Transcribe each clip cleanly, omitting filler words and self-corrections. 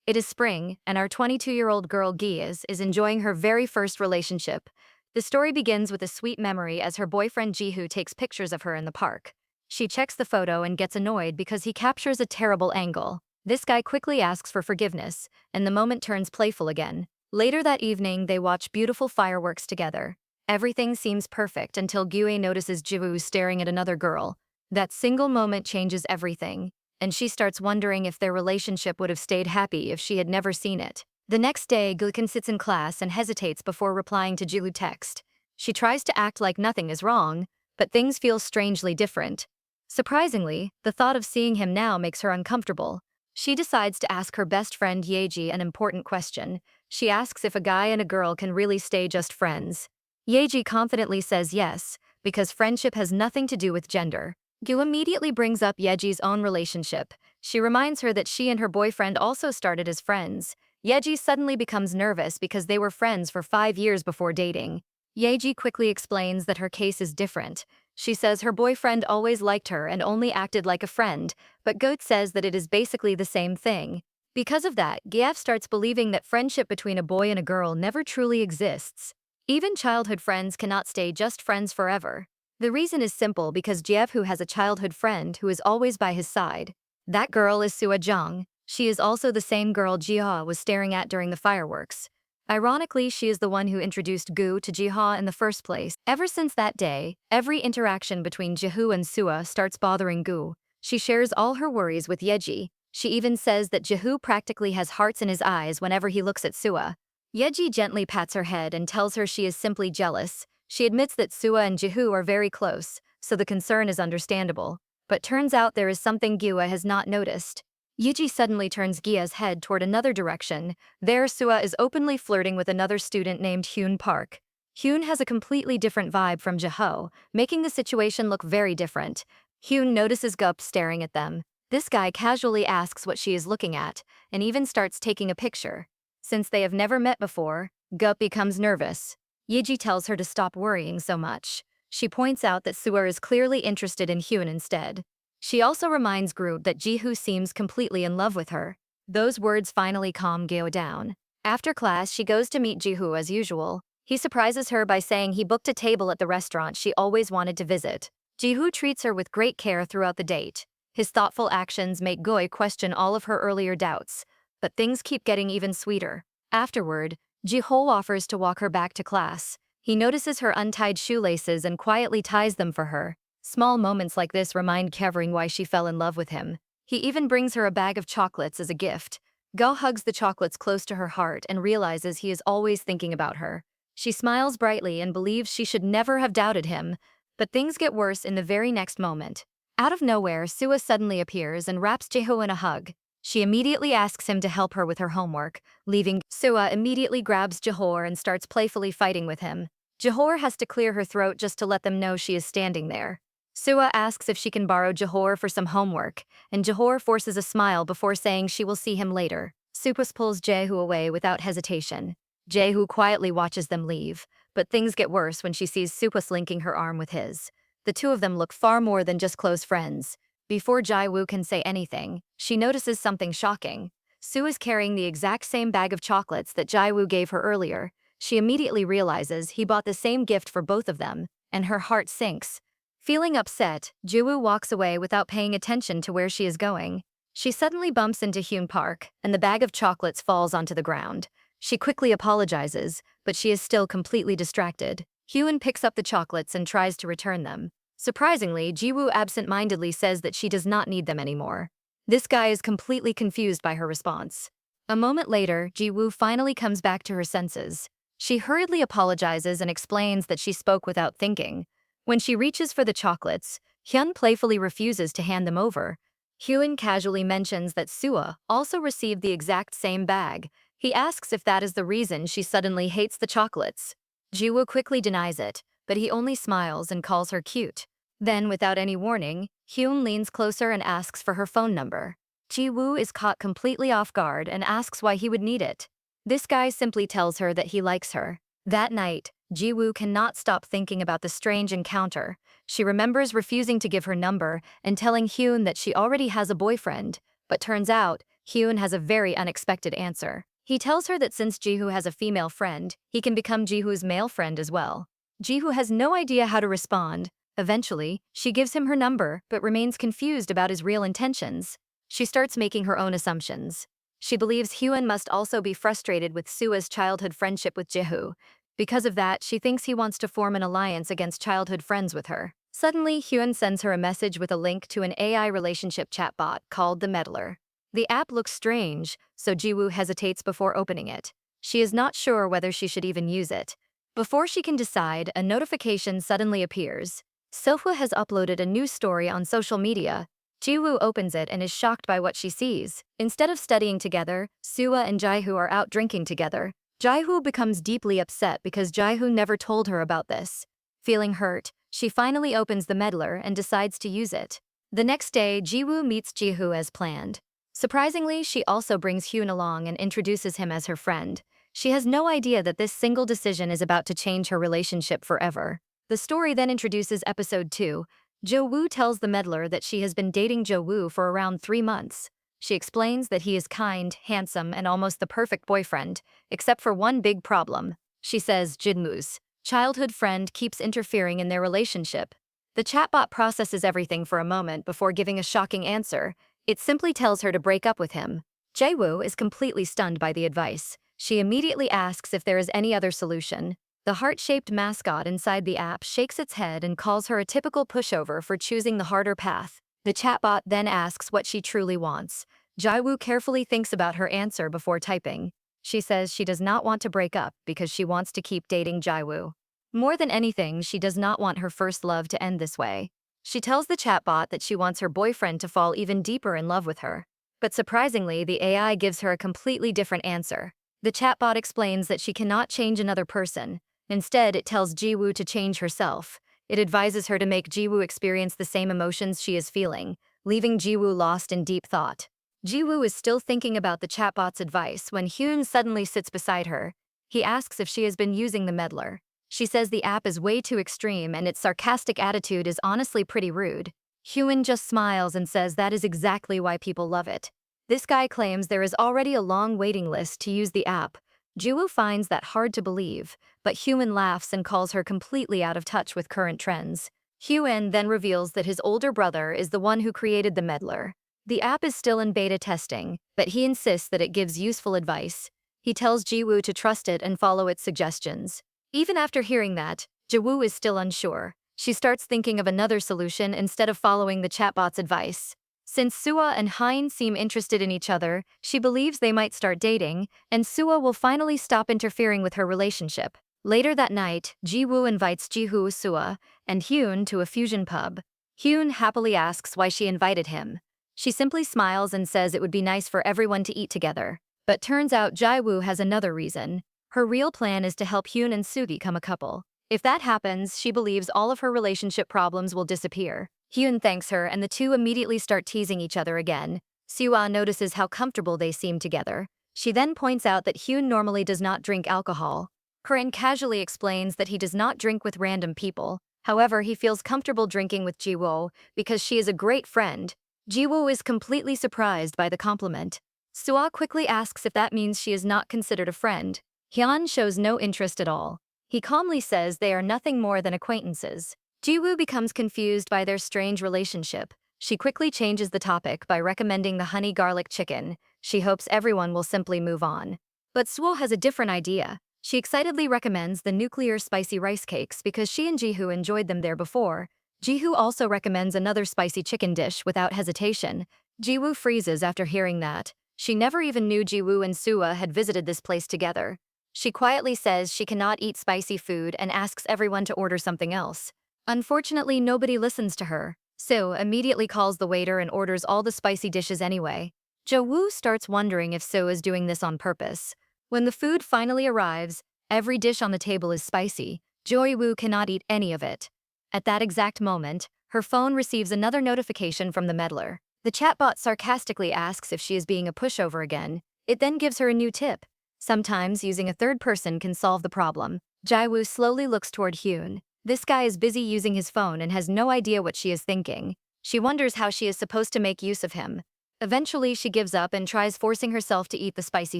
It is spring, and our 22-year-old girl Giaz is enjoying her very first relationship. The story begins with a sweet memory as her boyfriend Jihu takes pictures of her in the park. She checks the photo and gets annoyed because he captures a terrible angle. This guy quickly asks for forgiveness, and the moment turns playful again. Later that evening, they watch beautiful fireworks together. Everything seems perfect until Gue notices Jiwoo staring at another girl. That single moment changes everything, and she starts wondering if their relationship would have stayed happy if she had never seen it. The next day, Gulkin sits in class and hesitates before replying to Jiwoo's text. She tries to act like nothing is wrong, but things feel strangely different. Surprisingly, the thought of seeing him now makes her uncomfortable. She decides to ask her best friend Yeji an important question. She asks if a guy and a girl can really stay just friends. Yeji confidently says yes, because friendship has nothing to do with gender. Gu immediately brings up Yeji's own relationship. She reminds her that she and her boyfriend also started as friends. Yeji suddenly becomes nervous because they were friends for 5 years before dating. Yeji quickly explains that her case is different. She says her boyfriend always liked her and only acted like a friend, but Goat says that it is basically the same thing. Because of that, Giaf starts believing that friendship between a boy and a girl never truly exists. Even childhood friends cannot stay just friends forever. The reason is simple because Jiefu has a childhood friend who is always by his side. That girl is Sua Zhang. She is also the same girl Jiha was staring at during the fireworks. Ironically, she is the one who introduced Gu to Jiha in the first place. Ever since that day, every interaction between Jihu and Sua starts bothering Gu. She shares all her worries with Yeji. She even says that Jihu practically has hearts in his eyes whenever he looks at Sua. Yeji gently pats her head and tells her she is simply jealous. She admits that Sua and Jihu are very close, so the concern is understandable. But turns out there is something Gua has not noticed. Yeji suddenly turns Gia's head toward another direction. There, Sua is openly flirting with another student named Hyun Park. Hyun has a completely different vibe from Jiho, making the situation look very different. Hyun notices Gup staring at them. This guy casually asks what she is looking at, and even starts taking a picture. Since they have never met before, Gup becomes nervous. Yeji tells her to stop worrying so much. She points out that Sua is clearly interested in Hyun instead. She also reminds Groot that Jihu seems completely in love with her. Those words finally calm Geo down. After class, she goes to meet Jihu as usual. He surprises her by saying he booked a table at the restaurant she always wanted to visit. Jihu treats her with great care throughout the date. His thoughtful actions make Goi question all of her earlier doubts. But things keep getting even sweeter. Afterward, Jiho offers to walk her back to class. He notices her untied shoelaces and quietly ties them for her. Small moments like this remind Kevering why she fell in love with him. He even brings her a bag of chocolates as a gift. Go hugs the chocolates close to her heart and realizes he is always thinking about her. She smiles brightly and believes she should never have doubted him. But things get worse in the very next moment. Out of nowhere, Sua suddenly appears and wraps Jiho in a hug. She immediately asks him to help her with her homework, leaving. Sua immediately grabs Johor and starts playfully fighting with him. Johor has to clear her throat just to let them know she is standing there. Sua asks if she can borrow Johor for some homework, and Johor forces a smile before saying she will see him later. Supas pulls Jehu away without hesitation. Jehu quietly watches them leave, but things get worse when she sees Supas linking her arm with his. The two of them look far more than just close friends. Before Jaiwoo can say anything, she notices something shocking. Sue is carrying the exact same bag of chocolates that Jaiwoo gave her earlier. She immediately realizes he bought the same gift for both of them, and her heart sinks. Feeling upset, Jiwoo walks away without paying attention to where she is going. She suddenly bumps into Hyun Park, and the bag of chocolates falls onto the ground. She quickly apologizes, but she is still completely distracted. Hyun picks up the chocolates and tries to return them. Surprisingly, Jiwoo absent-mindedly says that she does not need them anymore. This guy is completely confused by her response. A moment later, Jiwoo finally comes back to her senses. She hurriedly apologizes and explains that she spoke without thinking. When she reaches for the chocolates, Hyun playfully refuses to hand them over. Hyun casually mentions that Sua also received the exact same bag. He asks if that is the reason she suddenly hates the chocolates. Jiwoo quickly denies it, but he only smiles and calls her cute. Then, without any warning, Hyun leans closer and asks for her phone number. Jiwoo is caught completely off guard and asks why he would need it. This guy simply tells her that he likes her. That night, Jiwoo cannot stop thinking about the strange encounter. She remembers refusing to give her number and telling Hyun that she already has a boyfriend, but turns out, Hyun has a very unexpected answer. He tells her that since Jihu has a female friend, he can become Jihu's male friend as well. Jihu has no idea how to respond. Eventually, she gives him her number but remains confused about his real intentions. She starts making her own assumptions. She believes Hyun must also be frustrated with Sua's childhood friendship with Jihu. Because of that, she thinks he wants to form an alliance against childhood friends with her. Suddenly, Hyun sends her a message with a link to an AI relationship chatbot called the Meddler. The app looks strange, so Jiwoo hesitates before opening it. She is not sure whether she should even use it. Before she can decide, a notification suddenly appears. Sohwa has uploaded a new story on social media. Jiwoo opens it and is shocked by what she sees. Instead of studying together, Sua and Jaeho are out drinking together. Jaeho becomes deeply upset because Jaeho never told her about this. Feeling hurt, she finally opens the Meddler and decides to use it. The next day, Jiwoo meets Jiho as planned. Surprisingly, she also brings Hyun along and introduces him as her friend. She has no idea that this single decision is about to change her relationship forever. The story then introduces episode 2. Jo-woo tells the Meddler that she has been dating Jo-woo for around 3 months. She explains that he is kind, handsome, and almost the perfect boyfriend, except for one big problem. She says Jinwoo's childhood friend keeps interfering in their relationship. The chatbot processes everything for a moment before giving a shocking answer. It simply tells her to break up with him. Jae-woo is completely stunned by the advice. She immediately asks if there is any other solution. The heart-shaped mascot inside the app shakes its head and calls her a typical pushover for choosing the harder path. The chatbot then asks what she truly wants. Jae-woo carefully thinks about her answer before typing. She says she does not want to break up because she wants to keep dating Jae-woo. More than anything, she does not want her first love to end this way. She tells the chatbot that she wants her boyfriend to fall even deeper in love with her. But surprisingly, the AI gives her a completely different answer. The chatbot explains that she cannot change another person. Instead, it tells Jiwoo to change herself. It advises her to make Jiwoo experience the same emotions she is feeling, leaving Jiwoo lost in deep thought. Jiwoo is still thinking about the chatbot's advice when Hyun suddenly sits beside her. He asks if she has been using the Meddler. She says the app is way too extreme and its sarcastic attitude is honestly pretty rude. Hyun just smiles and says that is exactly why people love it. This guy claims there is already a long waiting list to use the app. Jiwoo finds that hard to believe, but Hyun laughs and calls her completely out of touch with current trends. Hyun then reveals that his older brother is the one who created the Meddler. The app is still in beta testing, but he insists that it gives useful advice. He tells Jiwoo to trust it and follow its suggestions. Even after hearing that, Jiwoo is still unsure. She starts thinking of another solution instead of following the chatbot's advice. Since Sua and Hein seem interested in each other, she believes they might start dating, and Sua will finally stop interfering with her relationship. Later that night, Jiwoo invites Jihu, Sua, and Hyun to a fusion pub. Hyun happily asks why she invited him. She simply smiles and says it would be nice for everyone to eat together. But turns out Jae-woo has another reason. Her real plan is to help Hyun and Soo become a couple. If that happens, she believes all of her relationship problems will disappear. Hyun thanks her and the two immediately start teasing each other again. Sua notices how comfortable they seem together. She then points out that Hyun normally does not drink alcohol. Karan casually explains that he does not drink with random people. However, he feels comfortable drinking with Jiwoo because she is a great friend. Jiwoo is completely surprised by the compliment. Sua quickly asks if that means she is not considered a friend. Hyun shows no interest at all. He calmly says they are nothing more than acquaintances. Jiwoo becomes confused by their strange relationship. She quickly changes the topic by recommending the honey garlic chicken. She hopes everyone will simply move on. But Suo has a different idea. She excitedly recommends the nuclear spicy rice cakes because she and Jihu enjoyed them there before. Jihu also recommends another spicy chicken dish without hesitation. Jiwoo freezes after hearing that. She never even knew Jiwoo and Sua had visited this place together. She quietly says she cannot eat spicy food and asks everyone to order something else. Unfortunately, nobody listens to her. Soo immediately calls the waiter and orders all the spicy dishes anyway. Jo-woo starts wondering if Soo is doing this on purpose. When the food finally arrives, every dish on the table is spicy. Joy-woo cannot eat any of it. At that exact moment, her phone receives another notification from the Meddler. The chatbot sarcastically asks if she is being a pushover again. It then gives her a new tip. Sometimes using a third person can solve the problem. Jae-woo slowly looks toward Hyun. This guy is busy using his phone and has no idea what she is thinking. She wonders how she is supposed to make use of him. Eventually, she gives up and tries forcing herself to eat the spicy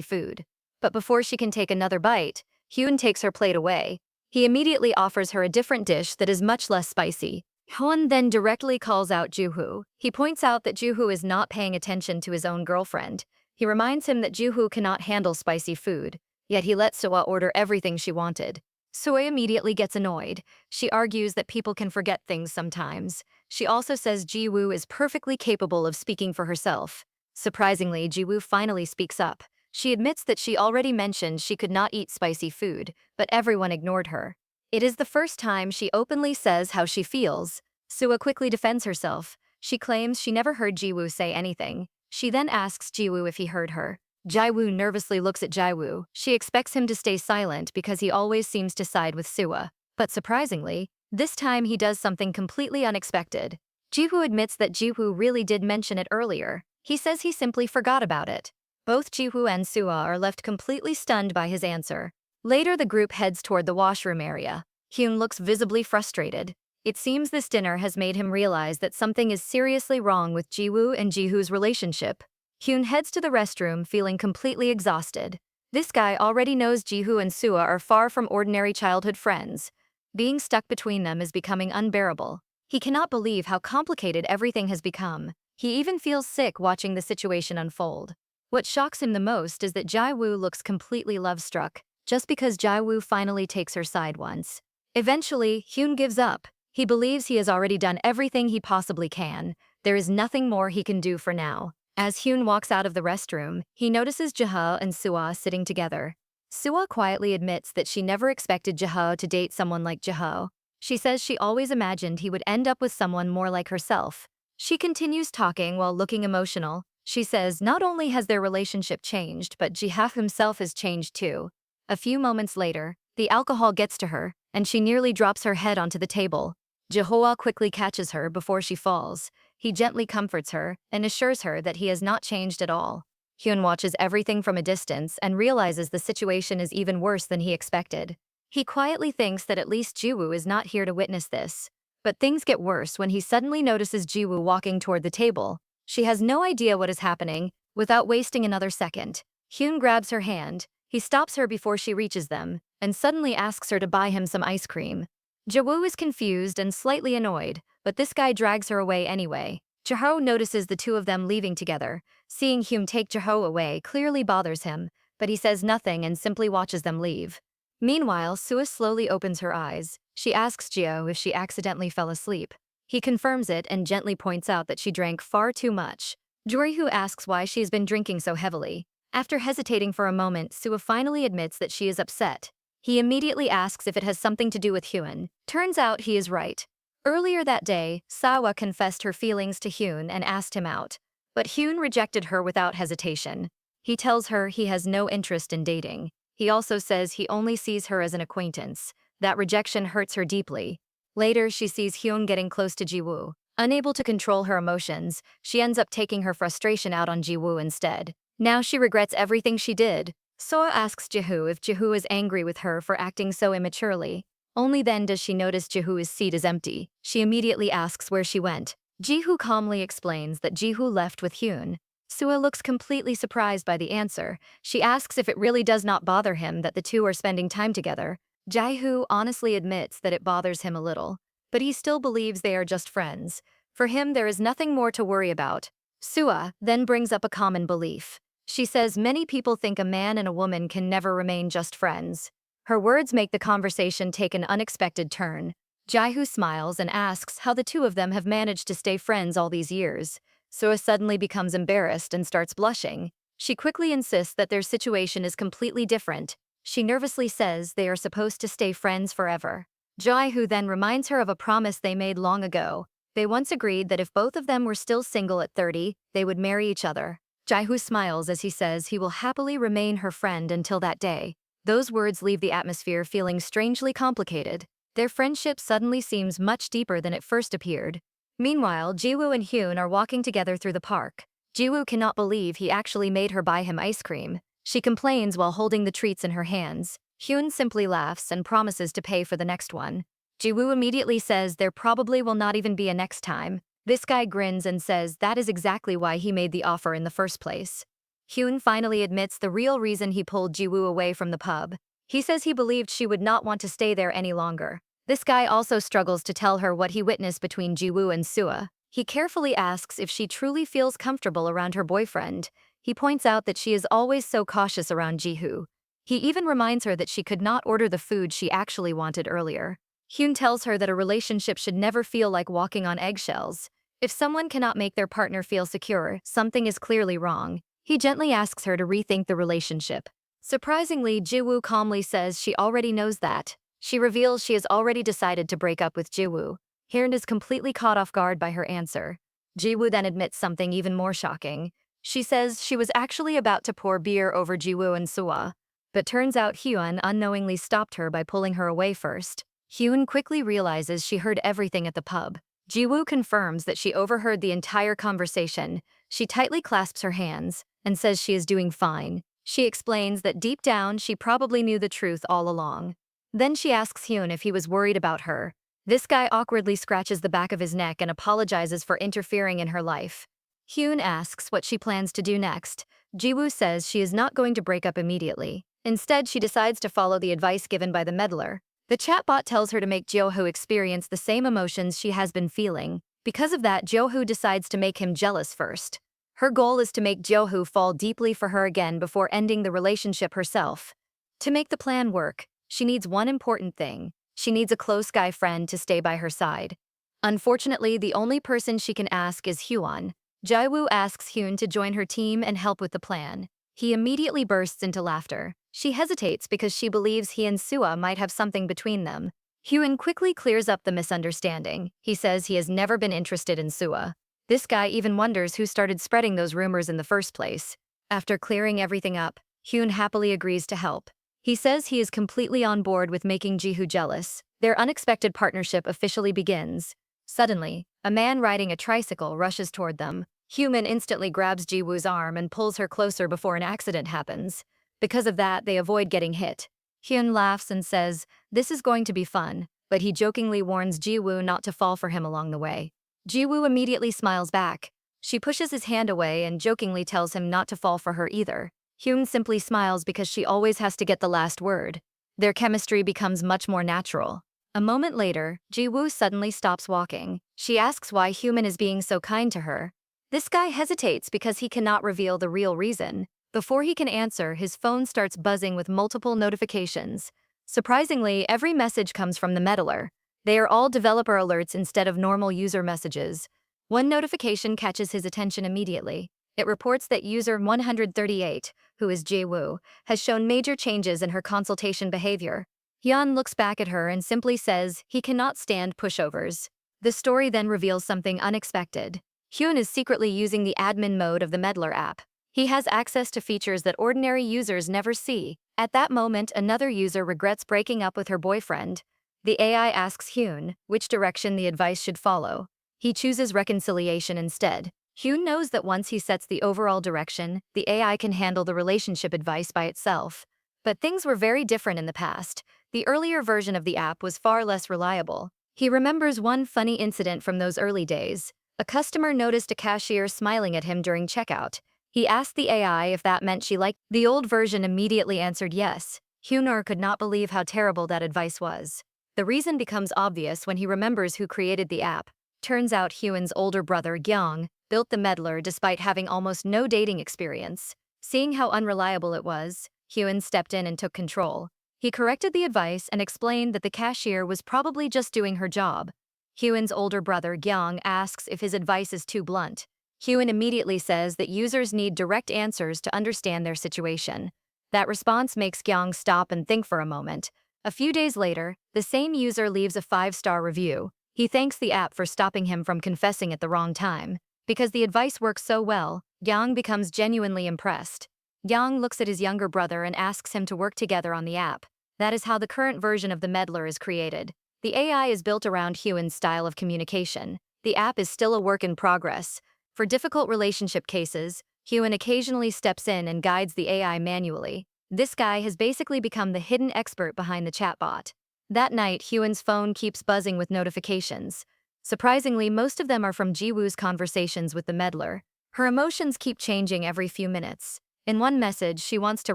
food. But before she can take another bite, Hyun takes her plate away. He immediately offers her a different dish that is much less spicy. Hyun then directly calls out Juhu. He points out that Juhu is not paying attention to his own girlfriend. He reminds him that Juhu cannot handle spicy food, yet he lets Suwa order everything she wanted. Suwa immediately gets annoyed. She argues that people can forget things sometimes. She also says Jiwoo is perfectly capable of speaking for herself. Surprisingly, Jiwoo finally speaks up. She admits that she already mentioned she could not eat spicy food, but everyone ignored her. It is the first time she openly says how she feels. Suwa quickly defends herself. She claims she never heard Jiwoo say anything. She then asks Jiwoo if he heard her. Jiwoo nervously looks at Jiwoo. She expects him to stay silent because he always seems to side with Suwa. But surprisingly, this time he does something completely unexpected. Jiwoo admits that Jiwoo really did mention it earlier. He says he simply forgot about it. Both Jiwoo and Suwa are left completely stunned by his answer. Later, the group heads toward the washroom area. Hyun looks visibly frustrated. It seems this dinner has made him realize that something is seriously wrong with Jiwoo and Jiwoo's relationship. Hyun heads to the restroom feeling completely exhausted. This guy already knows Jiwoo and Suwa are far from ordinary childhood friends. Being stuck between them is becoming unbearable. He cannot believe how complicated everything has become. He even feels sick watching the situation unfold. What shocks him the most is that Jiwoo looks completely love-struck, just because Jiwoo finally takes her side once. Eventually, Hyun gives up. He believes he has already done everything he possibly can. There is nothing more he can do for now. As Hyun walks out of the restroom, he notices Jaha and Suwa sitting together. Suwa quietly admits that she never expected Jaha to date someone like Jaha. She says she always imagined he would end up with someone more like herself. She continues talking while looking emotional. She says not only has their relationship changed, but Jaha himself has changed too. A few moments later, the alcohol gets to her, and she nearly drops her head onto the table. Jahoa quickly catches her before she falls. He gently comforts her and assures her that he has not changed at all. Hyun watches everything from a distance and realizes the situation is even worse than he expected. He quietly thinks that at least Jiwoo is not here to witness this. But things get worse when he suddenly notices Jiwoo walking toward the table. She has no idea what is happening. Without wasting another second, Hyun grabs her hand. He stops her before she reaches them and suddenly asks her to buy him some ice cream. Jiwoo is confused and slightly annoyed, but this guy drags her away anyway. Jaho notices the two of them leaving together. Seeing Hyun take Jaho away clearly bothers him, but he says nothing and simply watches them leave. Meanwhile, Suwa slowly opens her eyes. She asks Jio if she accidentally fell asleep. He confirms it and gently points out that she drank far too much. Jorihu asks why she has been drinking so heavily. After hesitating for a moment, Suwa finally admits that she is upset. He immediately asks if it has something to do with Hyun. Turns out he is right. Earlier that day, Sawa confessed her feelings to Hyun and asked him out. But Hyun rejected her without hesitation. He tells her he has no interest in dating. He also says he only sees her as an acquaintance. That rejection hurts her deeply. Later, she sees Hyun getting close to Jiwoo. Unable to control her emotions, she ends up taking her frustration out on Jiwoo instead. Now she regrets everything she did. Soa asks Jiwoo if Jiwoo is angry with her for acting so immaturely. Only then does she notice Jiwoo's seat is empty. She immediately asks where she went. Jiwoo calmly explains that Jiwoo left with Hyun. Suwa looks completely surprised by the answer. She asks if it really does not bother him that the two are spending time together. Jiwoo honestly admits that it bothers him a little, but he still believes they are just friends. For him, there is nothing more to worry about. Suwa then brings up a common belief. She says many people think a man and a woman can never remain just friends. Her words make the conversation take an unexpected turn. Jiwoo smiles and asks how the two of them have managed to stay friends all these years. Suwa suddenly becomes embarrassed and starts blushing. She quickly insists that their situation is completely different. She nervously says they are supposed to stay friends forever. Jiwoo then reminds her of a promise they made long ago. They once agreed that if both of them were still single at 30, they would marry each other. Jiwoo smiles as he says he will happily remain her friend until that day. Those words leave the atmosphere feeling strangely complicated. Their friendship suddenly seems much deeper than it first appeared. Meanwhile, Jiwoo and Hyun are walking together through the park. Jiwoo cannot believe he actually made her buy him ice cream. She complains while holding the treats in her hands. Hyun simply laughs and promises to pay for the next one. Jiwoo immediately says there probably will not even be a next time. This guy grins and says that is exactly why he made the offer in the first place. Hyun finally admits the real reason he pulled Jiwoo away from the pub. He says he believed she would not want to stay there any longer. This guy also struggles to tell her what he witnessed between Jiwoo and Sua. He carefully asks if she truly feels comfortable around her boyfriend. He points out that she is always so cautious around Jihoo. He even reminds her that she could not order the food she actually wanted earlier. Hyun tells her that a relationship should never feel like walking on eggshells. If someone cannot make their partner feel secure, something is clearly wrong. He gently asks her to rethink the relationship. Surprisingly, Jiwoo calmly says she already knows that. She reveals she has already decided to break up with Jiwoo. Hyun is completely caught off guard by her answer. Jiwoo then admits something even more shocking. She says she was actually about to pour beer over Jiwoo and Sua. But turns out Hyun unknowingly stopped her by pulling her away first. Hyun quickly realizes she heard everything at the pub. Jiwoo confirms that she overheard the entire conversation. She tightly clasps her hands and says she is doing fine. She explains that deep down she probably knew the truth all along. Then she asks Hyun if he was worried about her. This guy awkwardly scratches the back of his neck and apologizes for interfering in her life. Hyun asks what she plans to do next. Jiwoo says she is not going to break up immediately. Instead, she decides to follow the advice given by the meddler. The chatbot tells her to make Jeohoo experience the same emotions she has been feeling. Because of that, Jeohoo decides to make him jealous first. Her goal is to make Jeohoo fall deeply for her again before ending the relationship herself. To make the plan work, she needs one important thing. She needs a close guy friend to stay by her side. Unfortunately, the only person she can ask is Hyun. Jaewoo asks Hyun to join her team and help with the plan. He immediately bursts into laughter. She hesitates because she believes he and Sua might have something between them. Hyun quickly clears up the misunderstanding. He says he has never been interested in Sua. This guy even wonders who started spreading those rumors in the first place. After clearing everything up, Hyun happily agrees to help. He says he is completely on board with making Jihoo jealous. Their unexpected partnership officially begins. Suddenly, a man riding a tricycle rushes toward them. Hyun instantly grabs Jiwoo's arm and pulls her closer before an accident happens. Because of that, they avoid getting hit. Hyun laughs and says, "This is going to be fun," but he jokingly warns Jiwoo not to fall for him along the way. Jiwoo immediately smiles back. She pushes his hand away and jokingly tells him not to fall for her either. Hyun simply smiles because she always has to get the last word. Their chemistry becomes much more natural. A moment later, Jiwoo suddenly stops walking. She asks why Hyun is being so kind to her. This guy hesitates because he cannot reveal the real reason. Before he can answer, his phone starts buzzing with multiple notifications. Surprisingly, every message comes from the meddler. They are all developer alerts instead of normal user messages. One notification catches his attention immediately. It reports that user 138, who is Jaewoo, has shown major changes in her consultation behavior. Hyun looks back at her and simply says he cannot stand pushovers. The story then reveals something unexpected. Hyun is secretly using the admin mode of the meddler app. He has access to features that ordinary users never see. At that moment, another user regrets breaking up with her boyfriend. The AI asks Hyun which direction the advice should follow. He chooses reconciliation instead. Hyun knows that once he sets the overall direction, the AI can handle the relationship advice by itself. But things were very different in the past. The earlier version of the app was far less reliable. He remembers one funny incident from those early days. A customer noticed a cashier smiling at him during checkout. He asked the AI if that meant she liked. The old version immediately answered yes. Hyunor could not believe how terrible that advice was. The reason becomes obvious when he remembers who created the app. Turns out Hyun's older brother, Gyeong, built the meddler despite having almost no dating experience. Seeing how unreliable it was, Hyun stepped in and took control. He corrected the advice and explained that the cashier was probably just doing her job. Hyun's older brother, Gyeong, asks if his advice is too blunt. Hyun immediately says that users need direct answers to understand their situation. That response makes Gyeong stop and think for a moment. A few days later, the same user leaves a 5-star review. He thanks the app for stopping him from confessing at the wrong time. Because the advice works so well, Gyeong becomes genuinely impressed. Gyeong looks at his younger brother and asks him to work together on the app. That is how the current version of the meddler is created. The AI is built around Hyun's style of communication. The app is still a work in progress. For difficult relationship cases, Hyun occasionally steps in and guides the AI manually. This guy has basically become the hidden expert behind the chatbot. That night, Hyun's phone keeps buzzing with notifications. Surprisingly, most of them are from Jiwoo's conversations with the meddler. Her emotions keep changing every few minutes. In one message, she wants to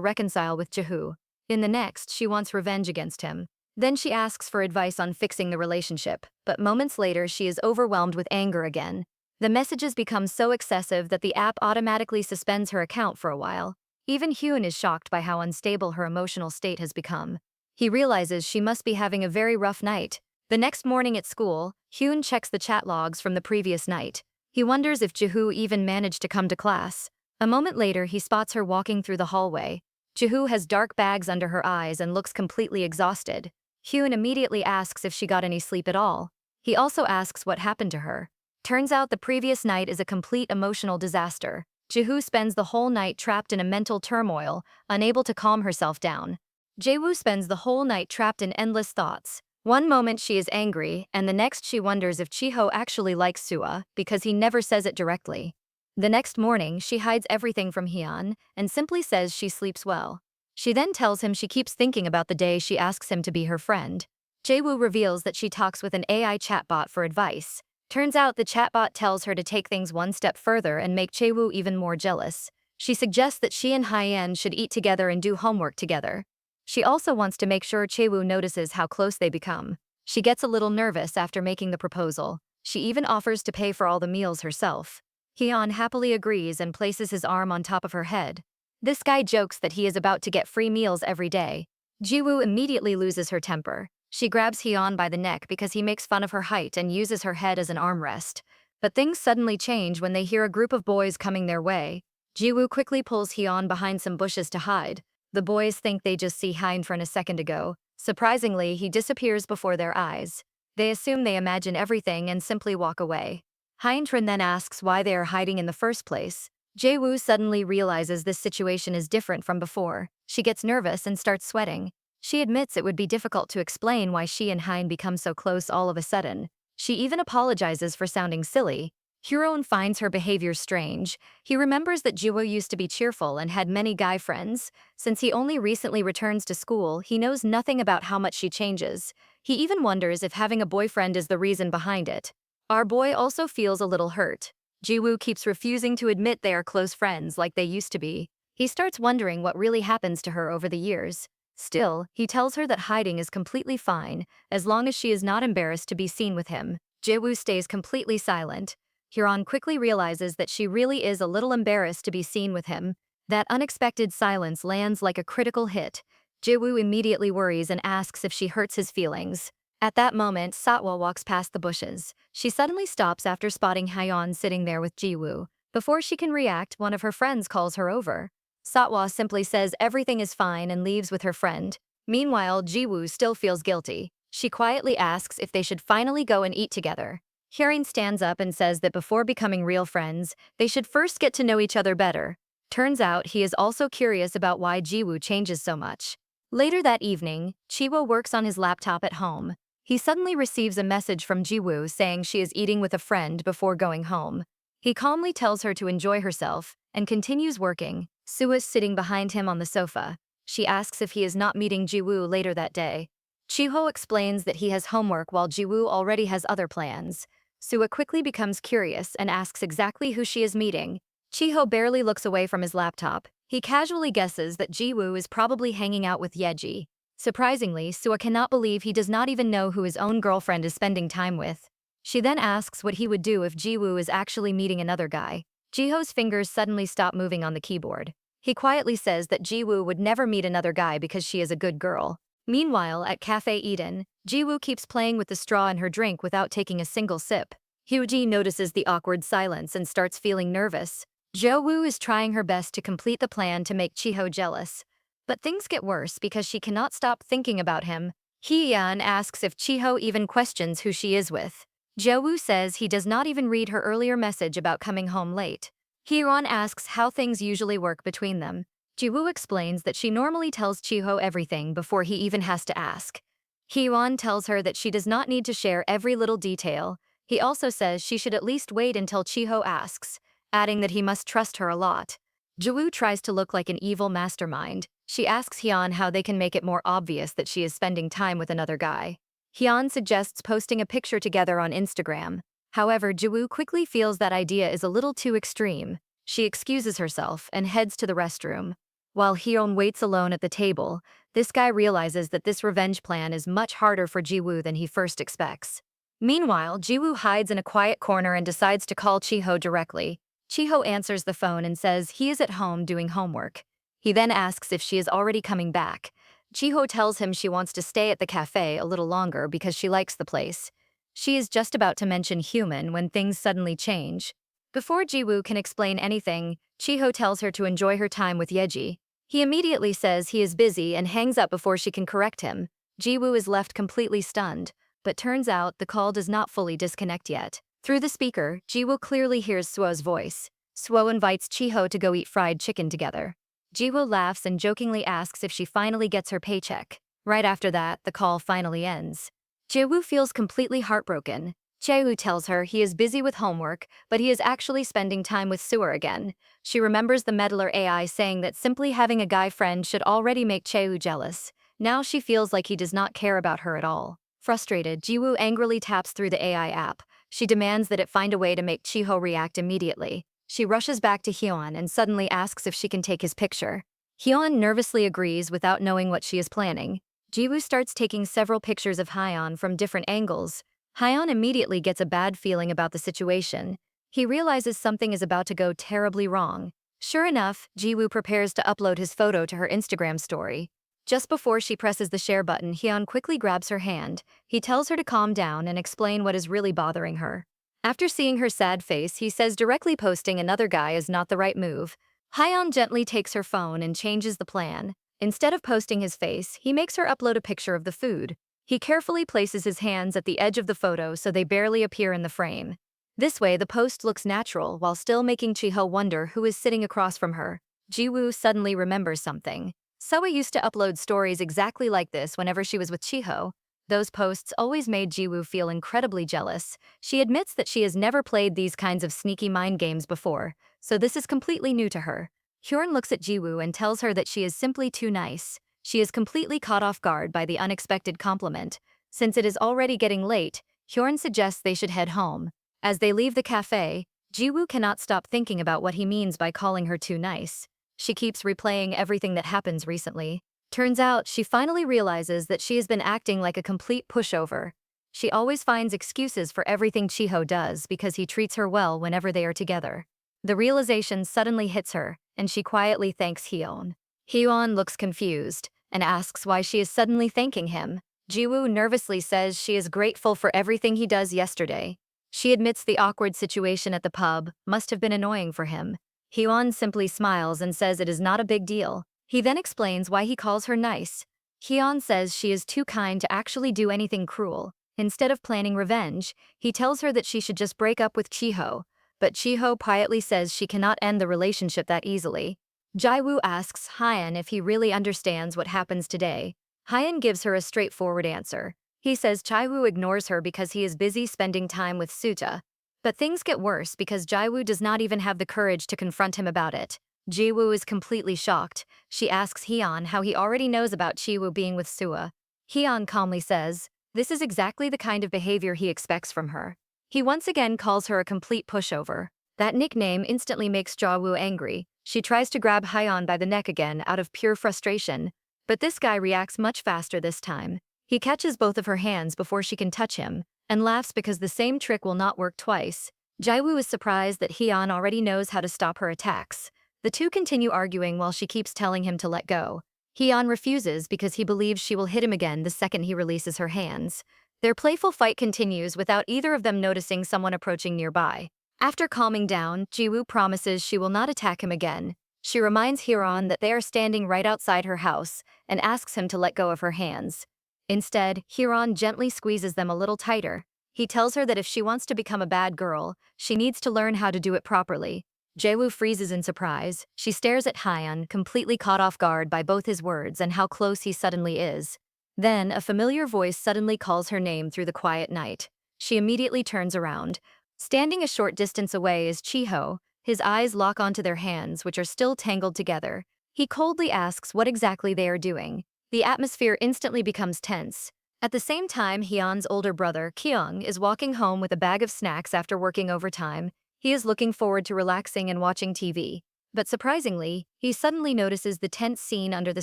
reconcile with Jiwoo. In the next, she wants revenge against him. Then she asks for advice on fixing the relationship, but moments later she is overwhelmed with anger again. The messages become so excessive that the app automatically suspends her account for a while. Even Hyun is shocked by how unstable her emotional state has become. He realizes she must be having a very rough night. The next morning at school, Hyun checks the chat logs from the previous night. He wonders if Jiwoo even managed to come to class. A moment later, he spots her walking through the hallway. Jiwoo has dark bags under her eyes and looks completely exhausted. Hyun immediately asks if she got any sleep at all. He also asks what happened to her. Turns out the previous night is a complete emotional disaster. Jiwoo spends the whole night trapped in a mental turmoil, unable to calm herself down. Jaewoo spends the whole night trapped in endless thoughts. One moment she is angry, and the next she wonders if Chiho actually likes Sua because he never says it directly. The next morning, she hides everything from Hyun and simply says she sleeps well. She then tells him she keeps thinking about the day she asks him to be her friend. Jaewoo reveals that she talks with an AI chatbot for advice. Turns out the chatbot tells her to take things one step further and make Jaewoo even more jealous. She suggests that she and Hyen should eat together and do homework together. She also wants to make sure Jaewoo notices how close they become. She gets a little nervous after making the proposal. She even offers to pay for all the meals herself. Hyun happily agrees and places his arm on top of her head. This guy jokes that he is about to get free meals every day. Jiwoo immediately loses her temper. She grabs Hyun by the neck because he makes fun of her height and uses her head as an armrest. But things suddenly change when they hear a group of boys coming their way. Jiwoo quickly pulls Hyun behind some bushes to hide. The boys think they just see Heinfriend a second ago. Surprisingly, he disappears before their eyes. They assume they imagine everything and simply walk away. Heinfriend then asks why they are hiding in the first place. Jaewoo suddenly realizes this situation is different from before. She gets nervous and starts sweating. She admits it would be difficult to explain why she and Hein become so close all of a sudden. She even apologizes for sounding silly. Huron finds her behavior strange. He remembers that Jiwoo used to be cheerful and had many guy friends. Since he only recently returns to school, he knows nothing about how much she changes. He even wonders if having a boyfriend is the reason behind it. Our boy also feels a little hurt. Jiwoo keeps refusing to admit they are close friends like they used to be. He starts wondering what really happens to her over the years. Still, he tells her that hiding is completely fine, as long as she is not embarrassed to be seen with him. Jiwoo stays completely silent. Huron quickly realizes that she really is a little embarrassed to be seen with him. That unexpected silence lands like a critical hit. Jiwoo immediately worries and asks if she hurts his feelings. At that moment, Satwa walks past the bushes. She suddenly stops after spotting Hyeon sitting there with Jiwoo. Before she can react, one of her friends calls her over. Satwa simply says everything is fine and leaves with her friend. Meanwhile, Jiwoo still feels guilty. She quietly asks if they should finally go and eat together. Hyerin stands up and says that before becoming real friends, they should first get to know each other better. Turns out he is also curious about why Jiwoo changes so much. Later that evening, Chiwo works on his laptop at home. He suddenly receives a message from Jiwoo saying she is eating with a friend before going home. He calmly tells her to enjoy herself and continues working. Sue is sitting behind him on the sofa. She asks if he is not meeting Jiwoo later that day. Chiho explains that he has homework while Jiwoo already has other plans. Sue quickly becomes curious and asks exactly who she is meeting. Chiho barely looks away from his laptop. He casually guesses that Jiwoo is probably hanging out with Yeji. Surprisingly, Sue cannot believe he does not even know who his own girlfriend is spending time with. She then asks what he would do if Jiwoo is actually meeting another guy. Jiho's fingers suddenly stop moving on the keyboard. He quietly says that Jiwoo would never meet another guy because she is a good girl. Meanwhile, at Cafe Eden, Jiwoo keeps playing with the straw in her drink without taking a single sip. Hyuji notices the awkward silence and starts feeling nervous. Jo-woo is trying her best to complete the plan to make Chiho jealous. But things get worse because she cannot stop thinking about him. Hee-yeon asks if Chiho even questions who she is with. Jo-woo says he does not even read her earlier message about coming home late. Hee-yeon asks how things usually work between them. Ji-woo explains that she normally tells Chiho everything before he even has to ask. Hee-yeon tells her that she does not need to share every little detail. He also says she should at least wait until Chiho asks, adding that he must trust her a lot. Ji-woo tries to look like an evil mastermind. She asks Hyun how they can make it more obvious that she is spending time with another guy. Hyun suggests posting a picture together on Instagram. However, Jiwoo quickly feels that idea is a little too extreme. She excuses herself and heads to the restroom. While Hyun waits alone at the table, this guy realizes that this revenge plan is much harder for Jiwoo than he first expects. Meanwhile, Jiwoo hides in a quiet corner and decides to call Chiho directly. Chiho answers the phone and says he is at home doing homework. He then asks if she is already coming back. Chiho tells him she wants to stay at the cafe a little longer because she likes the place. She is just about to mention human when things suddenly change. Before Jiwoo can explain anything, Chiho tells her to enjoy her time with Yeji. He immediately says he is busy and hangs up before she can correct him. Jiwoo is left completely stunned, but turns out the call does not fully disconnect yet. Through the speaker, Jiwoo clearly hears Suo's voice. Suo invites Chiho to go eat fried chicken together. Jiwoo laughs and jokingly asks if she finally gets her paycheck. Right after that, the call finally ends. Jiwoo feels completely heartbroken. Chaewoo tells her he is busy with homework, but he is actually spending time with Suor again. She remembers the meddler AI saying that simply having a guy friend should already make Chaewoo jealous. Now she feels like he does not care about her at all. Frustrated, Jiwoo angrily taps through the AI app. She demands that it find a way to make Chiho react immediately. She rushes back to Hyun and suddenly asks if she can take his picture. Hyun nervously agrees without knowing what she is planning. Jiwoo starts taking several pictures of Hyun from different angles. Hyun immediately gets a bad feeling about the situation. He realizes something is about to go terribly wrong. Sure enough, Jiwoo prepares to upload his photo to her Instagram story. Just before she presses the share button, Hyun quickly grabs her hand. He tells her to calm down and explain what is really bothering her. After seeing her sad face, he says directly posting another guy is not the right move. Hyun gently takes her phone and changes the plan. Instead of posting his face, he makes her upload a picture of the food. He carefully places his hands at the edge of the photo so they barely appear in the frame. This way, the post looks natural while still making Chiho wonder who is sitting across from her. Jiwoo suddenly remembers something. Sewa used to upload stories exactly like this whenever she was with Chiho. Those posts always made Jiwoo feel incredibly jealous. She admits that she has never played these kinds of sneaky mind games before, so this is completely new to her. Hyun looks at Jiwoo and tells her that she is simply too nice. She is completely caught off guard by the unexpected compliment. Since it is already getting late, Hyun suggests they should head home. As they leave the cafe, Jiwoo cannot stop thinking about what he means by calling her too nice. She keeps replaying everything that happens recently. Turns out, she finally realizes that she has been acting like a complete pushover. She always finds excuses for everything Chiho does because he treats her well whenever they are together. The realization suddenly hits her, and she quietly thanks Hyun. Hyun looks confused and asks why she is suddenly thanking him. Jiwoo nervously says she is grateful for everything he does yesterday. She admits the awkward situation at the pub must have been annoying for him. Hyun simply smiles and says it is not a big deal. He then explains why he calls her nice. Hyun says she is too kind to actually do anything cruel. Instead of planning revenge, he tells her that she should just break up with Chiho. But Chiho quietly says she cannot end the relationship that easily. Jiwoo asks Hyun if he really understands what happens today. Hyun gives her a straightforward answer. He says Jiwoo ignores her because he is busy spending time with Suta. But things get worse because Jiwoo does not even have the courage to confront him about it. Jiwoo is completely shocked. She asks Hyun how he already knows about Jiwoo being with Sua. Hyun calmly says, this is exactly the kind of behavior he expects from her. He once again calls her a complete pushover. That nickname instantly makes Jiwoo angry. She tries to grab Hyun by the neck again out of pure frustration. But this guy reacts much faster this time. He catches both of her hands before she can touch him, and laughs because the same trick will not work twice. Jiwoo is surprised that Hyun already knows how to stop her attacks. The two continue arguing while she keeps telling him to let go. Hyun refuses because he believes she will hit him again the second he releases her hands. Their playful fight continues without either of them noticing someone approaching nearby. After calming down, Jiwoo promises she will not attack him again. She reminds Hyun that they are standing right outside her house and asks him to let go of her hands. Instead, Hyun gently squeezes them a little tighter. He tells her that if she wants to become a bad girl, she needs to learn how to do it properly. Jiwoo freezes in surprise. She stares at Hyun, completely caught off guard by both his words and how close he suddenly is. Then, a familiar voice suddenly calls her name through the quiet night. She immediately turns around. Standing a short distance away is Chiho. His eyes lock onto their hands, which are still tangled together. He coldly asks what exactly they are doing. The atmosphere instantly becomes tense. At the same time, Hyun's older brother, Kyung, is walking home with a bag of snacks after working overtime. He is looking forward to relaxing and watching TV. But surprisingly, he suddenly notices the tense scene under the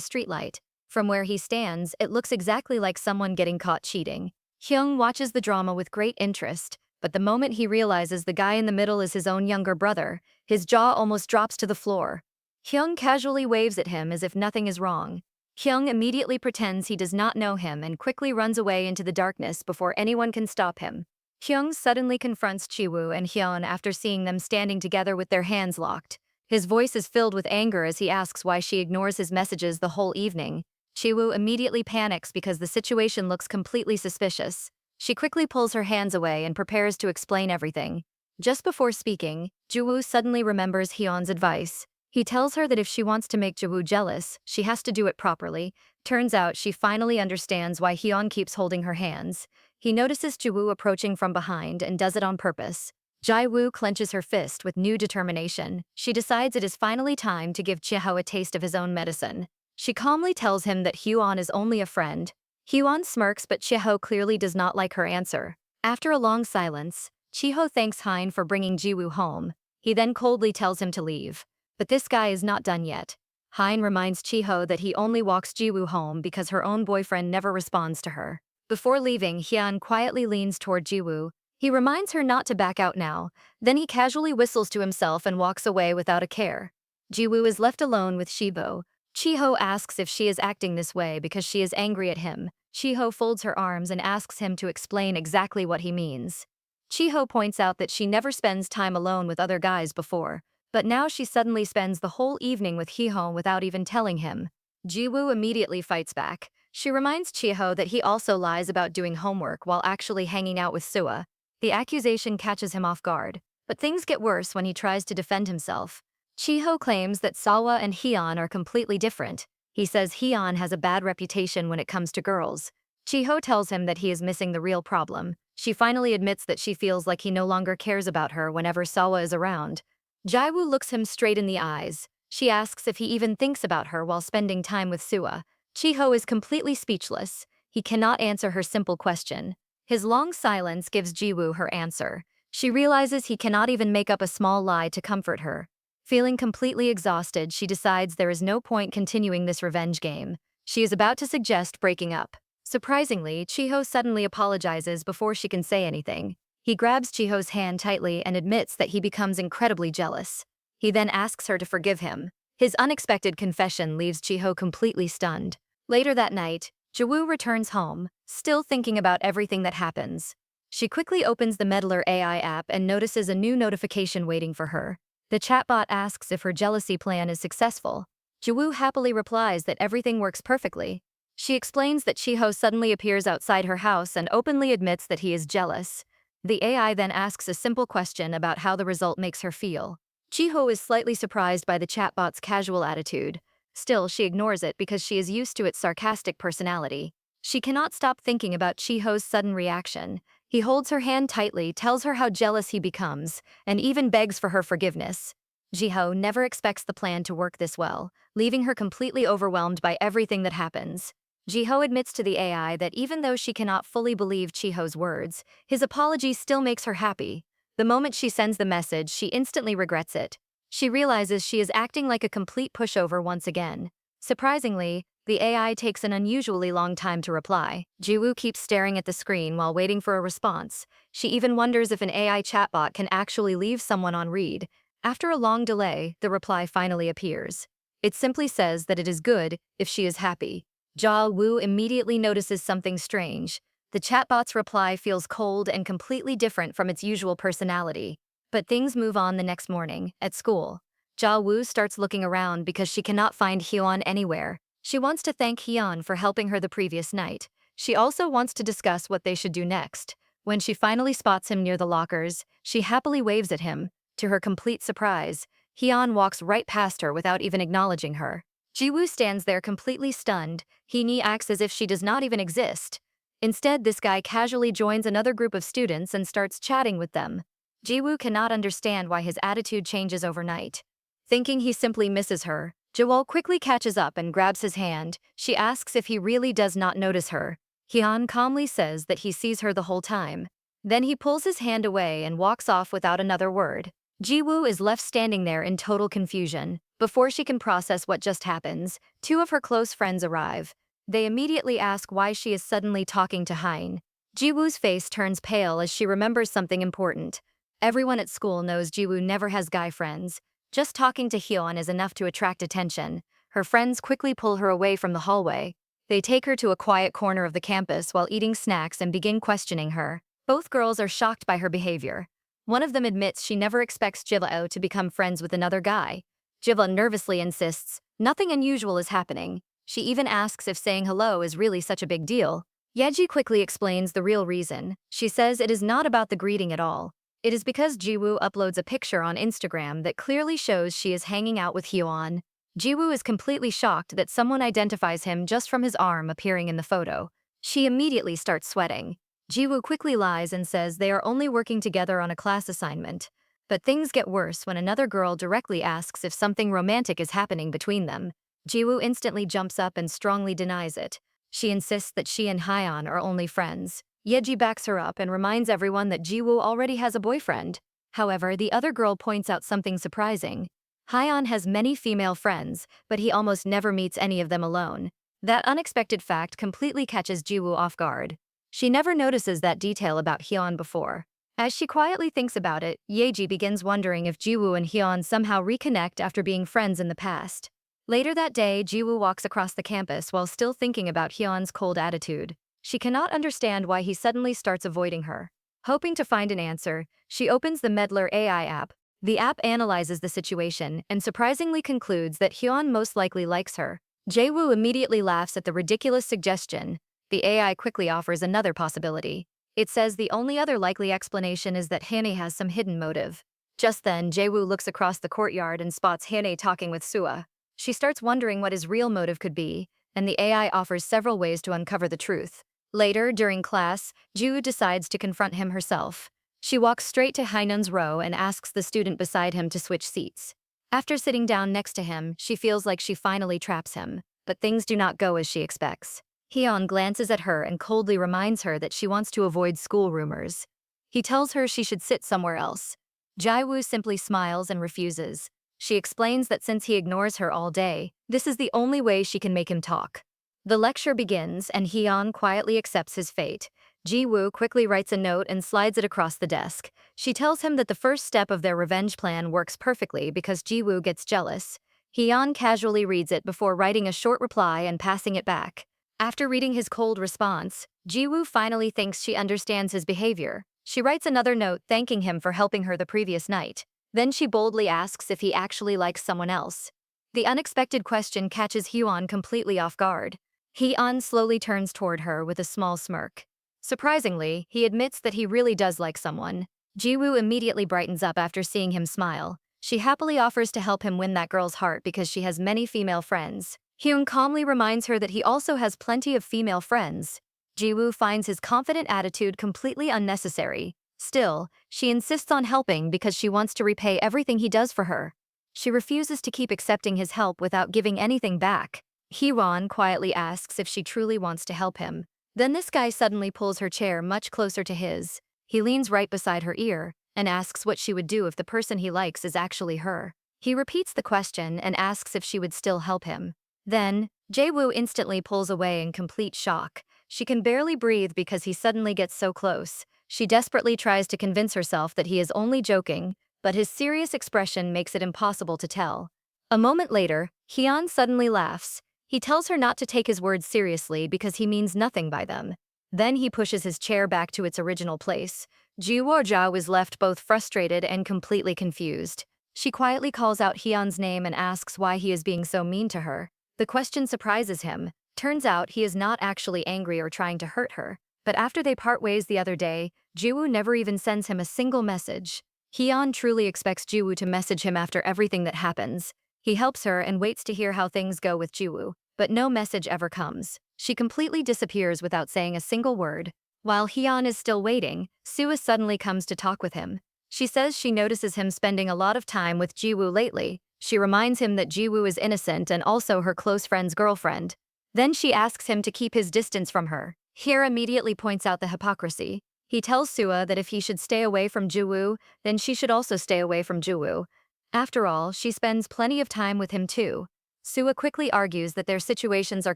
streetlight. From where he stands, it looks exactly like someone getting caught cheating. Hyung watches the drama with great interest, but the moment he realizes the guy in the middle is his own younger brother, his jaw almost drops to the floor. Hyung casually waves at him as if nothing is wrong. Hyung immediately pretends he does not know him and quickly runs away into the darkness before anyone can stop him. Hyung suddenly confronts Chiwoo and Hyun after seeing them standing together with their hands locked. His voice is filled with anger as he asks why she ignores his messages the whole evening. Chiwoo immediately panics because the situation looks completely suspicious. She quickly pulls her hands away and prepares to explain everything. Just before speaking, Jiwoo suddenly remembers Hyun's advice. He tells her that if she wants to make Jiwoo jealous, she has to do it properly. Turns out she finally understands why Hyun keeps holding her hands. He notices Jiwoo approaching from behind and does it on purpose. Jiwoo clenches her fist with new determination. She decides it is finally time to give Chiho a taste of his own medicine. She calmly tells him that Hyun is only a friend. Hyun smirks, but Chiho clearly does not like her answer. After a long silence, Chiho thanks Hein for bringing Jiwoo home. He then coldly tells him to leave. But this guy is not done yet. Hein reminds Chiho that he only walks Jiwoo home because her own boyfriend never responds to her. Before leaving, Hyun quietly leans toward Jiwoo. He reminds her not to back out now, then he casually whistles to himself and walks away without a care. Jiwoo is left alone with Shibo. Chiho asks if she is acting this way because she is angry at him. Chiho folds her arms and asks him to explain exactly what he means. Chiho points out that she never spends time alone with other guys before, but now she suddenly spends the whole evening with Hee-ho without even telling him. Jiwoo immediately fights back. She reminds Chiho that he also lies about doing homework while actually hanging out with Sua. The accusation catches him off guard, but things get worse when he tries to defend himself. Chiho claims that Sawa and Hyun are completely different. He says Hyun has a bad reputation when it comes to girls. Chiho tells him that he is missing the real problem. She finally admits that she feels like he no longer cares about her whenever Sawa is around. Jiwoo looks him straight in the eyes. She asks if he even thinks about her while spending time with Sua. Chiho is completely speechless. He cannot answer her simple question. His long silence gives Jiwoo her answer. She realizes he cannot even make up a small lie to comfort her. Feeling completely exhausted, she decides there is no point continuing this revenge game. She is about to suggest breaking up. Surprisingly, Chiho suddenly apologizes before she can say anything. He grabs Chiho's hand tightly and admits that he becomes incredibly jealous. He then asks her to forgive him. His unexpected confession leaves Chiho completely stunned. Later that night, Jiwoo returns home, still thinking about everything that happens. She quickly opens the Meddler AI app and notices a new notification waiting for her. The chatbot asks if her jealousy plan is successful. Jiwoo happily replies that everything works perfectly. She explains that Chiho suddenly appears outside her house and openly admits that he is jealous. The AI then asks a simple question about how the result makes her feel. Chiho is slightly surprised by the chatbot's casual attitude. Still, she ignores it because she is used to its sarcastic personality. She cannot stop thinking about Chiho's sudden reaction. He holds her hand tightly, tells her how jealous he becomes, and even begs for her forgiveness. Jiho never expects the plan to work this well, leaving her completely overwhelmed by everything that happens. Jiho admits to the AI that even though she cannot fully believe Chiho's words, his apology still makes her happy. The moment she sends the message, she instantly regrets it. She realizes she is acting like a complete pushover once again. Surprisingly, the AI takes an unusually long time to reply. Jiwoo keeps staring at the screen while waiting for a response. She even wonders if an AI chatbot can actually leave someone on read. After a long delay, the reply finally appears. It simply says that it is good if she is happy. Ja-woo immediately notices something strange. The chatbot's reply feels cold and completely different from its usual personality. But things move on the next morning, at school. Ja-woo starts looking around because she cannot find Hyun anywhere. She wants to thank Hyun for helping her the previous night. She also wants to discuss what they should do next. When she finally spots him near the lockers, she happily waves at him. To her complete surprise, Hyun walks right past her without even acknowledging her. Jiwoo stands there completely stunned. Hee acts as if she does not even exist. Instead, this guy casually joins another group of students and starts chatting with them. Jiwoo cannot understand why his attitude changes overnight. Thinking he simply misses her, Jewol quickly catches up and grabs his hand. She asks if he really does not notice her. Hyun calmly says that he sees her the whole time. Then he pulls his hand away and walks off without another word. Ji-woo is left standing there in total confusion. Before she can process what just happens, two of her close friends arrive. They immediately ask why she is suddenly talking to Hyun. Ji-woo's face turns pale as she remembers something important. Everyone at school knows Ji-woo never has guy friends. Just talking to Hyun is enough to attract attention. Her friends quickly pull her away from the hallway. They take her to a quiet corner of the campus while eating snacks and begin questioning her. Both girls are shocked by her behavior. One of them admits she never expects Jilao to become friends with another guy. Jiva nervously insists, nothing unusual is happening. She even asks if saying hello is really such a big deal. Yeji quickly explains the real reason. She says it is not about the greeting at all. It is because Jiwoo uploads a picture on Instagram that clearly shows she is hanging out with Hyun. Jiwoo is completely shocked that someone identifies him just from his arm appearing in the photo. She immediately starts sweating. Jiwoo quickly lies and says they are only working together on a class assignment. But things get worse when another girl directly asks if something romantic is happening between them. Jiwoo instantly jumps up and strongly denies it. She insists that she and Hyun are only friends. Yeji backs her up and reminds everyone that Jiwoo already has a boyfriend. However, the other girl points out something surprising. Hyun has many female friends, but he almost never meets any of them alone. That unexpected fact completely catches Jiwoo off guard. She never notices that detail about Hyun before. As she quietly thinks about it, Yeji begins wondering if Jiwoo and Hyun somehow reconnect after being friends in the past. Later that day, Jiwoo walks across the campus while still thinking about Hyun's cold attitude. She cannot understand why he suddenly starts avoiding her. Hoping to find an answer, she opens the Medler AI app. The app analyzes the situation and surprisingly concludes that Hyun most likely likes her. Jae-woo immediately laughs at the ridiculous suggestion. The AI quickly offers another possibility. It says the only other likely explanation is that Hane has some hidden motive. Just then, Jae-woo looks across the courtyard and spots Hane talking with Sua. She starts wondering what his real motive could be, and the AI offers several ways to uncover the truth. Later, during class, Ju decides to confront him herself. She walks straight to Hainun's row and asks the student beside him to switch seats. After sitting down next to him, she feels like she finally traps him, but things do not go as she expects. Hyun glances at her and coldly reminds her that she wants to avoid school rumors. He tells her she should sit somewhere else. Jae-woo simply smiles and refuses. She explains that since he ignores her all day, this is the only way she can make him talk. The lecture begins and Hyun quietly accepts his fate. Ji-woo quickly writes a note and slides it across the desk. She tells him that the first step of their revenge plan works perfectly because Ji-woo gets jealous. Hyun casually reads it before writing a short reply and passing it back. After reading his cold response, Ji-woo finally thinks she understands his behavior. She writes another note thanking him for helping her the previous night. Then she boldly asks if he actually likes someone else. The unexpected question catches Hyun completely off guard. Hyun slowly turns toward her with a small smirk. Surprisingly, he admits that he really does like someone. Ji-woo immediately brightens up after seeing him smile. She happily offers to help him win that girl's heart because she has many female friends. Hyun calmly reminds her that he also has plenty of female friends. Ji-woo finds his confident attitude completely unnecessary. Still, she insists on helping because she wants to repay everything he does for her. She refuses to keep accepting his help without giving anything back. Hyun quietly asks if she truly wants to help him. Then this guy suddenly pulls her chair much closer to his. He leans right beside her ear and asks what she would do if the person he likes is actually her. He repeats the question and asks if she would still help him. Then, Jae-woo instantly pulls away in complete shock. She can barely breathe because he suddenly gets so close. She desperately tries to convince herself that he is only joking, but his serious expression makes it impossible to tell. A moment later, Hyun suddenly laughs. He tells her not to take his words seriously because he means nothing by them. Then he pushes his chair back to its original place. Ji-woo is left both frustrated and completely confused. She quietly calls out Hyun's name and asks why he is being so mean to her. The question surprises him. Turns out he is not actually angry or trying to hurt her. But after they part ways the other day, Ji-woo never even sends him a single message. Hyun truly expects Ji-woo to message him after everything that happens. He helps her and waits to hear how things go with Ji-woo, but no message ever comes. She completely disappears without saying a single word. While Hyun is still waiting, Sua suddenly comes to talk with him. She says she notices him spending a lot of time with Ji-woo lately. She reminds him that Ji-woo is innocent and also her close friend's girlfriend. Then she asks him to keep his distance from her. Here immediately points out the hypocrisy. He tells Sua that if he should stay away from Juwoo, then she should also stay away from Juwoo. After all, she spends plenty of time with him too. Sua quickly argues that their situations are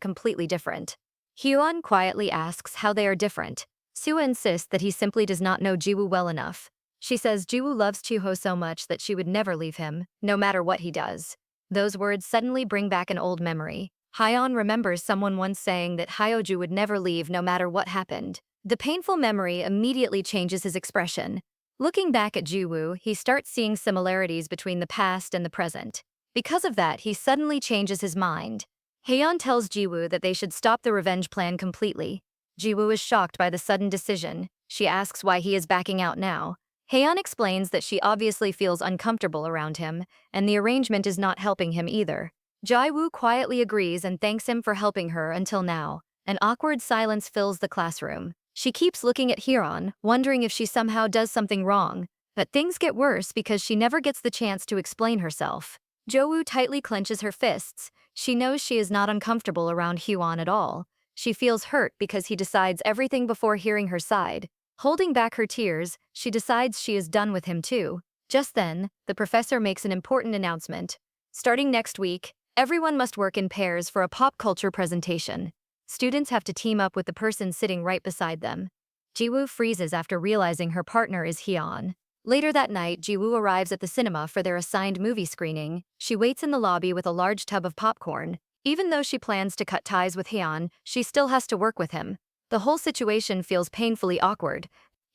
completely different. Hyun quietly asks how they are different. Sua insists that he simply does not know Jiwoo well enough. She says Jiwoo loves Chiho so much that she would never leave him, no matter what he does. Those words suddenly bring back an old memory. Hyun remembers someone once saying that Hyoju would never leave no matter what happened. The painful memory immediately changes his expression. Looking back at Jiwoo, he starts seeing similarities between the past and the present. Because of that, he suddenly changes his mind. Haeyeon tells Jiwoo that they should stop the revenge plan completely. Jiwoo is shocked by the sudden decision. She asks why he is backing out now. Haeyeon explains that she obviously feels uncomfortable around him, and the arrangement is not helping him either. Jiwoo quietly agrees and thanks him for helping her until now. An awkward silence fills the classroom. She keeps looking at Hyun, wondering if she somehow does something wrong. But things get worse because she never gets the chance to explain herself. Jo-woo tightly clenches her fists. She knows she is not uncomfortable around Hyun at all. She feels hurt because he decides everything before hearing her side. Holding back her tears, she decides she is done with him too. Just then, the professor makes an important announcement. Starting next week, everyone must work in pairs for a pop culture presentation. Students have to team up with the person sitting right beside them. Jiwoo freezes after realizing her partner is Hyun. Later that night, Jiwoo arrives at the cinema for their assigned movie screening. She waits in the lobby with a large tub of popcorn. Even though she plans to cut ties with Hyun, she still has to work with him. The whole situation feels painfully awkward.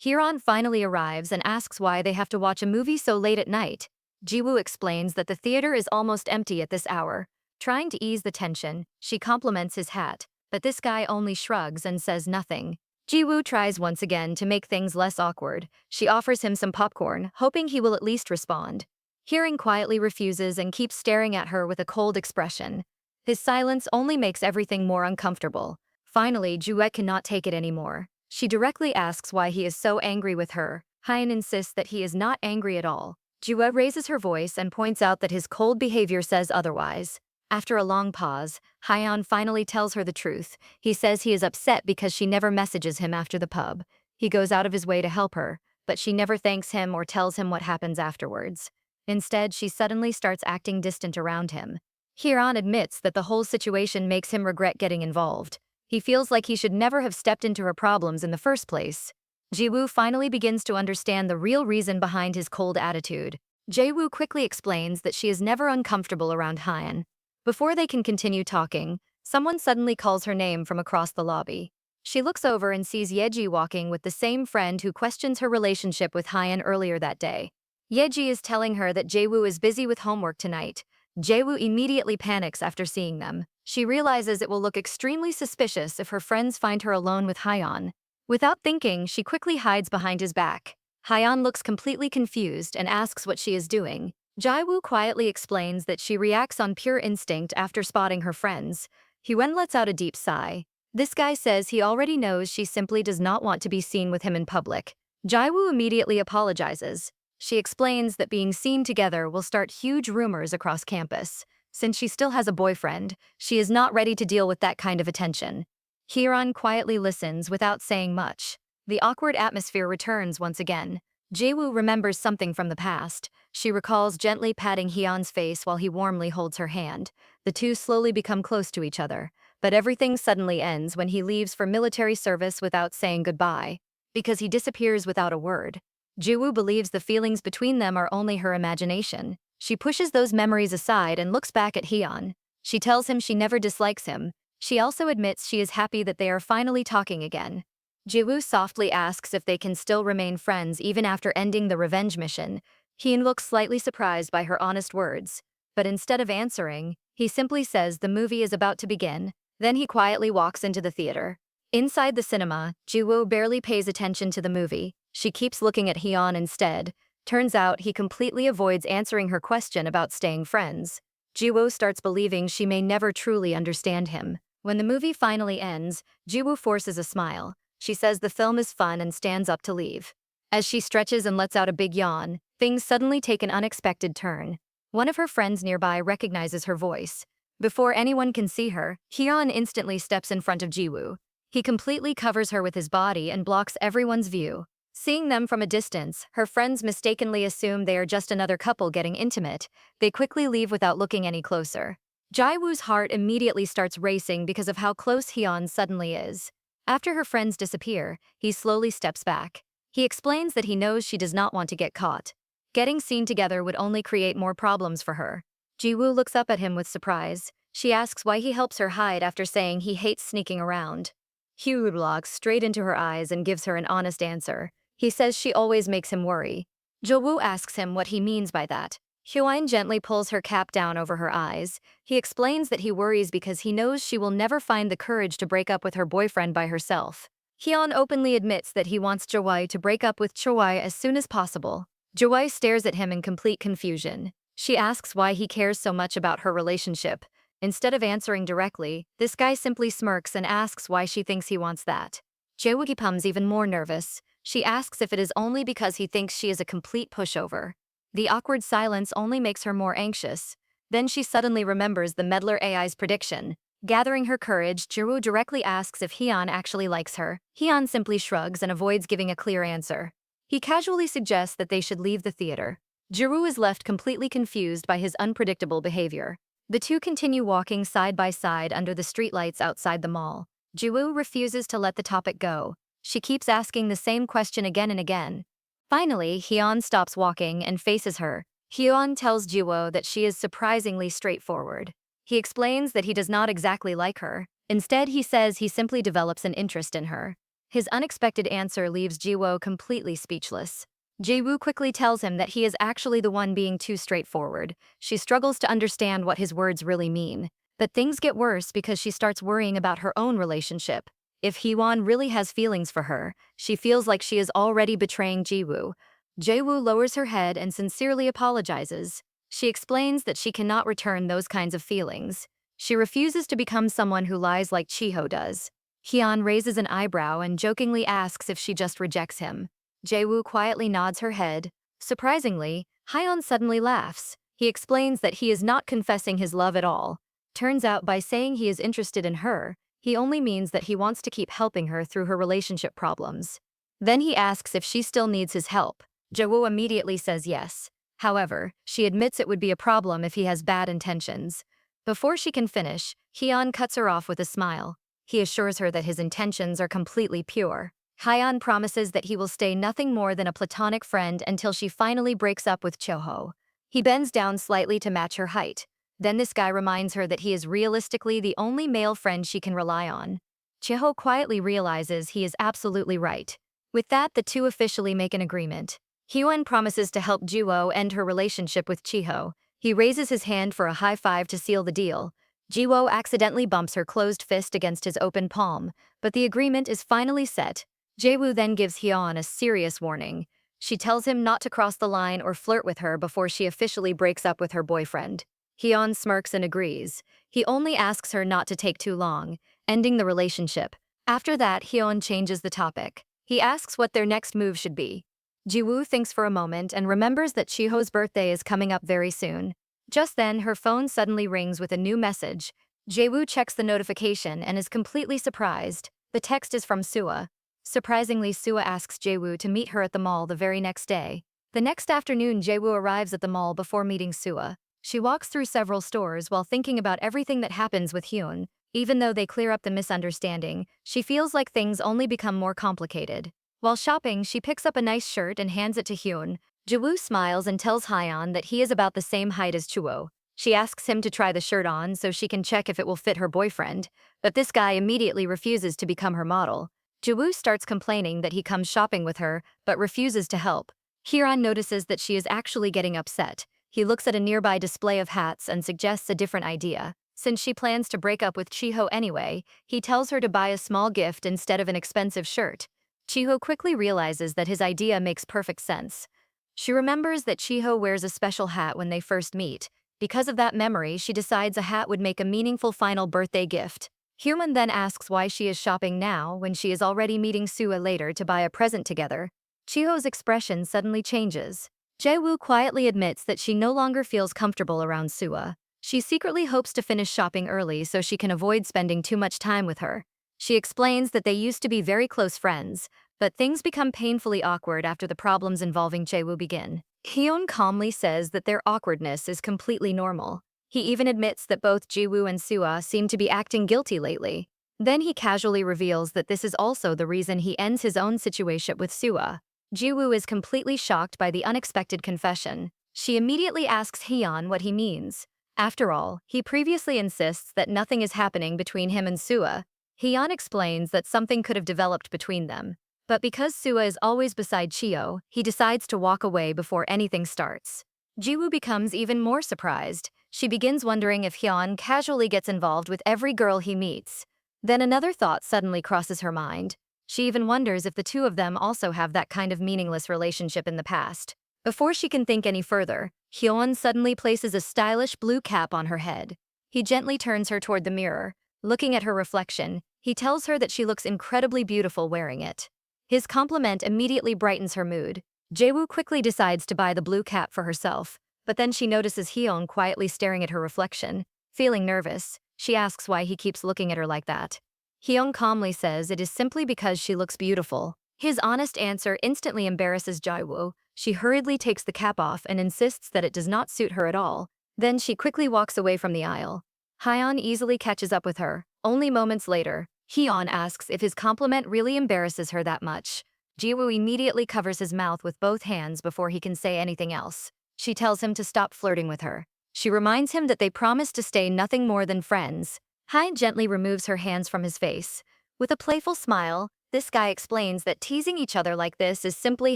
Hyun finally arrives and asks why they have to watch a movie so late at night. Jiwoo explains that the theater is almost empty at this hour. Trying to ease the tension, she compliments his hat, but this guy only shrugs and says nothing. Jiwoo tries once again to make things less awkward. She offers him some popcorn, hoping he will at least respond. Hyun quietly refuses and keeps staring at her with a cold expression. His silence only makes everything more uncomfortable. Finally, Juet cannot take it anymore. She directly asks why he is so angry with her. Hyun insists that he is not angry at all. Juet raises her voice and points out that his cold behavior says otherwise. After a long pause, Hyun finally tells her the truth. He says he is upset because she never messages him after the pub. He goes out of his way to help her, but she never thanks him or tells him what happens afterwards. Instead, she suddenly starts acting distant around him. Hyun admits that the whole situation makes him regret getting involved. He feels like he should never have stepped into her problems in the first place. Jiwoo finally begins to understand the real reason behind his cold attitude. Jaewoo quickly explains that she is never uncomfortable around Hyun. Before they can continue talking, someone suddenly calls her name from across the lobby. She looks over and sees Yeji walking with the same friend who questions her relationship with Hyun earlier that day. Yeji is telling her that Jaewoo is busy with homework tonight. Jaewoo immediately panics after seeing them. She realizes it will look extremely suspicious if her friends find her alone with Hyun. Without thinking, she quickly hides behind his back. Hyun looks completely confused and asks what she is doing. Jaewoo quietly explains that she reacts on pure instinct after spotting her friends. Hyun lets out a deep sigh. This guy says he already knows she simply does not want to be seen with him in public. Jaewoo immediately apologizes. She explains that being seen together will start huge rumors across campus. Since she still has a boyfriend, she is not ready to deal with that kind of attention. Hyun quietly listens without saying much. The awkward atmosphere returns once again. Jaewoo remembers something from the past. She recalls gently patting Hyun's face while he warmly holds her hand. The two slowly become close to each other. But everything suddenly ends when he leaves for military service without saying goodbye. Because he disappears without a word. Jaewoo believes the feelings between them are only her imagination. She pushes those memories aside and looks back at Hyun. She tells him she never dislikes him. She also admits she is happy that they are finally talking again. Jaewoo softly asks if they can still remain friends even after ending the revenge mission. Hyun looks slightly surprised by her honest words. But instead of answering, he simply says the movie is about to begin. Then he quietly walks into the theater. Inside the cinema, Jaewoo barely pays attention to the movie. She keeps looking at Hyun instead. Turns out he completely avoids answering her question about staying friends. Jaewoo starts believing she may never truly understand him. When the movie finally ends, Jaewoo forces a smile. She says the film is fun and stands up to leave. As she stretches and lets out a big yawn, things suddenly take an unexpected turn. One of her friends nearby recognizes her voice. Before anyone can see her, Hyun instantly steps in front of Jaewoo. He completely covers her with his body and blocks everyone's view. Seeing them from a distance, her friends mistakenly assume they are just another couple getting intimate. They quickly leave without looking any closer. Jae-woo's heart immediately starts racing because of how close Hyun suddenly is. After her friends disappear, he slowly steps back. He explains that he knows she does not want to get caught. Getting seen together would only create more problems for her. Ji-woo looks up at him with surprise. She asks why he helps her hide after saying he hates sneaking around. Hugh looks straight into her eyes and gives her an honest answer. He says she always makes him worry. Jo-woo asks him what he means by that. Hyun gently pulls her cap down over her eyes. He explains that he worries because he knows she will never find the courage to break up with her boyfriend by herself. Hyun openly admits that he wants Jo-woo to break up with Choi as soon as possible. Jo-woo stares at him in complete confusion. She asks why he cares so much about her relationship. Instead of answering directly, this guy simply smirks and asks why she thinks he wants that. Jo-woo becomes even more nervous. She asks if it is only because he thinks she is a complete pushover. The awkward silence only makes her more anxious. Then she suddenly remembers the meddler AI's prediction. Gathering her courage, Jo-woo directly asks if Hyun actually likes her. Hyun simply shrugs and avoids giving a clear answer. He casually suggests that they should leave the theater. Jo-woo is left completely confused by his unpredictable behavior. The two continue walking side by side under the streetlights outside the mall. Jo-woo refuses to let the topic go. She keeps asking the same question again and again. Finally, Hyun stops walking and faces her. Hyun tells Jo-woo that she is surprisingly straightforward. He explains that he does not exactly like her. Instead, he says he simply develops an interest in her. His unexpected answer leaves Jo-woo completely speechless. Jae-woo quickly tells him that he is actually the one being too straightforward. She struggles to understand what his words really mean. But things get worse because she starts worrying about her own relationship. If Hyun really has feelings for her, she feels like she is already betraying Ji-woo. Jae-woo lowers her head and sincerely apologizes. She explains that she cannot return those kinds of feelings. She refuses to become someone who lies like Chiho does. Hyun raises an eyebrow and jokingly asks if she just rejects him. Jae-woo quietly nods her head. Surprisingly, Hyun suddenly laughs. He explains that he is not confessing his love at all. Turns out by saying he is interested in her, he only means that he wants to keep helping her through her relationship problems. Then he asks if she still needs his help. Jae-woo immediately says yes. However, she admits it would be a problem if he has bad intentions. Before she can finish, Hyun cuts her off with a smile. He assures her that his intentions are completely pure. Hyun promises that he will stay nothing more than a platonic friend until she finally breaks up with Choho. He bends down slightly to match her height. Then this guy reminds her that he is realistically the only male friend she can rely on. Chiho quietly realizes he is absolutely right. With that, the two officially make an agreement. Hyun promises to help Jiwoo end her relationship with Chiho. He raises his hand for a high five to seal the deal. Jiwoo accidentally bumps her closed fist against his open palm, but the agreement is finally set. Jae-woo then gives Hyun a serious warning. She tells him not to cross the line or flirt with her before she officially breaks up with her boyfriend. Hyun smirks and agrees. He only asks her not to take too long, ending the relationship. After that, Hyun changes the topic. He asks what their next move should be. Ji-woo thinks for a moment and remembers that Chiho's birthday is coming up very soon. Just then, her phone suddenly rings with a new message. Jae-woo checks the notification and is completely surprised. The text is from Sua. Surprisingly, Sua asks Jae-woo to meet her at the mall the very next day. The next afternoon, Jae-woo arrives at the mall before meeting Sua. She walks through several stores while thinking about everything that happens with Hyun. Even though they clear up the misunderstanding, she feels like things only become more complicated. While shopping, she picks up a nice shirt and hands it to Hyun. Jae-woo smiles and tells Hyun that he is about the same height as Chuo. She asks him to try the shirt on so she can check if it will fit her boyfriend, but this guy immediately refuses to become her model. Jae-woo starts complaining that he comes shopping with her, but refuses to help. Hyun notices that she is actually getting upset. He looks at a nearby display of hats and suggests a different idea. Since she plans to break up with Chiho anyway, he tells her to buy a small gift instead of an expensive shirt. Chiho quickly realizes that his idea makes perfect sense. She remembers that Chiho wears a special hat when they first meet. Because of that memory, she decides a hat would make a meaningful final birthday gift. Hyun then asks why she is shopping now when she is already meeting Sua later to buy a present together. Chiho's expression suddenly changes. Jae-woo quietly admits that she no longer feels comfortable around Sua. She secretly hopes to finish shopping early so she can avoid spending too much time with her. She explains that they used to be very close friends, but things become painfully awkward after the problems involving Jaewoo begin. Hyun calmly says that their awkwardness is completely normal. He even admits that both Jiwoo and Sua seem to be acting guilty lately. Then he casually reveals that this is also the reason he ends his own situation with Sua. Jiwoo is completely shocked by the unexpected confession. She immediately asks Hyun what he means. After all, he previously insists that nothing is happening between him and Sua. Hyun explains that something could have developed between them. But because Sua is always beside Chio, he decides to walk away before anything starts. Jiwoo becomes even more surprised. She begins wondering if Hyun casually gets involved with every girl he meets. Then another thought suddenly crosses her mind. She even wonders if the two of them also have that kind of meaningless relationship in the past. Before she can think any further, Hyun suddenly places a stylish blue cap on her head. He gently turns her toward the mirror. Looking at her reflection, he tells her that she looks incredibly beautiful wearing it. His compliment immediately brightens her mood. Jaewoo quickly decides to buy the blue cap for herself, but then she notices Hyun quietly staring at her reflection. Feeling nervous, she asks why he keeps looking at her like that. Hyun calmly says it is simply because she looks beautiful. His honest answer instantly embarrasses Jaewoo. She hurriedly takes the cap off and insists that it does not suit her at all. Then she quickly walks away from the aisle. Hyun easily catches up with her. Only moments later, Hyun asks if his compliment really embarrasses her that much. Jiwoo immediately covers his mouth with both hands before he can say anything else. She tells him to stop flirting with her. She reminds him that they promised to stay nothing more than friends. Hyun gently removes her hands from his face. With a playful smile, this guy explains that teasing each other like this is simply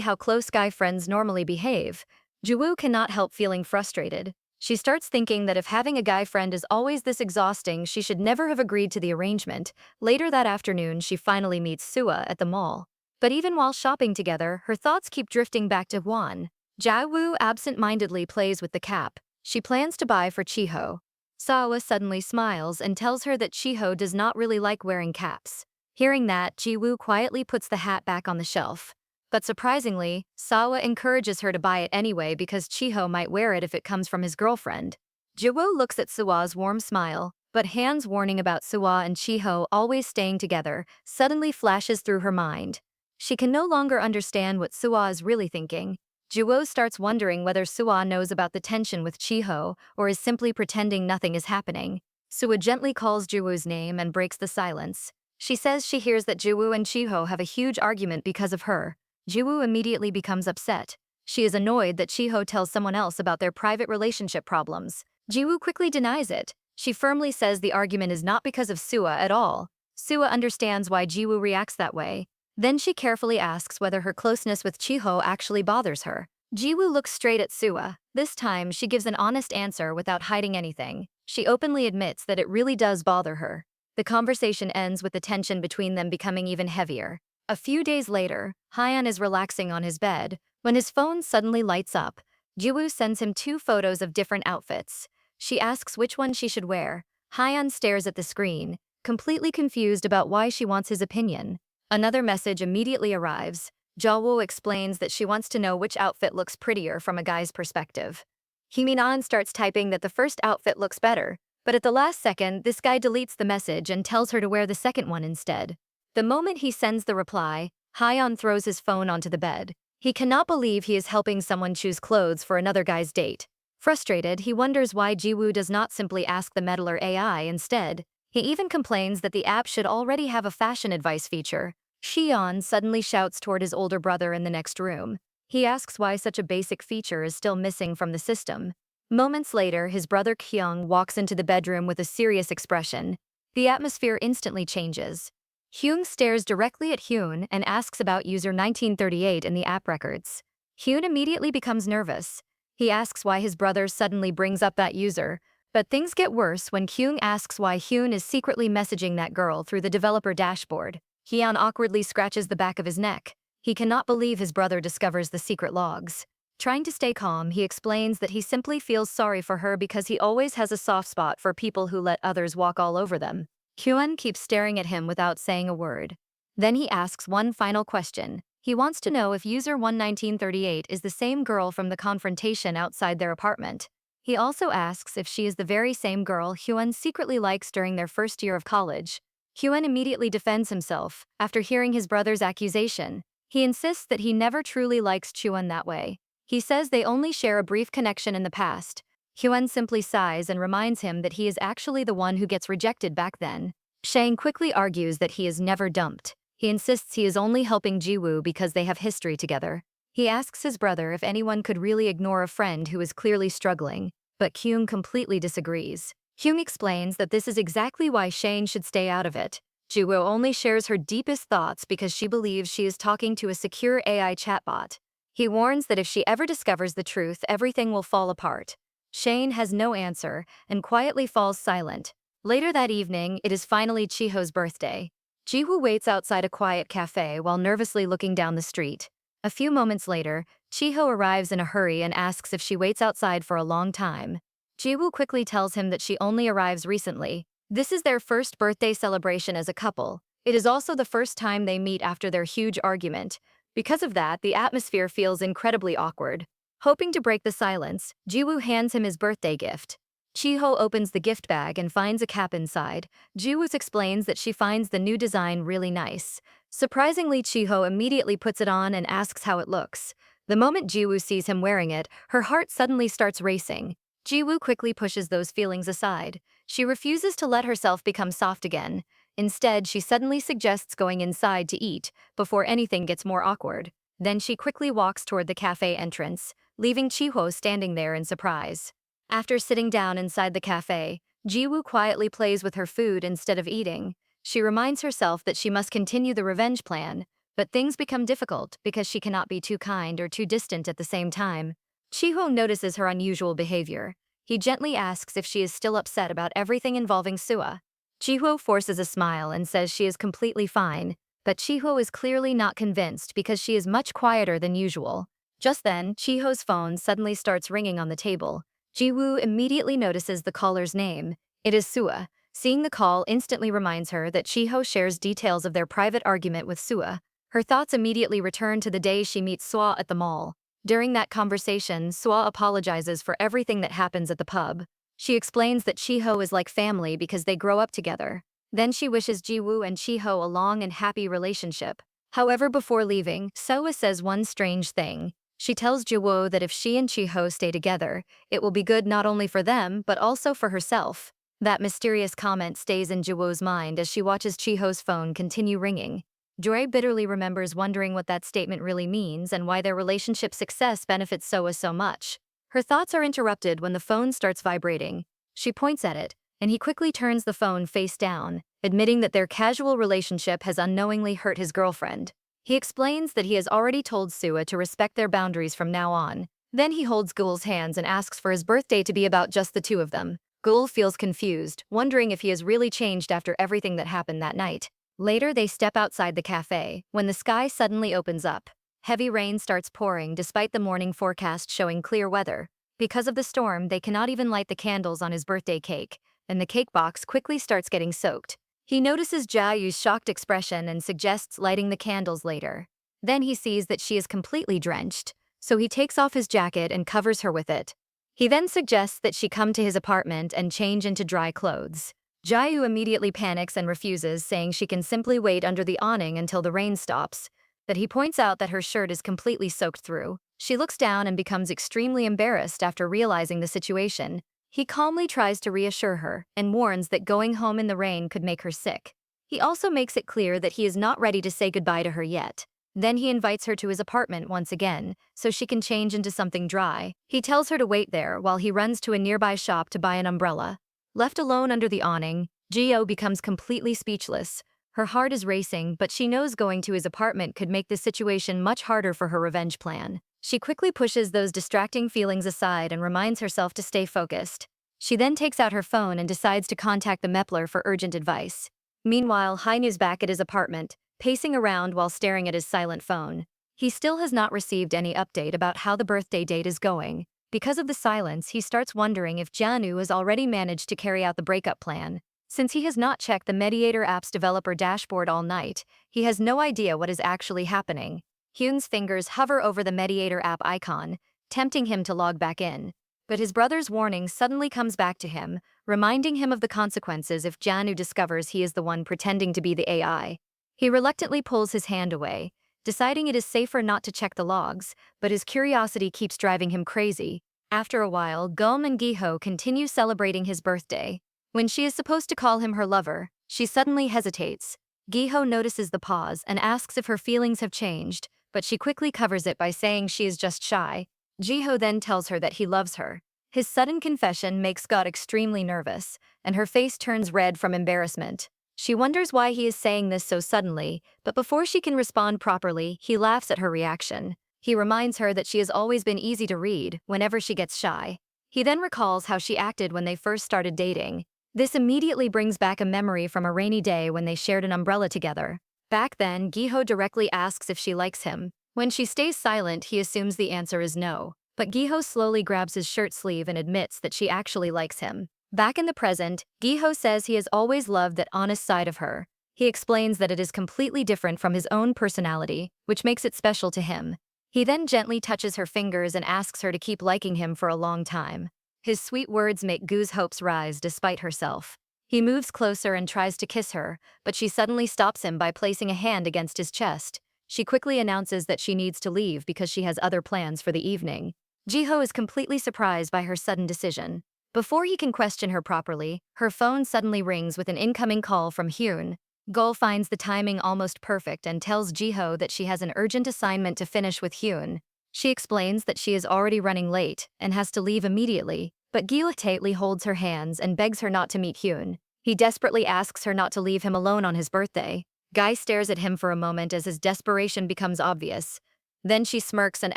how close guy friends normally behave. Jiwoo cannot help feeling frustrated. She starts thinking that if having a guy friend is always this exhausting, she should never have agreed to the arrangement. Later that afternoon, she finally meets Sua at the mall. But even while shopping together, her thoughts keep drifting back to Hwan. Jaewoo absent-mindedly plays with the cap she plans to buy for Chiho. Sawa suddenly smiles and tells her that Chiho does not really like wearing caps. Hearing that, Jiwoo quietly puts the hat back on the shelf. But surprisingly, Sawa encourages her to buy it anyway because Chiho might wear it if it comes from his girlfriend. Jiwoo looks at Sua's warm smile, but Han's warning about Sua and Chiho always staying together suddenly flashes through her mind. She can no longer understand what Sua is really thinking. Jiwoo starts wondering whether Sua knows about the tension with Chiho or is simply pretending nothing is happening. Sua gently calls Jiwoo's name and breaks the silence. She says she hears that Jiwoo and Chiho have a huge argument because of her. Jiwoo immediately becomes upset. She is annoyed that Chiho tells someone else about their private relationship problems. Jiwoo quickly denies it. She firmly says the argument is not because of Sua at all. Sua understands why Jiwoo reacts that way. Then she carefully asks whether her closeness with Chiho actually bothers her. Jiwoo looks straight at Sua. This time, she gives an honest answer without hiding anything. She openly admits that it really does bother her. The conversation ends with the tension between them becoming even heavier. A few days later, Hyun is relaxing on his bed when his phone suddenly lights up. Jiwoo sends him 2 photos of different outfits. She asks which one she should wear. Hyun stares at the screen, completely confused about why she wants his opinion. Another message immediately arrives. Jaewoo explains that she wants to know which outfit looks prettier from a guy's perspective. Hee-min starts typing that the first outfit looks better, but at the last second, this guy deletes the message and tells her to wear the second one instead. The moment he sends the reply, Hyun throws his phone onto the bed. He cannot believe he is helping someone choose clothes for another guy's date. Frustrated, he wonders why Jiwoo does not simply ask the meddler AI instead. He even complains that the app should already have a fashion advice feature. Shion suddenly shouts toward his older brother in the next room. He asks why such a basic feature is still missing from the system. Moments later, his brother Kyung walks into the bedroom with a serious expression. The atmosphere instantly changes. Hyun stares directly at Hyun and asks about user 1938 in the app records. Hyun immediately becomes nervous. He asks why his brother suddenly brings up that user, but things get worse when Kyung asks why Hyun is secretly messaging that girl through the developer dashboard. Hyun awkwardly scratches the back of his neck. He cannot believe his brother discovers the secret logs. Trying to stay calm, he explains that he simply feels sorry for her because he always has a soft spot for people who let others walk all over them. Hyun keeps staring at him without saying a word. Then he asks one final question. He wants to know if user 1938 is the same girl from the confrontation outside their apartment. He also asks if she is the very same girl Hyun secretly likes during their first year of college. Hyun immediately defends himself after hearing his brother's accusation. He insists that he never truly likes Chuan that way. He says they only share a brief connection in the past. Hyun simply sighs and reminds him that he is actually the one who gets rejected back then. Shang quickly argues that he is never dumped. He insists he is only helping Jiwoo because they have history together. He asks his brother if anyone could really ignore a friend who is clearly struggling, but Kyung completely disagrees. Kyung explains that this is exactly why Shane should stay out of it. Jiwoo only shares her deepest thoughts because she believes she is talking to a secure AI chatbot. He warns that if she ever discovers the truth, everything will fall apart. Shane has no answer and quietly falls silent. Later that evening, it is finally Chiho's birthday. Jiwoo waits outside a quiet cafe while nervously looking down the street. A few moments later, Chiho arrives in a hurry and asks if she waits outside for a long time. Jiwoo quickly tells him that she only arrives recently. This is their first birthday celebration as a couple. It is also the first time they meet after their huge argument. Because of that, the atmosphere feels incredibly awkward. Hoping to break the silence, Jiwoo hands him his birthday gift. Chiho opens the gift bag and finds a cap inside. Jiwoo explains that she finds the new design really nice. Surprisingly, Chiho immediately puts it on and asks how it looks. The moment Jiwoo sees him wearing it, her heart suddenly starts racing. Jiwoo quickly pushes those feelings aside. She refuses to let herself become soft again. Instead, she suddenly suggests going inside to eat before anything gets more awkward. Then she quickly walks toward the cafe entrance, leaving Chiho standing there in surprise. After sitting down inside the cafe, Jiwoo quietly plays with her food instead of eating. She reminds herself that she must continue the revenge plan, but things become difficult because she cannot be too kind or too distant at the same time. Chiho notices her unusual behavior. He gently asks if she is still upset about everything involving Sua. Chiho forces a smile and says she is completely fine, but Chiho is clearly not convinced because she is much quieter than usual. Just then, Chiho's phone suddenly starts ringing on the table. Jiwoo immediately notices the caller's name. It is Sua. Seeing the call instantly reminds her that Chiho shares details of their private argument with Sua. Her thoughts immediately return to the day she meets Sua at the mall. During that conversation, Sua apologizes for everything that happens at the pub. She explains that Chiho is like family because they grow up together. Then she wishes Jiwoo and Chiho a long and happy relationship. However, before leaving, Sua says one strange thing. She tells Jiwoo that if she and Chiho stay together, it will be good not only for them, but also for herself. That mysterious comment stays in Jiwoo's mind as she watches Chiho's phone continue ringing. Joy bitterly remembers wondering what that statement really means and why their relationship success benefits Sua so much. Her thoughts are interrupted when the phone starts vibrating. She points at it, and he quickly turns the phone face down, admitting that their casual relationship has unknowingly hurt his girlfriend. He explains that he has already told Sua to respect their boundaries from now on. Then he holds Gul's hands and asks for his birthday to be about just the two of them. Gul feels confused, wondering if he has really changed after everything that happened that night. Later, they step outside the cafe, when the sky suddenly opens up. Heavy rain starts pouring despite the morning forecast showing clear weather. Because of the storm, they cannot even light the candles on his birthday cake, and the cake box quickly starts getting soaked. He notices Jayu's shocked expression and suggests lighting the candles later. Then he sees that she is completely drenched, so he takes off his jacket and covers her with it. He then suggests that she come to his apartment and change into dry clothes. Jayu immediately panics and refuses, saying she can simply wait under the awning until the rain stops. But he points out that her shirt is completely soaked through. She looks down and becomes extremely embarrassed after realizing the situation. He calmly tries to reassure her and warns that going home in the rain could make her sick. He also makes it clear that he is not ready to say goodbye to her yet. Then he invites her to his apartment once again, so she can change into something dry. He tells her to wait there while he runs to a nearby shop to buy an umbrella. Left alone under the awning, Gio becomes completely speechless. Her heart is racing, but she knows going to his apartment could make the situation much harder for her revenge plan. She quickly pushes those distracting feelings aside and reminds herself to stay focused. She then takes out her phone and decides to contact the Mepler for urgent advice. Meanwhile, Hainu is back at his apartment, pacing around while staring at his silent phone. He still has not received any update about how the birthday date is going. Because of the silence, he starts wondering if Janu has already managed to carry out the breakup plan. Since he has not checked the Mediator app's developer dashboard all night, he has no idea what is actually happening. Hyun's fingers hover over the Mediator app icon, tempting him to log back in. But his brother's warning suddenly comes back to him, reminding him of the consequences if Janu discovers he is the one pretending to be the AI. He reluctantly pulls his hand away, deciding it is safer not to check the logs, but his curiosity keeps driving him crazy. After a while, Gum and Giho continue celebrating his birthday. When she is supposed to call him her lover, she suddenly hesitates. Giho notices the pause and asks if her feelings have changed, but she quickly covers it by saying she is just shy. Giho then tells her that he loves her. His sudden confession makes God extremely nervous, and her face turns red from embarrassment. She wonders why he is saying this so suddenly, but before she can respond properly, he laughs at her reaction. He reminds her that she has always been easy to read whenever she gets shy. He then recalls how she acted when they first started dating. This immediately brings back a memory from a rainy day when they shared an umbrella together. Back then, Giho directly asks if she likes him. When she stays silent, he assumes the answer is no. But Giho slowly grabs his shirt sleeve and admits that she actually likes him. Back in the present, Giho says he has always loved that honest side of her. He explains that it is completely different from his own personality, which makes it special to him. He then gently touches her fingers and asks her to keep liking him for a long time. His sweet words make Gu's hopes rise despite herself. He moves closer and tries to kiss her, but she suddenly stops him by placing a hand against his chest. She quickly announces that she needs to leave because she has other plans for the evening. Jiho is completely surprised by her sudden decision. Before he can question her properly, her phone suddenly rings with an incoming call from Hyun. Gul finds the timing almost perfect and tells Jiho that she has an urgent assignment to finish with Hyun. She explains that she is already running late and has to leave immediately, but Gil tightly holds her hands and begs her not to meet Hyun. He desperately asks her not to leave him alone on his birthday. Guy stares at him for a moment as his desperation becomes obvious. Then she smirks and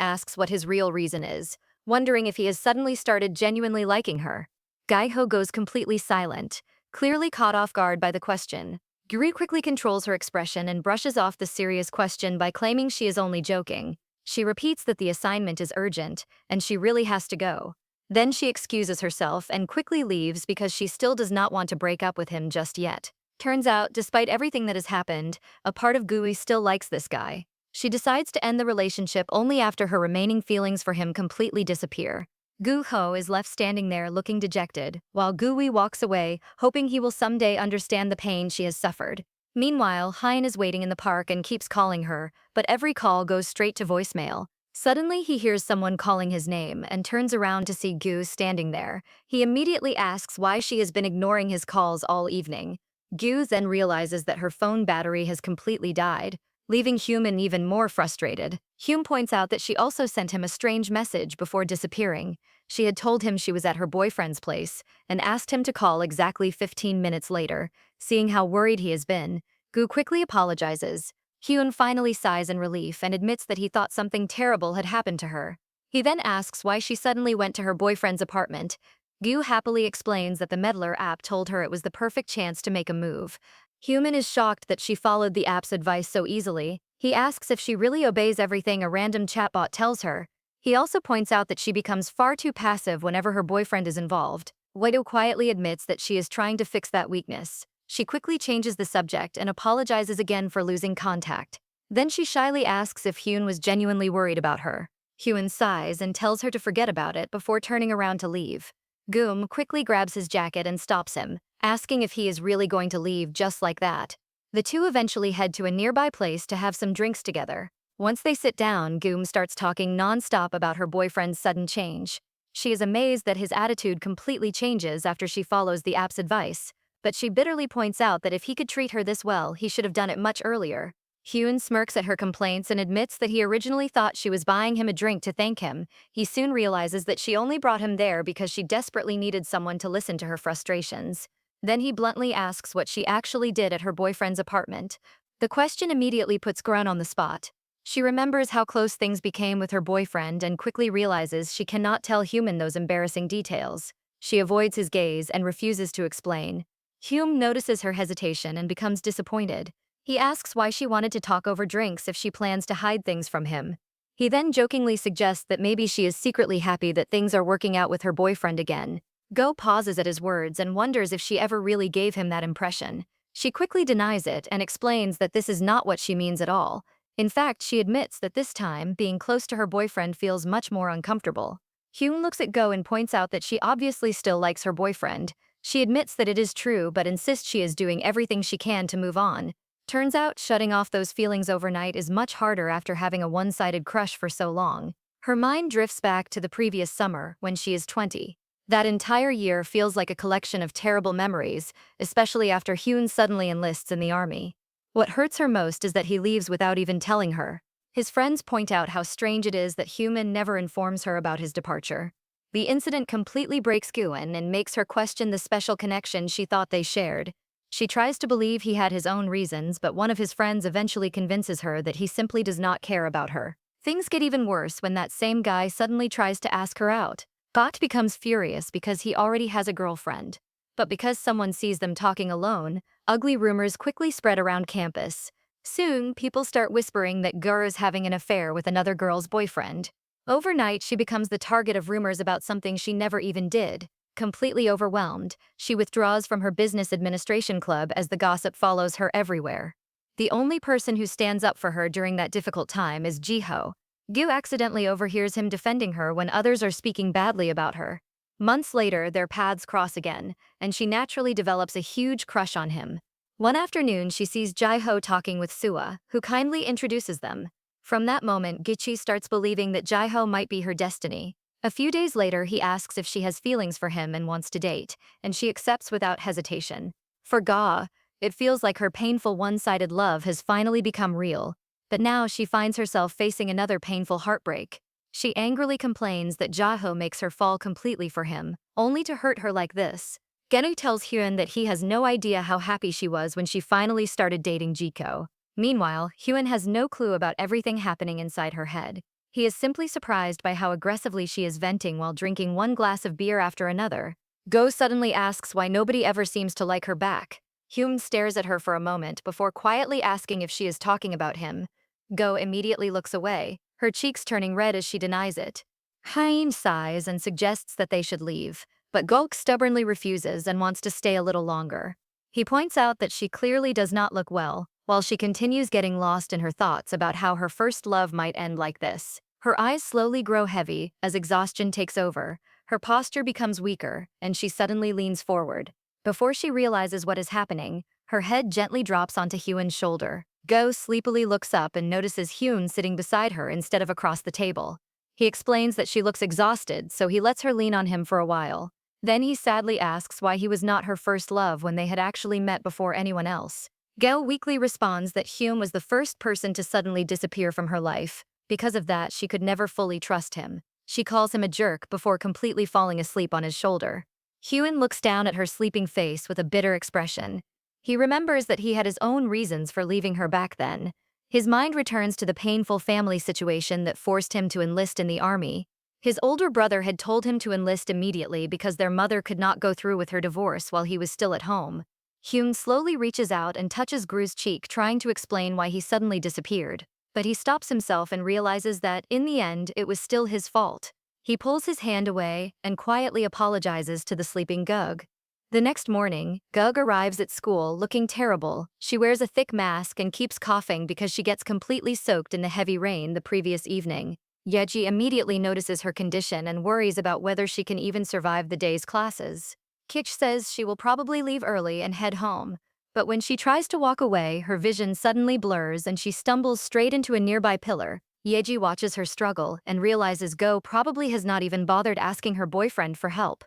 asks what his real reason is, wondering if he has suddenly started genuinely liking her. Gaiho goes completely silent, clearly caught off guard by the question. Guri quickly controls her expression and brushes off the serious question by claiming she is only joking. She repeats that the assignment is urgent, and she really has to go. Then she excuses herself and quickly leaves because she still does not want to break up with him just yet. Turns out, despite everything that has happened, a part of Gui still likes this guy. She decides to end the relationship only after her remaining feelings for him completely disappear. Gu Ho is left standing there looking dejected, while Gui walks away, hoping he will someday understand the pain she has suffered. Meanwhile, Hein is waiting in the park and keeps calling her, but every call goes straight to voicemail. Suddenly he hears someone calling his name and turns around to see Gu standing there. He immediately asks why she has been ignoring his calls all evening. Gu then realizes that her phone battery has completely died, leaving Human even more frustrated. Hume points out that she also sent him a strange message before disappearing. She had told him she was at her boyfriend's place and asked him to call exactly 15 minutes later. Seeing how worried he has been, Gu quickly apologizes. Hyun finally sighs in relief and admits that he thought something terrible had happened to her. He then asks why she suddenly went to her boyfriend's apartment. Gu happily explains that the Meddler app told her it was the perfect chance to make a move. Human is shocked that she followed the app's advice so easily. He asks if she really obeys everything a random chatbot tells her. He also points out that she becomes far too passive whenever her boyfriend is involved. Wado quietly admits that she is trying to fix that weakness. She quickly changes the subject and apologizes again for losing contact. Then she shyly asks if Hyun was genuinely worried about her. Hyun sighs and tells her to forget about it before turning around to leave. Goom quickly grabs his jacket and stops him, asking if he is really going to leave just like that. The two eventually head to a nearby place to have some drinks together. Once they sit down, Goom starts talking non-stop about her boyfriend's sudden change. She is amazed that his attitude completely changes after she follows the app's advice, but she bitterly points out that if he could treat her this well, he should have done it much earlier. Hyun smirks at her complaints and admits that he originally thought she was buying him a drink to thank him. He soon realizes that she only brought him there because she desperately needed someone to listen to her frustrations. Then he bluntly asks what she actually did at her boyfriend's apartment. The question immediately puts Grun on the spot. She remembers how close things became with her boyfriend and quickly realizes she cannot tell Human those embarrassing details. She avoids his gaze and refuses to explain. Hume notices her hesitation and becomes disappointed. He asks why she wanted to talk over drinks if she plans to hide things from him. He then jokingly suggests that maybe she is secretly happy that things are working out with her boyfriend again. Go pauses at his words and wonders if she ever really gave him that impression. She quickly denies it and explains that this is not what she means at all. In fact, she admits that this time, being close to her boyfriend feels much more uncomfortable. Hyun looks at Go and points out that she obviously still likes her boyfriend. She admits that it is true but insists she is doing everything she can to move on. Turns out, shutting off those feelings overnight is much harder after having a one-sided crush for so long. Her mind drifts back to the previous summer, when she is 20. That entire year feels like a collection of terrible memories, especially after Hyun suddenly enlists in the army. What hurts her most is that he leaves without even telling her. His friends point out how strange it is that Hyun never informs her about his departure. The incident completely breaks Gyun and makes her question the special connection she thought they shared. She tries to believe he had his own reasons, but one of his friends eventually convinces her that he simply does not care about her. Things get even worse when that same guy suddenly tries to ask her out. Bot becomes furious because he already has a girlfriend. But because someone sees them talking alone, ugly rumors quickly spread around campus. Soon, people start whispering that Gur is having an affair with another girl's boyfriend. Overnight, she becomes the target of rumors about something she never even did. Completely overwhelmed, she withdraws from her business administration club as the gossip follows her everywhere. The only person who stands up for her during that difficult time is Jiho. Gyu accidentally overhears him defending her when others are speaking badly about her. Months later, their paths cross again, and she naturally develops a huge crush on him. One afternoon, she sees Jiho talking with Sua, who kindly introduces them. From that moment, Gichi starts believing that Jiho might be her destiny. A few days later, he asks if she has feelings for him and wants to date, and she accepts without hesitation. For Ga, it feels like her painful one-sided love has finally become real, but now she finds herself facing another painful heartbreak. She angrily complains that Jiho makes her fall completely for him, only to hurt her like this. Genu tells Hyun that he has no idea how happy she was when she finally started dating Jiko. Meanwhile, Hyun has no clue about everything happening inside her head. He is simply surprised by how aggressively she is venting while drinking one glass of beer after another. Go suddenly asks why nobody ever seems to like her back. Hyun stares at her for a moment before quietly asking if she is talking about him. Go immediately looks away, her cheeks turning red as she denies it. Hyun sighs and suggests that they should leave, but Gulk stubbornly refuses and wants to stay a little longer. He points out that she clearly does not look well, while she continues getting lost in her thoughts about how her first love might end like this. Her eyes slowly grow heavy as exhaustion takes over, her posture becomes weaker, and she suddenly leans forward. Before she realizes what is happening, her head gently drops onto Hyun's shoulder. Go sleepily looks up and notices Hyun sitting beside her instead of across the table. He explains that she looks exhausted, so he lets her lean on him for a while. Then he sadly asks why he was not her first love when they had actually met before anyone else. Geo weakly responds that Hyun was the first person to suddenly disappear from her life. Because of that, she could never fully trust him. She calls him a jerk before completely falling asleep on his shoulder. Hyun looks down at her sleeping face with a bitter expression. He remembers that he had his own reasons for leaving her back then. His mind returns to the painful family situation that forced him to enlist in the army. His older brother had told him to enlist immediately because their mother could not go through with her divorce while he was still at home. Hyun slowly reaches out and touches Gru's cheek, trying to explain why he suddenly disappeared. But he stops himself and realizes that, in the end, it was still his fault. He pulls his hand away and quietly apologizes to the sleeping Gug. The next morning, Gug arrives at school looking terrible. She wears a thick mask and keeps coughing because she gets completely soaked in the heavy rain the previous evening. Yeji immediately notices her condition and worries about whether she can even survive the day's classes. Kitch says she will probably leave early and head home. But when she tries to walk away, her vision suddenly blurs and she stumbles straight into a nearby pillar. Yeji watches her struggle and realizes Go probably has not even bothered asking her boyfriend for help.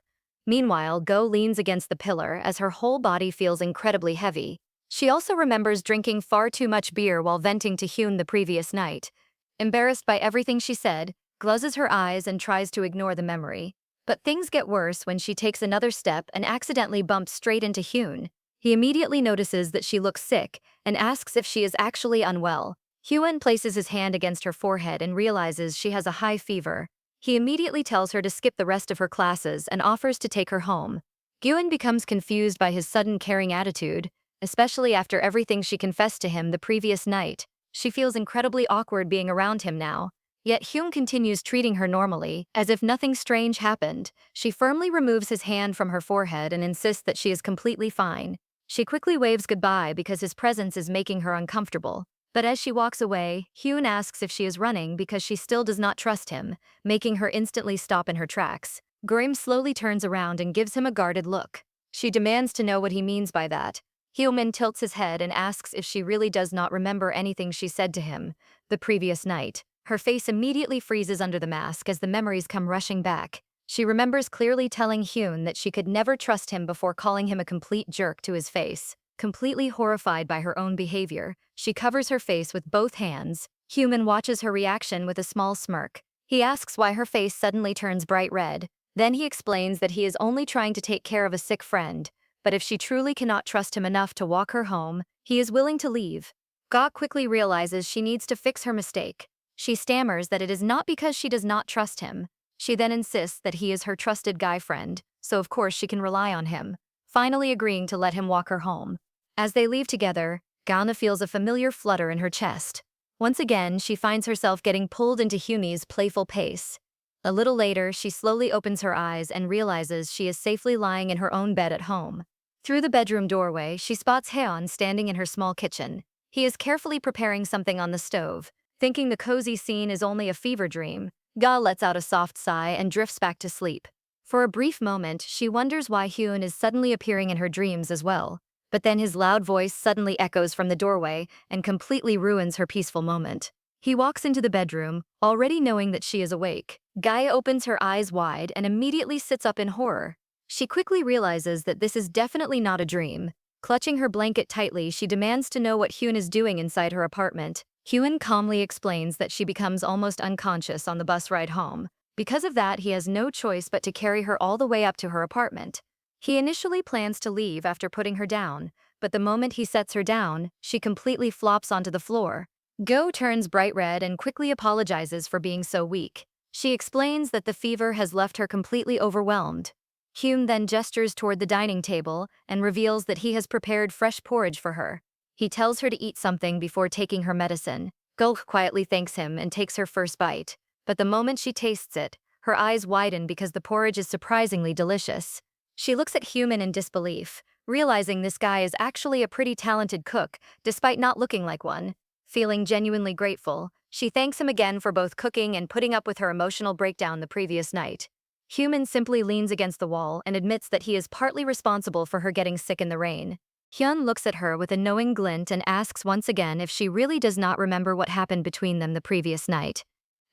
Meanwhile, Go leans against the pillar as her whole body feels incredibly heavy. She also remembers drinking far too much beer while venting to Hyun the previous night. Embarrassed by everything she said, closes her eyes and tries to ignore the memory. But things get worse when she takes another step and accidentally bumps straight into Hyun. He immediately notices that she looks sick and asks if she is actually unwell. Hyun places his hand against her forehead and realizes she has a high fever. He immediately tells her to skip the rest of her classes and offers to take her home. Gyun becomes confused by his sudden caring attitude, especially after everything she confessed to him the previous night. She feels incredibly awkward being around him now. Yet Hyun continues treating her normally, as if nothing strange happened. She firmly removes his hand from her forehead and insists that she is completely fine. She quickly waves goodbye because his presence is making her uncomfortable. But as she walks away, Hyun asks if she is running because she still does not trust him, making her instantly stop in her tracks. Grim slowly turns around and gives him a guarded look. She demands to know what he means by that. Hyomin tilts his head and asks if she really does not remember anything she said to him the previous night. Her face immediately freezes under the mask as the memories come rushing back. She remembers clearly telling Hyun that she could never trust him before calling him a complete jerk to his face. Completely horrified by her own behavior, she covers her face with both hands. Hyun watches her reaction with a small smirk. He asks why her face suddenly turns bright red. Then he explains that he is only trying to take care of a sick friend, but if she truly cannot trust him enough to walk her home, he is willing to leave. Ga quickly realizes she needs to fix her mistake. She stammers that it is not because she does not trust him. She then insists that he is her trusted guy friend, so of course she can rely on him, finally agreeing to let him walk her home. As they leave together, Gauna feels a familiar flutter in her chest. Once again, she finds herself getting pulled into Hyunmi's playful pace. A little later, she slowly opens her eyes and realizes she is safely lying in her own bed at home. Through the bedroom doorway, she spots Haeon standing in her small kitchen. He is carefully preparing something on the stove. Thinking the cozy scene is only a fever dream, Ga lets out a soft sigh and drifts back to sleep. For a brief moment, she wonders why Hyun is suddenly appearing in her dreams as well. But then his loud voice suddenly echoes from the doorway and completely ruins her peaceful moment. He walks into the bedroom, already knowing that she is awake. Gaia opens her eyes wide and immediately sits up in horror. She quickly realizes that this is definitely not a dream. Clutching her blanket tightly, she demands to know what Hyun is doing inside her apartment. Hyun calmly explains that she becomes almost unconscious on the bus ride home. Because of that, he has no choice but to carry her all the way up to her apartment. He initially plans to leave after putting her down, but the moment he sets her down, she completely flops onto the floor. Go turns bright red and quickly apologizes for being so weak. She explains that the fever has left her completely overwhelmed. Hyun then gestures toward the dining table and reveals that he has prepared fresh porridge for her. He tells her to eat something before taking her medicine. Gulk quietly thanks him and takes her first bite. But the moment she tastes it, her eyes widen because the porridge is surprisingly delicious. She looks at Hyun in disbelief, realizing this guy is actually a pretty talented cook, despite not looking like one. Feeling genuinely grateful, she thanks him again for both cooking and putting up with her emotional breakdown the previous night. Hyun simply leans against the wall and admits that he is partly responsible for her getting sick in the rain. Hyun looks at her with a knowing glint and asks once again if she really does not remember what happened between them the previous night.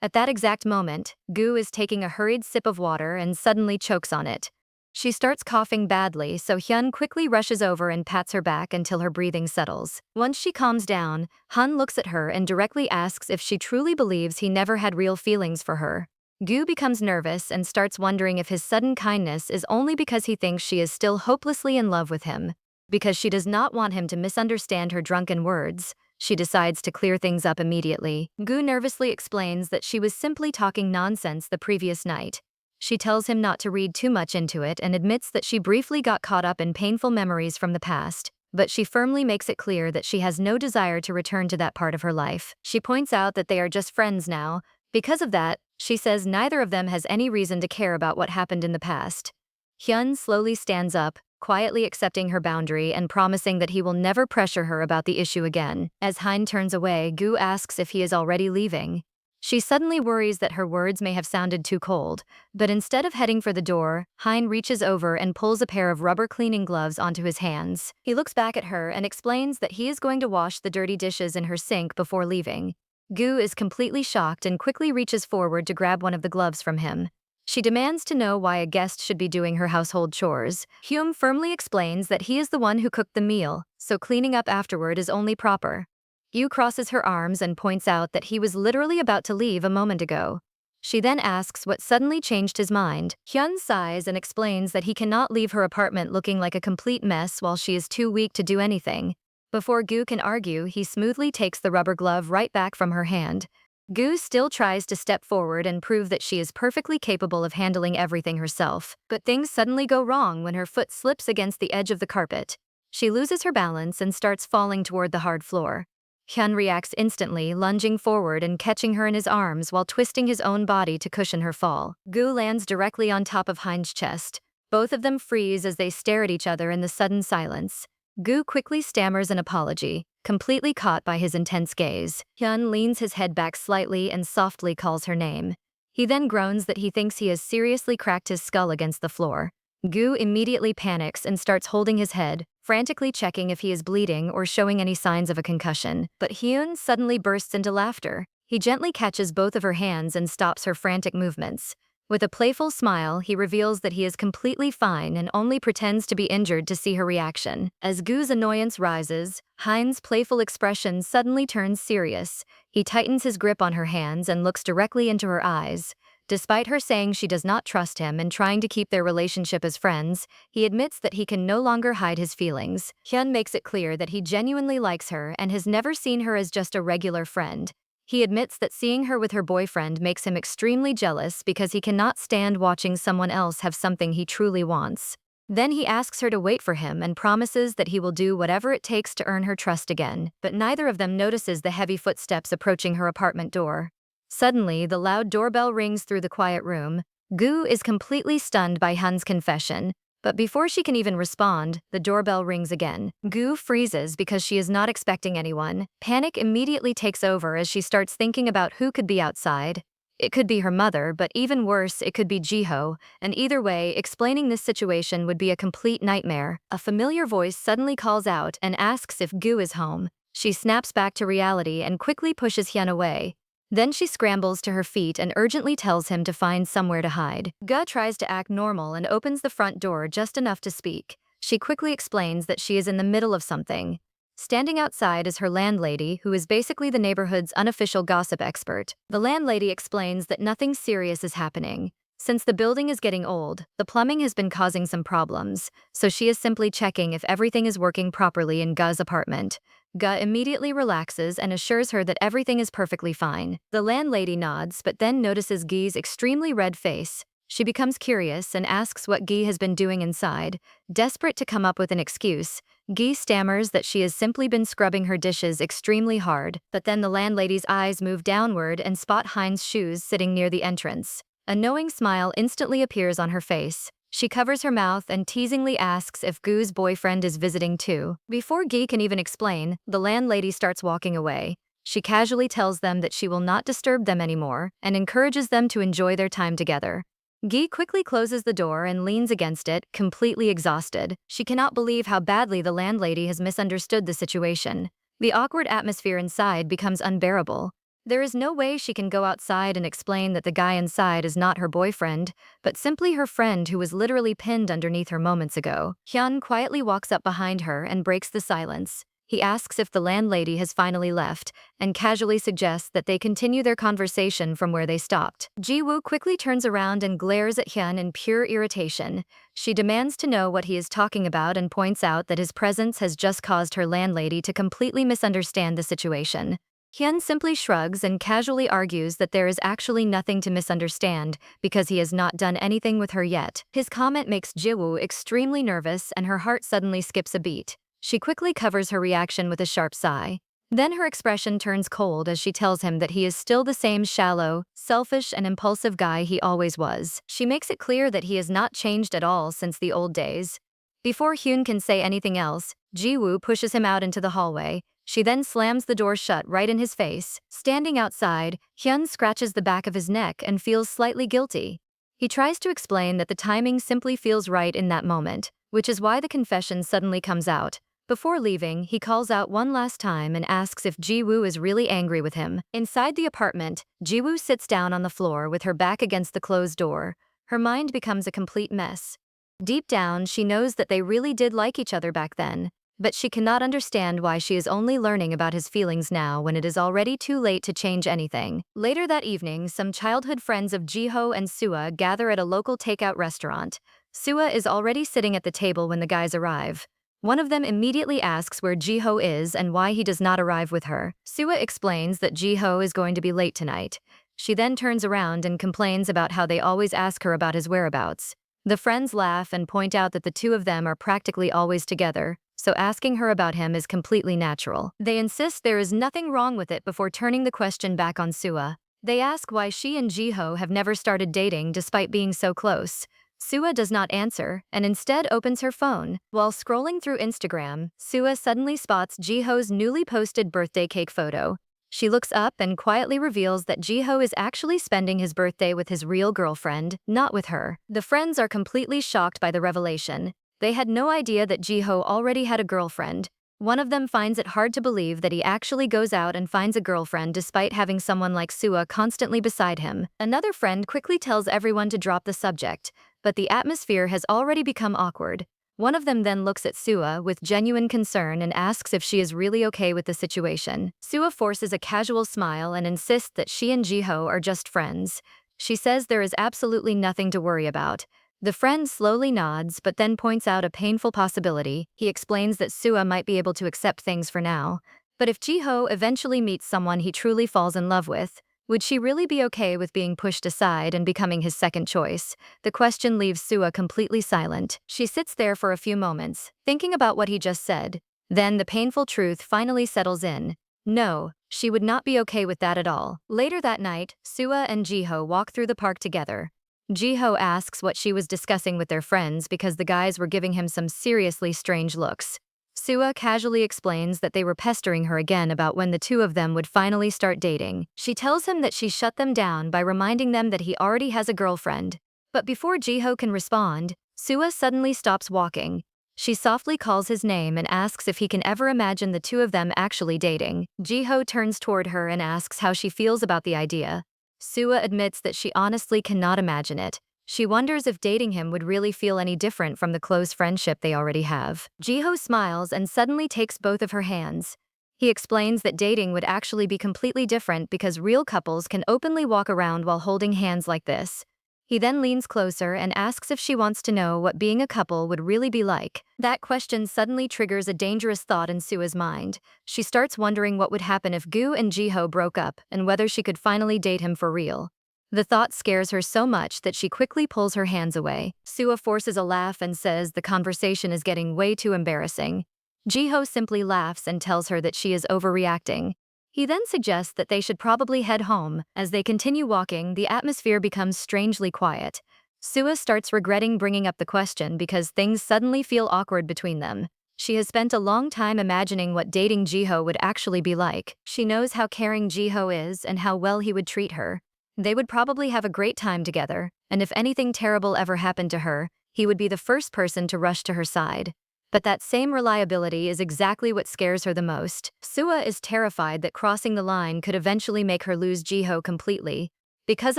At that exact moment, Gu is taking a hurried sip of water and suddenly chokes on it. She starts coughing badly, so Hyun quickly rushes over and pats her back until her breathing settles. Once she calms down, Han looks at her and directly asks if she truly believes he never had real feelings for her. Gu becomes nervous and starts wondering if his sudden kindness is only because he thinks she is still hopelessly in love with him. Because she does not want him to misunderstand her drunken words, she decides to clear things up immediately. Gu nervously explains that she was simply talking nonsense the previous night. She tells him not to read too much into it and admits that she briefly got caught up in painful memories from the past, but she firmly makes it clear that she has no desire to return to that part of her life. She points out that they are just friends now. Because of that, she says neither of them has any reason to care about what happened in the past. Hyun slowly stands up, quietly accepting her boundary and promising that he will never pressure her about the issue again. As Hein turns away, Gu asks if he is already leaving. She suddenly worries that her words may have sounded too cold, but instead of heading for the door, Hein reaches over and pulls a pair of rubber cleaning gloves onto his hands. He looks back at her and explains that he is going to wash the dirty dishes in her sink before leaving. Gu is completely shocked and quickly reaches forward to grab one of the gloves from him. She demands to know why a guest should be doing her household chores. Hyun firmly explains that he is the one who cooked the meal, so cleaning up afterward is only proper. Yu crosses her arms and points out that he was literally about to leave a moment ago. She then asks what suddenly changed his mind. Hyun sighs and explains that he cannot leave her apartment looking like a complete mess while she is too weak to do anything. Before Gu can argue, he smoothly takes the rubber glove right back from her hand. Gu still tries to step forward and prove that she is perfectly capable of handling everything herself, but things suddenly go wrong when her foot slips against the edge of the carpet. She loses her balance and starts falling toward the hard floor. Hyun reacts instantly, lunging forward and catching her in his arms while twisting his own body to cushion her fall. Gu lands directly on top of Hein's chest. Both of them freeze as they stare at each other in the sudden silence. Gu quickly stammers an apology, completely caught by his intense gaze. Hyun leans his head back slightly and softly calls her name. He then groans that he thinks he has seriously cracked his skull against the floor. Gu immediately panics and starts holding his head, frantically checking if he is bleeding or showing any signs of a concussion. But Hyun suddenly bursts into laughter. He gently catches both of her hands and stops her frantic movements. With a playful smile, he reveals that he is completely fine and only pretends to be injured to see her reaction. As Gu's annoyance rises, Hyun's playful expression suddenly turns serious. He tightens his grip on her hands and looks directly into her eyes. Despite her saying she does not trust him and trying to keep their relationship as friends, he admits that he can no longer hide his feelings. Hyun makes it clear that he genuinely likes her and has never seen her as just a regular friend. He admits that seeing her with her boyfriend makes him extremely jealous because he cannot stand watching someone else have something he truly wants. Then he asks her to wait for him and promises that he will do whatever it takes to earn her trust again, but neither of them notices the heavy footsteps approaching her apartment door. Suddenly, the loud doorbell rings through the quiet room. Gu is completely stunned by Hyun's confession, but before she can even respond, the doorbell rings again. Gu freezes because she is not expecting anyone. Panic immediately takes over as she starts thinking about who could be outside. It could be her mother, but even worse, it could be Jiho, and either way, explaining this situation would be a complete nightmare. A familiar voice suddenly calls out and asks if Gu is home. She snaps back to reality and quickly pushes Hyun away. Then she scrambles to her feet and urgently tells him to find somewhere to hide. Ga tries to act normal and opens the front door just enough to speak. She quickly explains that she is in the middle of something. Standing outside is her landlady, who is basically the neighborhood's unofficial gossip expert. The landlady explains that nothing serious is happening. Since the building is getting old, the plumbing has been causing some problems, so she is simply checking if everything is working properly in Ga's apartment. Ga immediately relaxes and assures her that everything is perfectly fine. The landlady nods but then notices Gi's extremely red face. She becomes curious and asks what Gi has been doing inside. Desperate to come up with an excuse, Gi stammers that she has simply been scrubbing her dishes extremely hard, but then the landlady's eyes move downward and spot Hein's shoes sitting near the entrance. A knowing smile instantly appears on her face. She covers her mouth and teasingly asks if Gu's boyfriend is visiting too. Before Gi can even explain, the landlady starts walking away. She casually tells them that she will not disturb them anymore and encourages them to enjoy their time together. Gi quickly closes the door and leans against it, completely exhausted. She cannot believe how badly the landlady has misunderstood the situation. The awkward atmosphere inside becomes unbearable. There is no way she can go outside and explain that the guy inside is not her boyfriend, but simply her friend who was literally pinned underneath her moments ago. Hyun quietly walks up behind her and breaks the silence. He asks if the landlady has finally left, and casually suggests that they continue their conversation from where they stopped. Ji-woo quickly turns around and glares at Hyun in pure irritation. She demands to know what he is talking about and points out that his presence has just caused her landlady to completely misunderstand the situation. Hyun simply shrugs and casually argues that there is actually nothing to misunderstand because he has not done anything with her yet. His comment makes Ji-woo extremely nervous and her heart suddenly skips a beat. She quickly covers her reaction with a sharp sigh. Then her expression turns cold as she tells him that he is still the same shallow, selfish and impulsive guy he always was. She makes it clear that he has not changed at all since the old days. Before Hyun can say anything else, Ji-woo pushes him out into the hallway. She then slams the door shut right in his face. Standing outside, Hyun scratches the back of his neck and feels slightly guilty. He tries to explain that the timing simply feels right in that moment, which is why the confession suddenly comes out. Before leaving, he calls out one last time and asks if Ji-woo is really angry with him. Inside the apartment, Ji-woo sits down on the floor with her back against the closed door. Her mind becomes a complete mess. Deep down, she knows that they really did like each other back then, but she cannot understand why she is only learning about his feelings now when it is already too late to change anything. Later that evening, some childhood friends of Jiho and Sua gather at a local takeout restaurant. Sua is already sitting at the table when the guys arrive. One of them immediately asks where Jiho is and why he does not arrive with her. Sua explains that Jiho is going to be late tonight. She then turns around and complains about how they always ask her about his whereabouts. The friends laugh and point out that the two of them are practically always together, so asking her about him is completely natural. They insist there is nothing wrong with it before turning the question back on Sua. They ask why she and Jiho have never started dating despite being so close. Sua does not answer and instead opens her phone. While scrolling through Instagram, Sua suddenly spots Jiho's newly posted birthday cake photo. She looks up and quietly reveals that Jiho is actually spending his birthday with his real girlfriend, not with her. The friends are completely shocked by the revelation. They had no idea that Jiho already had a girlfriend. One of them finds it hard to believe that he actually goes out and finds a girlfriend despite having someone like Sua constantly beside him. Another friend quickly tells everyone to drop the subject, but the atmosphere has already become awkward. One of them then looks at Sua with genuine concern and asks if she is really okay with the situation. Sua forces a casual smile and insists that she and Jiho are just friends. She says there is absolutely nothing to worry about. The friend slowly nods but then points out a painful possibility. He explains that Sua might be able to accept things for now. But if Jiho eventually meets someone he truly falls in love with, would she really be okay with being pushed aside and becoming his second choice? The question leaves Sua completely silent. She sits there for a few moments, thinking about what he just said. Then the painful truth finally settles in. No, she would not be okay with that at all. Later that night, Sua and Jiho walk through the park together. Jiho asks what she was discussing with their friends because the guys were giving him some seriously strange looks. Sua casually explains that they were pestering her again about when the two of them would finally start dating. She tells him that she shut them down by reminding them that he already has a girlfriend. But before Jiho can respond, Sua suddenly stops walking. She softly calls his name and asks if he can ever imagine the two of them actually dating. Jiho turns toward her and asks how she feels about the idea. Sua admits that she honestly cannot imagine it. She wonders if dating him would really feel any different from the close friendship they already have. Jiho smiles and suddenly takes both of her hands. He explains that dating would actually be completely different because real couples can openly walk around while holding hands like this. He then leans closer and asks if she wants to know what being a couple would really be like. That question suddenly triggers a dangerous thought in Sua's mind. She starts wondering what would happen if Gu and Jiho broke up and whether she could finally date him for real. The thought scares her so much that she quickly pulls her hands away. Sua forces a laugh and says the conversation is getting way too embarrassing. Jiho simply laughs and tells her that she is overreacting. He then suggests that they should probably head home. As they continue walking, the atmosphere becomes strangely quiet. Sua starts regretting bringing up the question because things suddenly feel awkward between them. She has spent a long time imagining what dating Jiho would actually be like. She knows how caring Jiho is and how well he would treat her. They would probably have a great time together, and if anything terrible ever happened to her, he would be the first person to rush to her side. But that same reliability is exactly what scares her the most. Sua is terrified that crossing the line could eventually make her lose Jiho completely. Because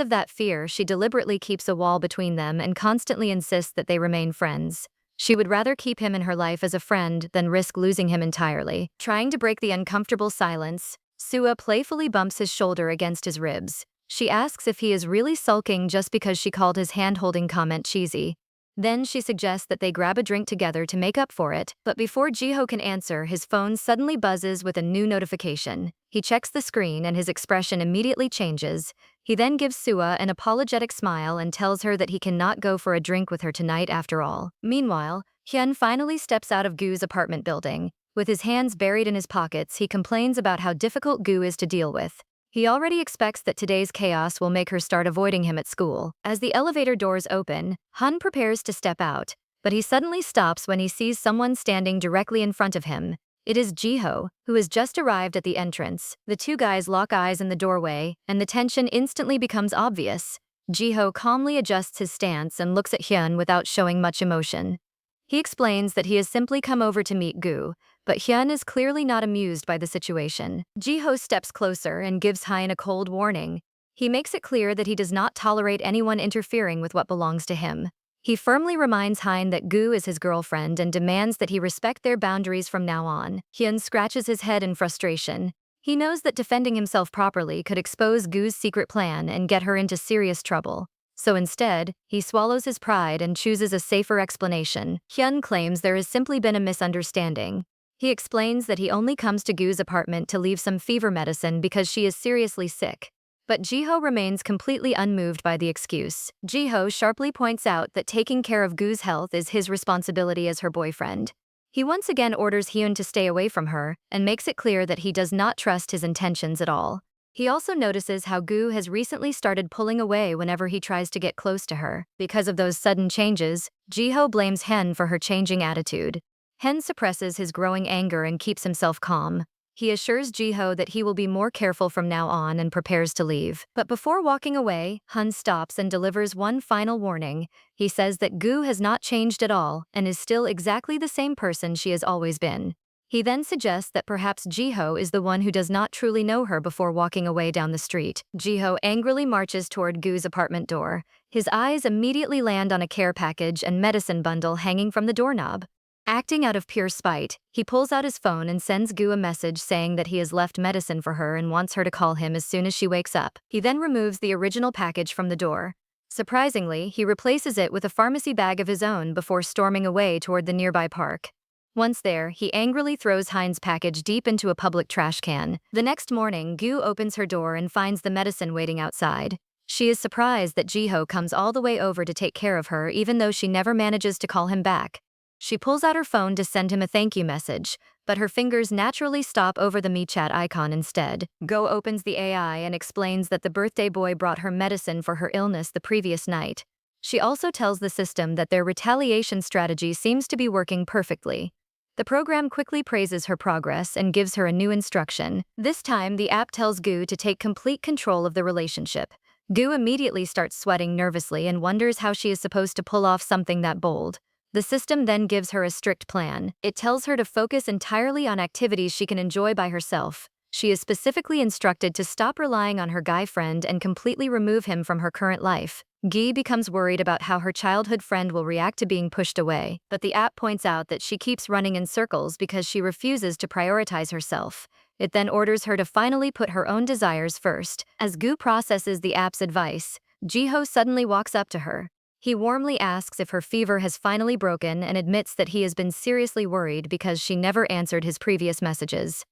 of that fear, she deliberately keeps a wall between them and constantly insists that they remain friends. She would rather keep him in her life as a friend than risk losing him entirely. Trying to break the uncomfortable silence, Sua playfully bumps his shoulder against his ribs. She asks if he is really sulking just because she called his hand-holding comment cheesy. Then she suggests that they grab a drink together to make up for it, but before Jiho can answer, his phone suddenly buzzes with a new notification. He checks the screen and his expression immediately changes. He then gives Sua an apologetic smile and tells her that he cannot go for a drink with her tonight after all. Meanwhile, Hyun finally steps out of Gu's apartment building. With his hands buried in his pockets, he complains about how difficult Gu is to deal with. He already expects that today's chaos will make her start avoiding him at school. As the elevator doors open, Hun prepares to step out, but he suddenly stops when he sees someone standing directly in front of him. It is Jiho, who has just arrived at the entrance. The two guys lock eyes in the doorway, and the tension instantly becomes obvious. Jiho calmly adjusts his stance and looks at Hyun without showing much emotion. He explains that he has simply come over to meet Gu, but Hyun is clearly not amused by the situation. Jiho steps closer and gives Hyun a cold warning. He makes it clear that he does not tolerate anyone interfering with what belongs to him. He firmly reminds Hyun that Gu is his girlfriend and demands that he respect their boundaries from now on. Hyun scratches his head in frustration. He knows that defending himself properly could expose Gu's secret plan and get her into serious trouble. So instead, he swallows his pride and chooses a safer explanation. Hyun claims there has simply been a misunderstanding. He explains that he only comes to Gu's apartment to leave some fever medicine because she is seriously sick. But Jiho remains completely unmoved by the excuse. Jiho sharply points out that taking care of Gu's health is his responsibility as her boyfriend. He once again orders Hyun to stay away from her and makes it clear that he does not trust his intentions at all. He also notices how Gu has recently started pulling away whenever he tries to get close to her. Because of those sudden changes, Jiho blames Hen for her changing attitude. Hen suppresses his growing anger and keeps himself calm. He assures Jiho that he will be more careful from now on and prepares to leave. But before walking away, Hun stops and delivers one final warning. He says that Gu has not changed at all and is still exactly the same person she has always been. He then suggests that perhaps Jiho is the one who does not truly know her before walking away down the street. Jiho angrily marches toward Gu's apartment door. His eyes immediately land on a care package and medicine bundle hanging from the doorknob. Acting out of pure spite, he pulls out his phone and sends Gu a message saying that he has left medicine for her and wants her to call him as soon as she wakes up. He then removes the original package from the door. Surprisingly, he replaces it with a pharmacy bag of his own before storming away toward the nearby park. Once there, he angrily throws Hein's package deep into a public trash can. The next morning, Gu opens her door and finds the medicine waiting outside. She is surprised that Jiho comes all the way over to take care of her even though she never manages to call him back. She pulls out her phone to send him a thank you message, but her fingers naturally stop over the MeChat icon instead. Go opens the AI and explains that the birthday boy brought her medicine for her illness the previous night. She also tells the system that their retaliation strategy seems to be working perfectly. The program quickly praises her progress and gives her a new instruction. This time, the app tells Gu to take complete control of the relationship. Gu immediately starts sweating nervously and wonders how she is supposed to pull off something that bold. The system then gives her a strict plan. It tells her to focus entirely on activities she can enjoy by herself. She is specifically instructed to stop relying on her guy friend and completely remove him from her current life. Gi becomes worried about how her childhood friend will react to being pushed away, but the app points out that she keeps running in circles because she refuses to prioritize herself. It then orders her to finally put her own desires first. As Gu processes the app's advice, Jiho suddenly walks up to her. He warmly asks if her fever has finally broken and admits that he has been seriously worried because she never answered his previous messages.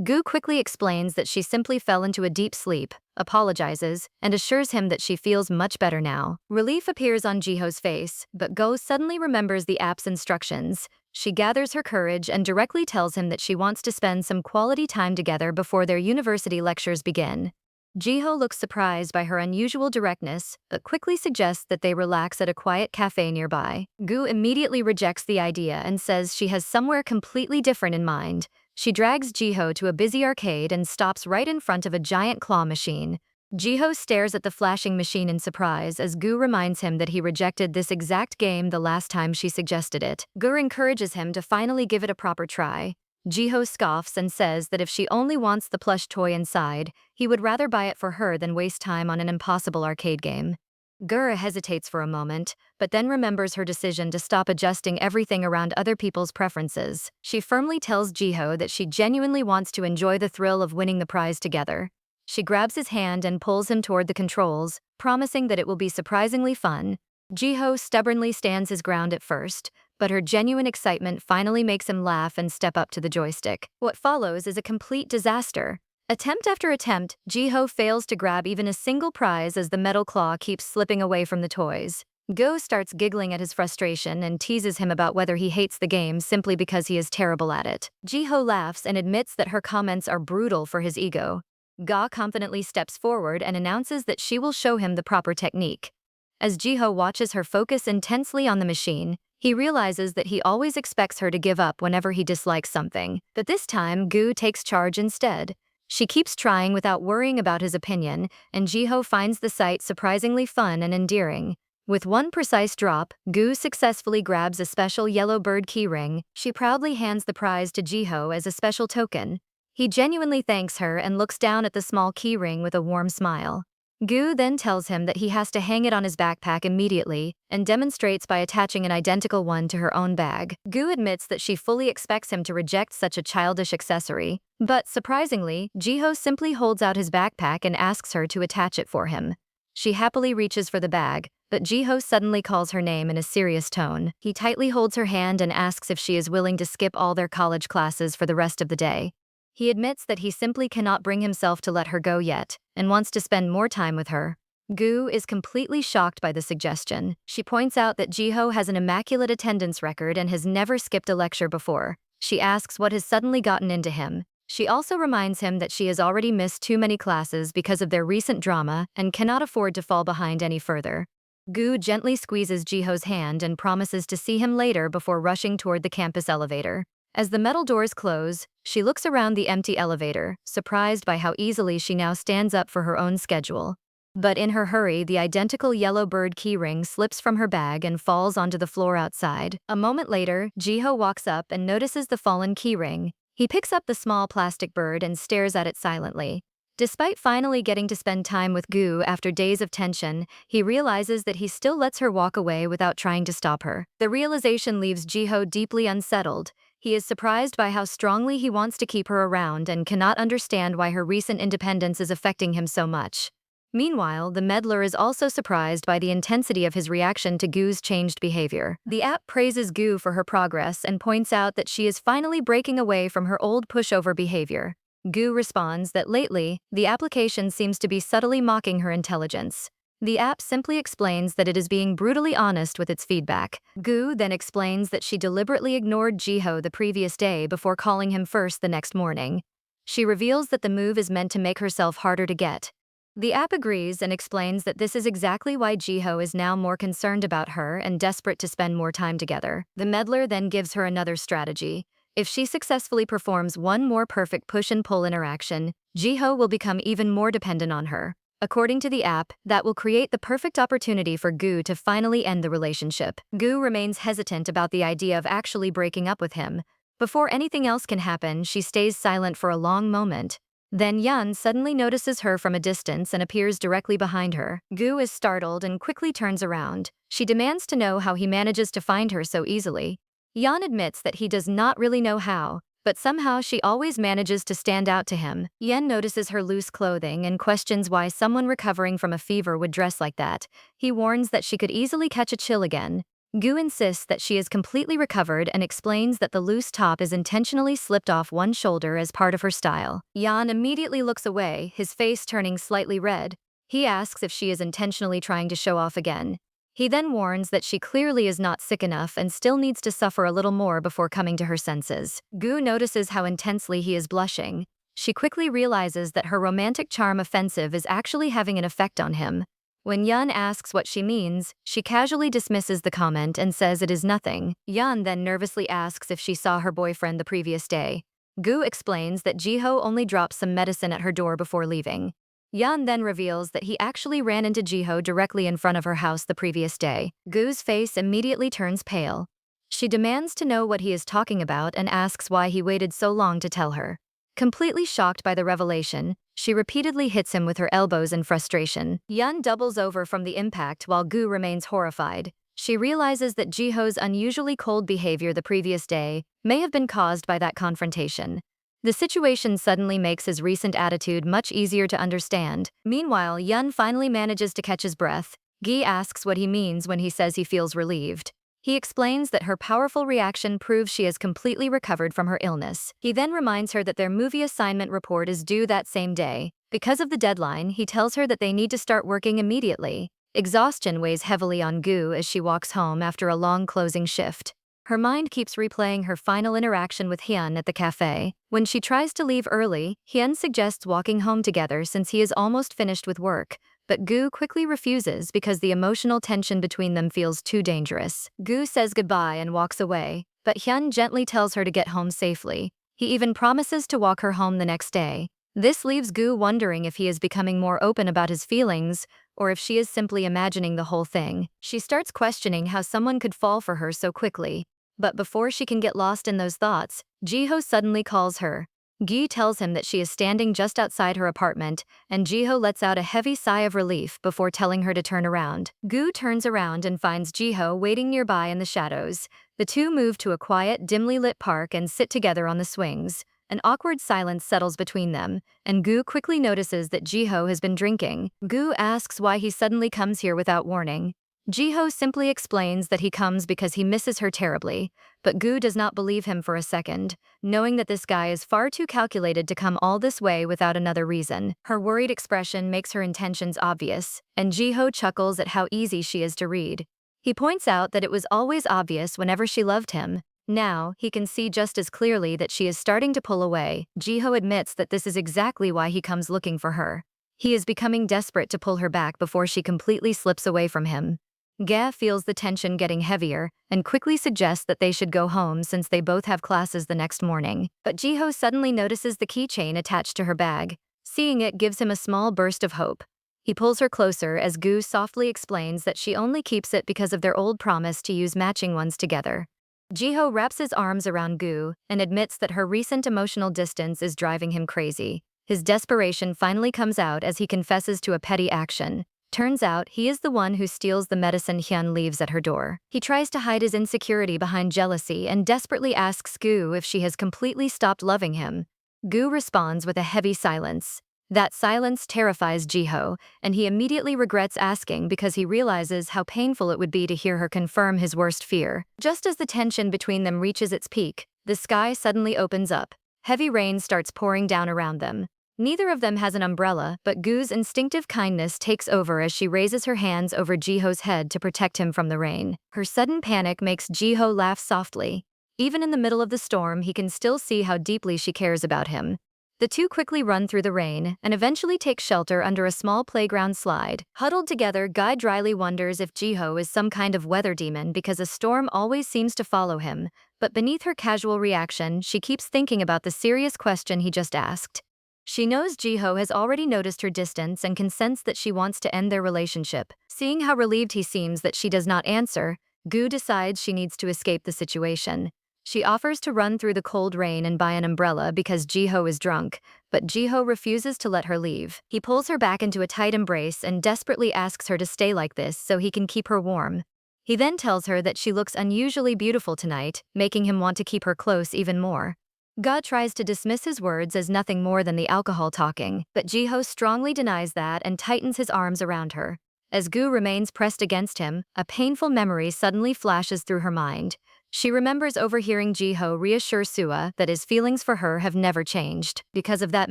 Gu quickly explains that she simply fell into a deep sleep, apologizes, and assures him that she feels much better now. Relief appears on Jiho's face, but Go suddenly remembers the app's instructions. She gathers her courage and directly tells him that she wants to spend some quality time together before their university lectures begin. Jiho looks surprised by her unusual directness, but quickly suggests that they relax at a quiet cafe nearby. Gu immediately rejects the idea and says she has somewhere completely different in mind. She drags Jiho to a busy arcade and stops right in front of a giant claw machine. Jiho stares at the flashing machine in surprise as Gu reminds him that he rejected this exact game the last time she suggested it. Gu encourages him to finally give it a proper try. Jiho scoffs and says that if she only wants the plush toy inside, he would rather buy it for her than waste time on an impossible arcade game. Gura hesitates for a moment, but then remembers her decision to stop adjusting everything around other people's preferences. She firmly tells Jiho that she genuinely wants to enjoy the thrill of winning the prize together. She grabs his hand and pulls him toward the controls, promising that it will be surprisingly fun. Jiho stubbornly stands his ground at first, but her genuine excitement finally makes him laugh and step up to the joystick. What follows is a complete disaster. Attempt after attempt, Jiho fails to grab even a single prize as the metal claw keeps slipping away from the toys. Go starts giggling at his frustration and teases him about whether he hates the game simply because he is terrible at it. Jiho laughs and admits that her comments are brutal for his ego. Ga confidently steps forward and announces that she will show him the proper technique. As Jiho watches her focus intensely on the machine, he realizes that he always expects her to give up whenever he dislikes something. But this time, Gu takes charge instead. She keeps trying without worrying about his opinion, and Jiho finds the sight surprisingly fun and endearing. With one precise drop, Gu successfully grabs a special yellow bird keyring. She proudly hands the prize to Jiho as a special token. He genuinely thanks her and looks down at the small keyring with a warm smile. Gu then tells him that he has to hang it on his backpack immediately and demonstrates by attaching an identical one to her own bag. Gu admits that she fully expects him to reject such a childish accessory, but surprisingly, Jiho simply holds out his backpack and asks her to attach it for him. She happily reaches for the bag, but Jiho suddenly calls her name in a serious tone. He tightly holds her hand and asks if she is willing to skip all their college classes for the rest of the day. He admits that he simply cannot bring himself to let her go yet, and wants to spend more time with her. Gu is completely shocked by the suggestion. She points out that Jiho has an immaculate attendance record and has never skipped a lecture before. She asks what has suddenly gotten into him. She also reminds him that she has already missed too many classes because of their recent drama and cannot afford to fall behind any further. Gu gently squeezes Jiho's hand and promises to see him later before rushing toward the campus elevator. As the metal doors close, she looks around the empty elevator, surprised by how easily she now stands up for her own schedule. But in her hurry, the identical yellow bird keyring slips from her bag and falls onto the floor outside. A moment later, Jiho walks up and notices the fallen keyring. He picks up the small plastic bird and stares at it silently. Despite finally getting to spend time with Gu after days of tension, he realizes that he still lets her walk away without trying to stop her. The realization leaves Jiho deeply unsettled. He is surprised by how strongly he wants to keep her around and cannot understand why her recent independence is affecting him so much. Meanwhile, the meddler is also surprised by the intensity of his reaction to Gu's changed behavior. The app praises Gu for her progress and points out that she is finally breaking away from her old pushover behavior. Gu responds that lately, the application seems to be subtly mocking her intelligence. The app simply explains that it is being brutally honest with its feedback. Gu then explains that she deliberately ignored Jiho the previous day before calling him first the next morning. She reveals that the move is meant to make herself harder to get. The app agrees and explains that this is exactly why Jiho is now more concerned about her and desperate to spend more time together. The meddler then gives her another strategy. If she successfully performs one more perfect push and pull interaction, Jiho will become even more dependent on her. According to the app, that will create the perfect opportunity for Gu to finally end the relationship. Gu remains hesitant about the idea of actually breaking up with him. Before anything else can happen, she stays silent for a long moment. Then Yun suddenly notices her from a distance and appears directly behind her. Gu is startled and quickly turns around. She demands to know how he manages to find her so easily. Yan admits that he does not really know how, but somehow she always manages to stand out to him. Yen notices her loose clothing and questions why someone recovering from a fever would dress like that. He warns that she could easily catch a chill again. Gu insists that she is completely recovered and explains that the loose top is intentionally slipped off one shoulder as part of her style. Yan immediately looks away, his face turning slightly red. He asks if she is intentionally trying to show off again. He then warns that she clearly is not sick enough and still needs to suffer a little more before coming to her senses. Gu notices how intensely he is blushing. She quickly realizes that her romantic charm offensive is actually having an effect on him. When Yun asks what she means, she casually dismisses the comment and says it is nothing. Yun then nervously asks if she saw her boyfriend the previous day. Gu explains that Jiho only dropped some medicine at her door before leaving. Yan then reveals that he actually ran into Jiho directly in front of her house the previous day. Gu's face immediately turns pale. She demands to know what he is talking about and asks why he waited so long to tell her. Completely shocked by the revelation, she repeatedly hits him with her elbows in frustration. Yun doubles over from the impact while Gu remains horrified. She realizes that Jiho's unusually cold behavior the previous day may have been caused by that confrontation. The situation suddenly makes his recent attitude much easier to understand. Meanwhile, Yun finally manages to catch his breath. Gi asks what he means when he says he feels relieved. He explains that her powerful reaction proves she has completely recovered from her illness. He then reminds her that their movie assignment report is due that same day. Because of the deadline, he tells her that they need to start working immediately. Exhaustion weighs heavily on Gu as she walks home after a long closing shift. Her mind keeps replaying her final interaction with Hyun at the cafe. When she tries to leave early, Hyun suggests walking home together since he is almost finished with work. But Gu quickly refuses because the emotional tension between them feels too dangerous. Gu says goodbye and walks away, but Hyun gently tells her to get home safely. He even promises to walk her home the next day. This leaves Gu wondering if he is becoming more open about his feelings, or if she is simply imagining the whole thing. She starts questioning how someone could fall for her so quickly. But before she can get lost in those thoughts, Jiho suddenly calls her. Gi tells him that she is standing just outside her apartment, and Jiho lets out a heavy sigh of relief before telling her to turn around. Gu turns around and finds Jiho waiting nearby in the shadows. The two move to a quiet, dimly lit park and sit together on the swings. An awkward silence settles between them, and Gu quickly notices that Jiho has been drinking. Gu asks why he suddenly comes here without warning. Jiho simply explains that he comes because he misses her terribly, but Gu does not believe him for a second, knowing that this guy is far too calculated to come all this way without another reason. Her worried expression makes her intentions obvious, and Jiho chuckles at how easy she is to read. He points out that it was always obvious whenever she loved him. Now, he can see just as clearly that she is starting to pull away. Jiho admits that this is exactly why he comes looking for her. He is becoming desperate to pull her back before she completely slips away from him. Ge feels the tension getting heavier and quickly suggests that they should go home since they both have classes the next morning. But Jiho suddenly notices the keychain attached to her bag. Seeing it gives him a small burst of hope. He pulls her closer as Gu softly explains that she only keeps it because of their old promise to use matching ones together. Jiho wraps his arms around Gu and admits that her recent emotional distance is driving him crazy. His desperation finally comes out as he confesses to a petty action. Turns out, he is the one who steals the medicine Hyun leaves at her door. He tries to hide his insecurity behind jealousy and desperately asks Gu if she has completely stopped loving him. Gu responds with a heavy silence. That silence terrifies Jiho, and he immediately regrets asking because he realizes how painful it would be to hear her confirm his worst fear. Just as the tension between them reaches its peak, the sky suddenly opens up. Heavy rain starts pouring down around them. Neither of them has an umbrella, but Gu's instinctive kindness takes over as she raises her hands over Jiho's head to protect him from the rain. Her sudden panic makes Jiho laugh softly. Even in the middle of the storm, he can still see how deeply she cares about him. The two quickly run through the rain and eventually take shelter under a small playground slide. Huddled together, Guy dryly wonders if Jiho is some kind of weather demon because a storm always seems to follow him. But beneath her casual reaction, she keeps thinking about the serious question he just asked. She knows Jiho has already noticed her distance and can sense that she wants to end their relationship. Seeing how relieved he seems that she does not answer, Gu decides she needs to escape the situation. She offers to run through the cold rain and buy an umbrella because Jiho is drunk, but Jiho refuses to let her leave. He pulls her back into a tight embrace and desperately asks her to stay like this so he can keep her warm. He then tells her that she looks unusually beautiful tonight, making him want to keep her close even more. Ga tries to dismiss his words as nothing more than the alcohol talking, but Jiho strongly denies that and tightens his arms around her. As Gu remains pressed against him, a painful memory suddenly flashes through her mind. She remembers overhearing Jiho reassure Sua that his feelings for her have never changed. Because of that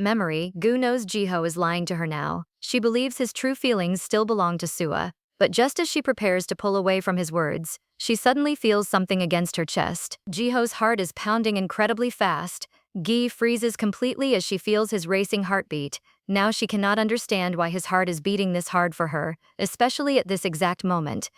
memory, Gu knows Jiho is lying to her now. She believes his true feelings still belong to Sua. But just as she prepares to pull away from his words, she suddenly feels something against her chest. Jiho's heart is pounding incredibly fast. Gi freezes completely as she feels his racing heartbeat. Now she cannot understand why his heart is beating this hard for her, especially at this exact moment.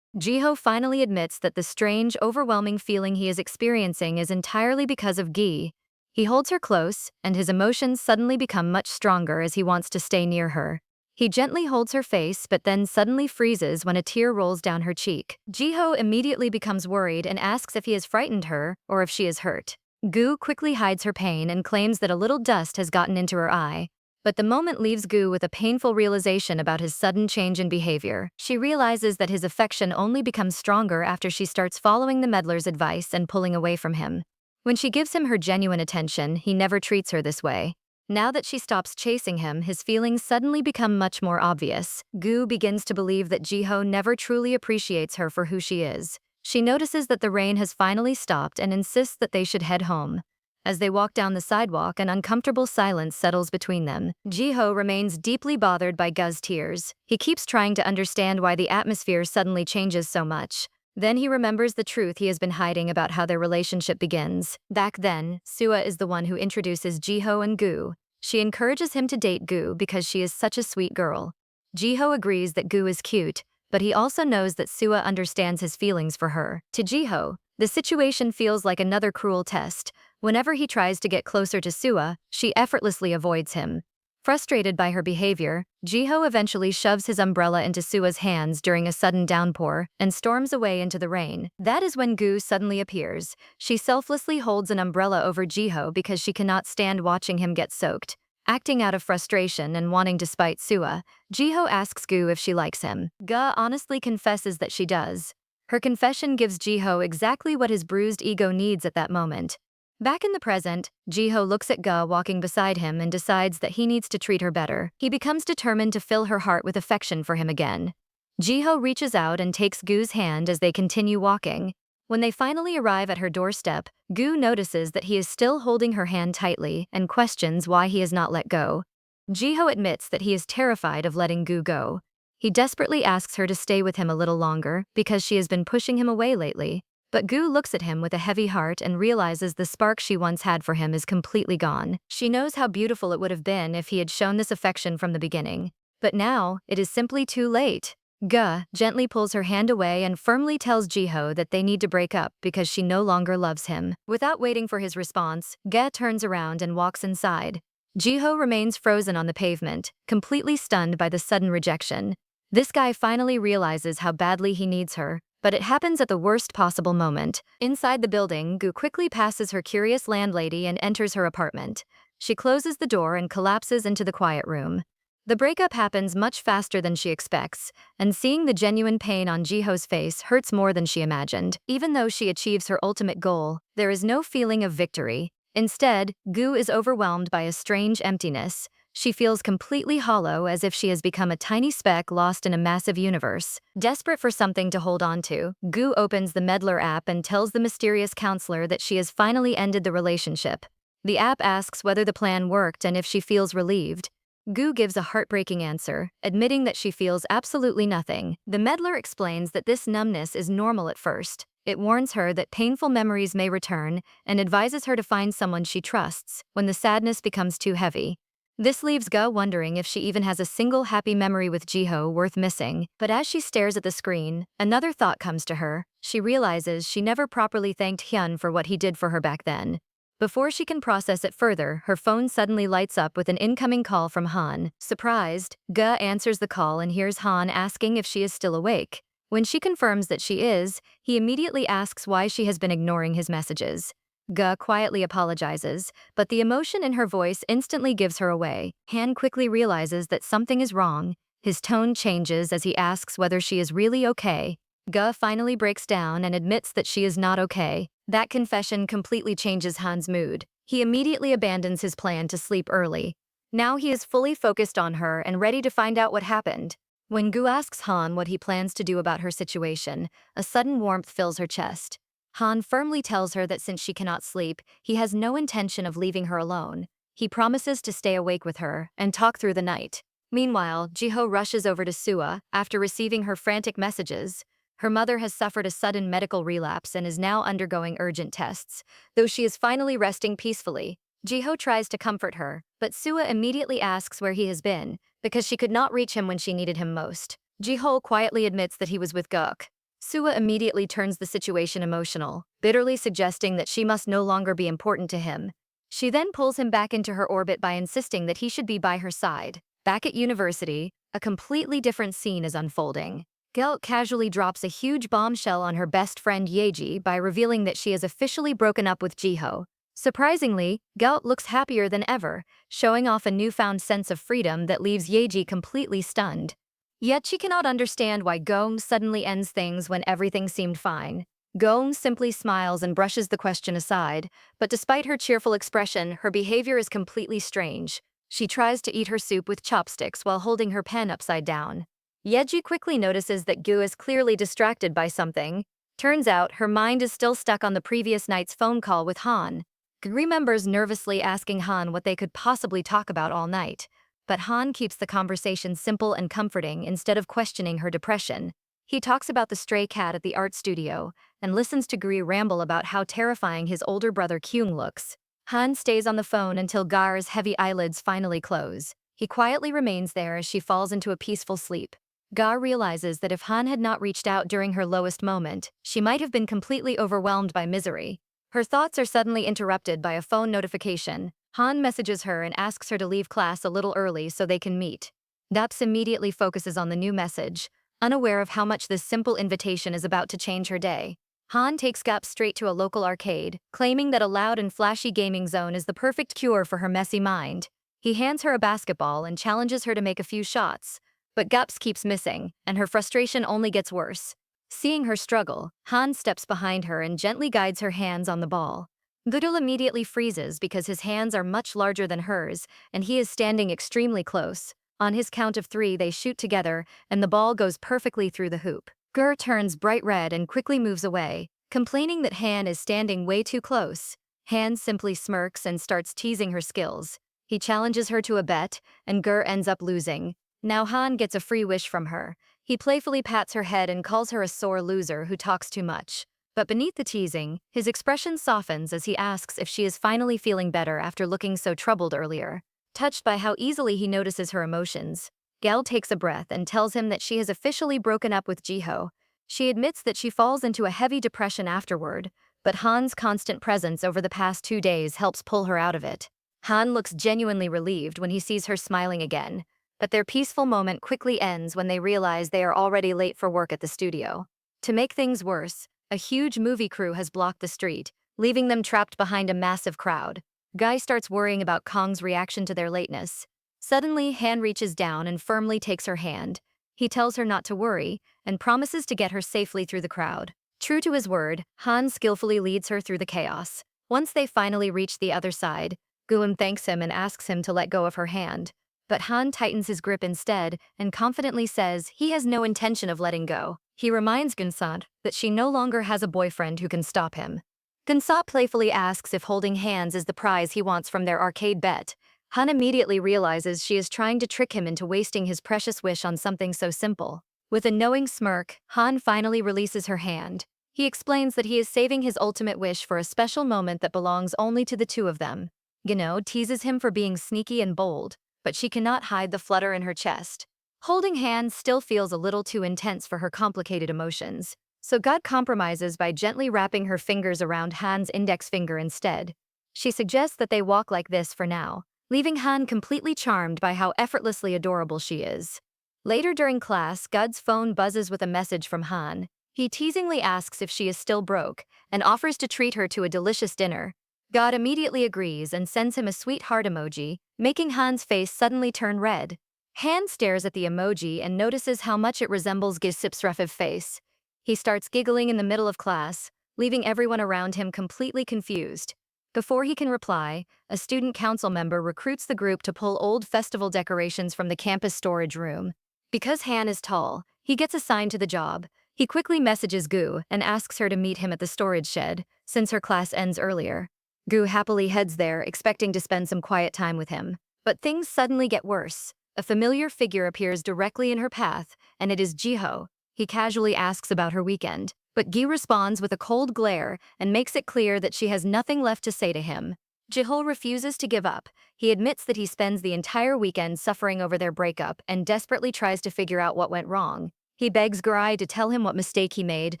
Jiho finally admits that the strange, overwhelming feeling he is experiencing is entirely because of Gi. He holds her close, and his emotions suddenly become much stronger as he wants to stay near her. He gently holds her face but then suddenly freezes when a tear rolls down her cheek. Jiho immediately becomes worried and asks if he has frightened her or if she is hurt. Gu quickly hides her pain and claims that a little dust has gotten into her eye. But the moment leaves Gu with a painful realization about his sudden change in behavior. She realizes that his affection only becomes stronger after she starts following the meddler's advice and pulling away from him. When she gives him her genuine attention, he never treats her this way. Now that she stops chasing him, his feelings suddenly become much more obvious. Gu begins to believe that Jiho never truly appreciates her for who she is. She notices that the rain has finally stopped and insists that they should head home. As they walk down the sidewalk, an uncomfortable silence settles between them. Jiho remains deeply bothered by Gu's tears. He keeps trying to understand why the atmosphere suddenly changes so much. Then he remembers the truth he has been hiding about how their relationship begins. Back then, Sua is the one who introduces Jiho and Gu. She encourages him to date Gu because she is such a sweet girl. Jiho agrees that Gu is cute, but he also knows that Sua understands his feelings for her. To Jiho, the situation feels like another cruel test. Whenever he tries to get closer to Sua, she effortlessly avoids him. Frustrated by her behavior, Jiho eventually shoves his umbrella into Sua's hands during a sudden downpour and storms away into the rain. That is when Gu suddenly appears. She selflessly holds an umbrella over Jiho because she cannot stand watching him get soaked. Acting out of frustration and wanting to spite Sua, Jiho asks Gu if she likes him. Gu honestly confesses that she does. Her confession gives Jiho exactly what his bruised ego needs at that moment. Back in the present, Jiho looks at Ga walking beside him and decides that he needs to treat her better. He becomes determined to fill her heart with affection for him again. Jiho reaches out and takes Gu's hand as they continue walking. When they finally arrive at her doorstep, Gu notices that he is still holding her hand tightly and questions why he has not let go. Jiho admits that he is terrified of letting Gu go. He desperately asks her to stay with him a little longer because she has been pushing him away lately. But Gu looks at him with a heavy heart and realizes the spark she once had for him is completely gone. She knows how beautiful it would have been if he had shown this affection from the beginning. But now, it is simply too late. Ge gently pulls her hand away and firmly tells Jiho that they need to break up because she no longer loves him. Without waiting for his response, Ge turns around and walks inside. Jiho remains frozen on the pavement, completely stunned by the sudden rejection. This guy finally realizes how badly he needs her, but it happens at the worst possible moment. Inside the building, Gu quickly passes her curious landlady and enters her apartment. She closes the door and collapses into the quiet room. The breakup happens much faster than she expects, and seeing the genuine pain on Jiho's face hurts more than she imagined. Even though she achieves her ultimate goal, there is no feeling of victory. Instead, Gu is overwhelmed by a strange emptiness. She feels completely hollow, as if she has become a tiny speck lost in a massive universe. Desperate for something to hold on to, Gu opens the Meddler app and tells the mysterious counselor that she has finally ended the relationship. The app asks whether the plan worked and if she feels relieved. Gu gives a heartbreaking answer, admitting that she feels absolutely nothing. The meddler explains that this numbness is normal at first. It warns her that painful memories may return and advises her to find someone she trusts when the sadness becomes too heavy. This leaves Gu wondering if she even has a single happy memory with Jiho worth missing. But as she stares at the screen, another thought comes to her. She realizes she never properly thanked Hyun for what he did for her back then. Before she can process it further, her phone suddenly lights up with an incoming call from Han. Surprised, Gu answers the call and hears Han asking if she is still awake. When she confirms that she is, he immediately asks why she has been ignoring his messages. Gu quietly apologizes, but the emotion in her voice instantly gives her away. Han quickly realizes that something is wrong. His tone changes as he asks whether she is really okay. Gu finally breaks down and admits that she is not okay. That confession completely changes Han's mood. He immediately abandons his plan to sleep early. Now he is fully focused on her and ready to find out what happened. When Gu asks Han what he plans to do about her situation, a sudden warmth fills her chest. Han firmly tells her that since she cannot sleep, he has no intention of leaving her alone. He promises to stay awake with her and talk through the night. Meanwhile, Jiho rushes over to Sua after receiving her frantic messages. Her mother has suffered a sudden medical relapse and is now undergoing urgent tests. Though she is finally resting peacefully, Jiho tries to comfort her, but Sua immediately asks where he has been, because she could not reach him when she needed him most. Jiho quietly admits that he was with Guk. Sua immediately turns the situation emotional, bitterly suggesting that she must no longer be important to him. She then pulls him back into her orbit by insisting that he should be by her side. Back at university, a completely different scene is unfolding. Gelt casually drops a huge bombshell on her best friend Yeji by revealing that she has officially broken up with Jiho. Surprisingly, Gelt looks happier than ever, showing off a newfound sense of freedom that leaves Yeji completely stunned. Yet she cannot understand why Gong suddenly ends things when everything seemed fine. Gong simply smiles and brushes the question aside, but despite her cheerful expression, her behavior is completely strange. She tries to eat her soup with chopsticks while holding her pen upside down. Yeji quickly notices that Gu is clearly distracted by something. Turns out, her mind is still stuck on the previous night's phone call with Han. Gu remembers nervously asking Han what they could possibly talk about all night. But Han keeps the conversation simple and comforting instead of questioning her depression. He talks about the stray cat at the art studio and listens to Gri ramble about how terrifying his older brother Kyung looks. Han stays on the phone until Gar's heavy eyelids finally close. He quietly remains there as she falls into a peaceful sleep. Gar realizes that if Han had not reached out during her lowest moment, she might have been completely overwhelmed by misery. Her thoughts are suddenly interrupted by a phone notification. Han messages her and asks her to leave class a little early so they can meet. Daps immediately focuses on the new message, unaware of how much this simple invitation is about to change her day. Han takes Gap straight to a local arcade, claiming that a loud and flashy gaming zone is the perfect cure for her messy mind. He hands her a basketball and challenges her to make a few shots. But Gups keeps missing, and her frustration only gets worse. Seeing her struggle, Han steps behind her and gently guides her hands on the ball. Gudul immediately freezes because his hands are much larger than hers, and he is standing extremely close. On his count of 3, they shoot together, and the ball goes perfectly through the hoop. Gur turns bright red and quickly moves away, complaining that Han is standing way too close. Han simply smirks and starts teasing her skills. He challenges her to a bet, and Gur ends up losing. Now Han gets a free wish from her. He playfully pats her head and calls her a sore loser who talks too much. But beneath the teasing, his expression softens as he asks if she is finally feeling better after looking so troubled earlier. Touched by how easily he notices her emotions, Gail takes a breath and tells him that she has officially broken up with Jiho. She admits that she falls into a heavy depression afterward, but Han's constant presence over the past 2 days helps pull her out of it. Han looks genuinely relieved when he sees her smiling again, but their peaceful moment quickly ends when they realize they are already late for work at the studio. To make things worse, a huge movie crew has blocked the street, leaving them trapped behind a massive crowd. Guy starts worrying about Kong's reaction to their lateness. Suddenly, Han reaches down and firmly takes her hand. He tells her not to worry and promises to get her safely through the crowd. True to his word, Han skillfully leads her through the chaos. Once they finally reach the other side, Guam thanks him and asks him to let go of her hand. But Han tightens his grip instead and confidently says he has no intention of letting go. He reminds Gunsat that she no longer has a boyfriend who can stop him. Gunsat playfully asks if holding hands is the prize he wants from their arcade bet. Han immediately realizes she is trying to trick him into wasting his precious wish on something so simple. With a knowing smirk, Han finally releases her hand. He explains that he is saving his ultimate wish for a special moment that belongs only to the two of them. Gino teases him for being sneaky and bold, but she cannot hide the flutter in her chest. Holding hands still feels a little too intense for her complicated emotions, so God compromises by gently wrapping her fingers around Han's index finger instead. She suggests that they walk like this for now, leaving Han completely charmed by how effortlessly adorable she is. Later during class, God's phone buzzes with a message from Han. He teasingly asks if she is still broke and offers to treat her to a delicious dinner. God immediately agrees and sends him a sweet heart emoji, making Han's face suddenly turn red. Han stares at the emoji and notices how much it resembles Gisip's refif face. He starts giggling in the middle of class, leaving everyone around him completely confused. Before he can reply, a student council member recruits the group to pull old festival decorations from the campus storage room. Because Han is tall, he gets assigned to the job. He quickly messages Gu and asks her to meet him at the storage shed, since her class ends earlier. Gu happily heads there, expecting to spend some quiet time with him. But things suddenly get worse. A familiar figure appears directly in her path, and it is Jiho. He casually asks about her weekend, but Gi responds with a cold glare and makes it clear that she has nothing left to say to him. Jiho refuses to give up. He admits that he spends the entire weekend suffering over their breakup and desperately tries to figure out what went wrong. He begs Gurai to tell him what mistake he made